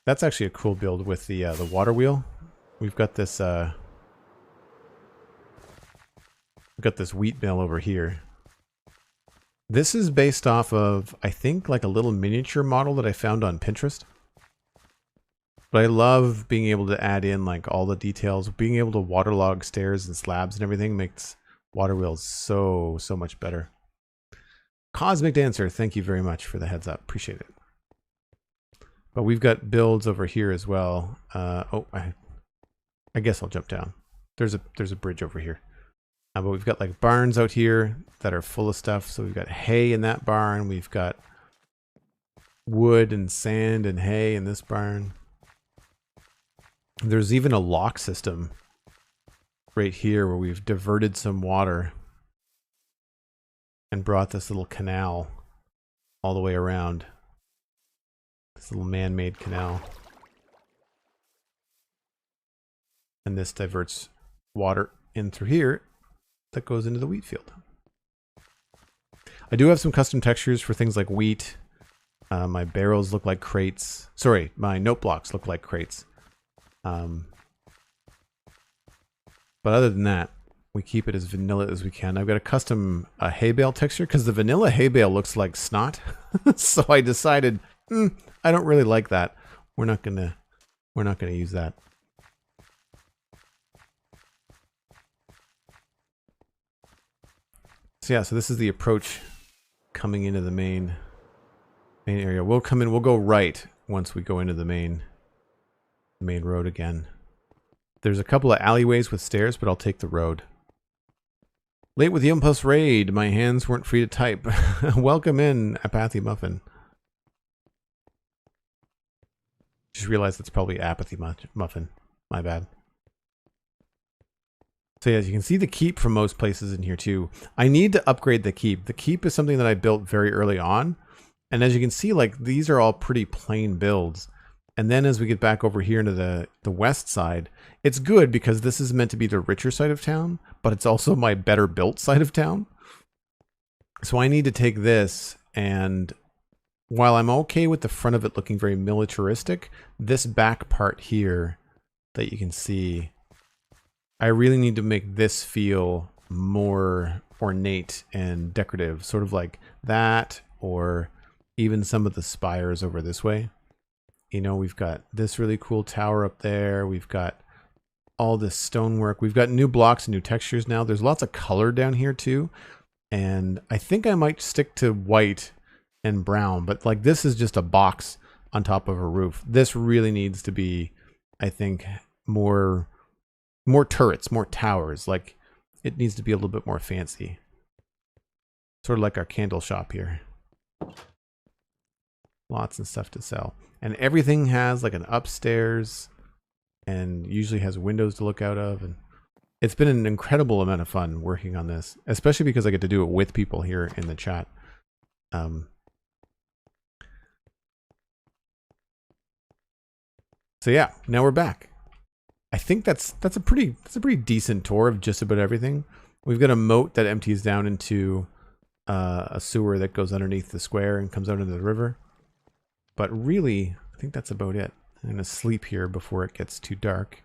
That's actually a cool build with the water wheel. We've got this wheat mill over here. This is based off of, I think, like a little miniature model that I found on Pinterest. But I love being able to add in like all the details. Being able to waterlog stairs and slabs and everything makes water wheels so much better. Cosmic Dancer, thank you very much for the heads up. Appreciate it. But we've got builds over here as well. I guess I'll jump down. There's a bridge over here. But we've got like barns out here that are full of stuff. So we've got hay in that barn. We've got wood and sand and hay in this barn. There's even a lock system right here where we've diverted some water and brought this little canal all the way around. This little man-made canal. And this diverts water in through here that goes into the wheat field. I do have some custom textures for things like wheat. My barrels look like crates. Sorry, my note blocks look like crates. But other than that, we keep it as vanilla as we can. I've got a custom hay bale texture because the vanilla hay bale looks like snot. So I decided I don't really like that. We're not gonna use that. So yeah, so this is the approach coming into the main area. We'll come in, we'll go right once we go into the main road again. There's a couple of alleyways with stairs, but I'll take the road. Late with the Impulse Raid. My hands weren't free to type. Welcome in, Apathy Muffin. Just realized it's probably Apathy Muffin. My bad. So yeah, as you can see the keep from most places in here too. I need to upgrade the keep. The keep is something that I built very early on. And as you can see, like, these are all pretty plain builds. And then as we get back over here into the west side, it's good because this is meant to be the richer side of town, but it's also my better built side of town. So I need to take this, and while I'm okay with the front of it looking very militaristic, this back part here that you can see, I really need to make this feel more ornate and decorative, sort of like that, or even some of the spires over this way. You know, we've got this really cool tower up there. We've got all this stonework. We've got new blocks and new textures now. There's lots of color down here too. And I think I might stick to white and brown, but like this is just a box on top of a roof. This really needs to be, I think, more turrets, more towers. Like it needs to be a little bit more fancy. Sort of like our candle shop here. Lots of stuff to sell. And everything has like an upstairs and usually has windows to look out of. And it's been an incredible amount of fun working on this, especially because I get to do it with people here in the chat. So yeah, now we're back. I think that's a pretty decent tour of just about everything. We've got a moat that empties down into a sewer that goes underneath the square and comes out into the river. But really, I think that's about it. I'm going to sleep here before it gets too dark.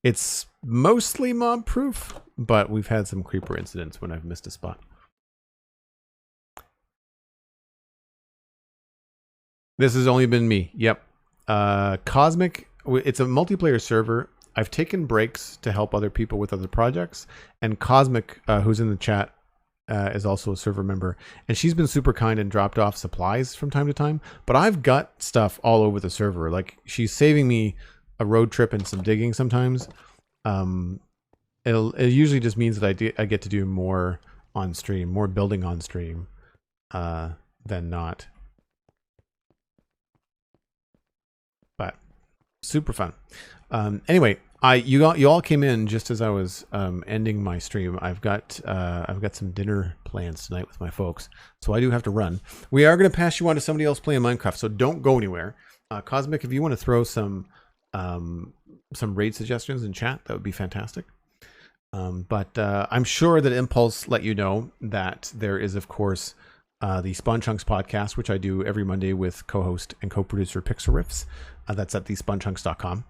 It's mostly mob proof, but we've had some creeper incidents when I've missed a spot. This has only been me. Yep. Cosmic, it's a multiplayer server. I've taken breaks to help other people with other projects. And Cosmic, who's in the chat, is also a server member, and she's been super kind and dropped off supplies from time to time, but I've got stuff all over the server. Like she's saving me a road trip and some digging sometimes. It usually just means that I get to do more on stream, more building on stream than not. But super fun. Anyway, you all came in just as I was ending my stream. I've got some dinner plans tonight with my folks, so I do have to run. We are going to pass you on to somebody else playing Minecraft, so don't go anywhere. Cosmic, if you want to throw some raid suggestions in chat, that would be fantastic. But I'm sure that Impulse let you know that there is, of course, the Spawn Chunks podcast, which I do every Monday with co-host and co-producer Pixel Riffs. That's at thespawnchunks.com.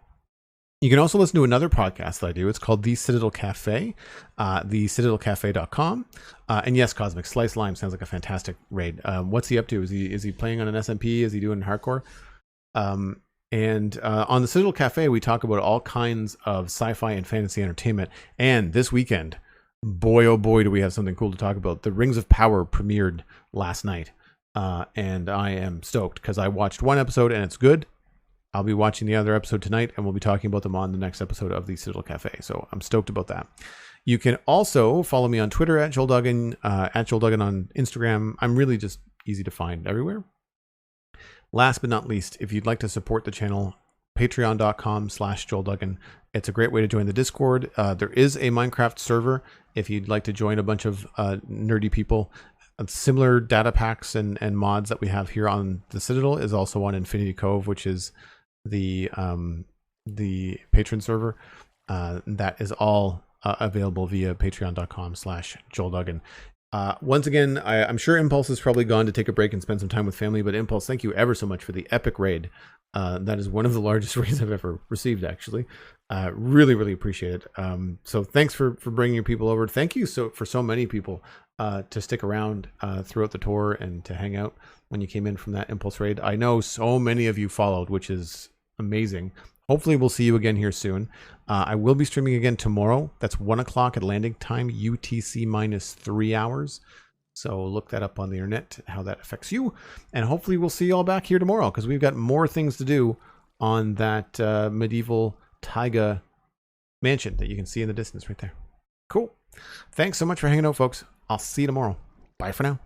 You can also listen to another podcast that I do. It's called The Citadel Cafe, thecitadelcafe.com. And yes, Cosmic, Slice Lime sounds like a fantastic raid. What's he up to? Is he playing on an SMP? Is he doing hardcore? And on the Citadel Cafe, we talk about all kinds of sci-fi and fantasy entertainment. And this weekend, boy, oh boy, do we have something cool to talk about. The Rings of Power premiered last night. And I am stoked because I watched one episode and it's good. I'll be watching the other episode tonight, and we'll be talking about them on the next episode of the Citadel Cafe. So I'm stoked about that. You can also follow me on Twitter at JoelDuggan, at JoelDuggan on Instagram. I'm really just easy to find everywhere. Last but not least, if you'd like to support the channel, patreon.com/JoelDuggan. It's a great way to join the Discord. There is a Minecraft server if you'd like to join a bunch of nerdy people. Similar data packs and mods that we have here on the Citadel is also on Infinity Cove, which is the patron server. That is all available via patreon.com/JoelDuggan. Once again, I'm sure Impulse has probably gone to take a break and spend some time with family, but Impulse, thank you ever so much for the epic raid. That is one of the largest raids I've ever received, actually. Really, really appreciate it. So thanks for bringing your people over. Thank you for so many people to stick around throughout the tour and to hang out. when you came in from that impulse raid. I know so many of you followed, which is amazing. Hopefully we'll see you again here soon. I will be streaming again tomorrow. That's 1 o'clock Atlantic time, UTC minus 3 hours. So look that up on the internet, how that affects you. And hopefully we'll see you all back here tomorrow, because we've got more things to do on that medieval Taiga mansion that you can see in the distance right there. Cool. Thanks so much for hanging out, folks. I'll see you tomorrow. Bye for now.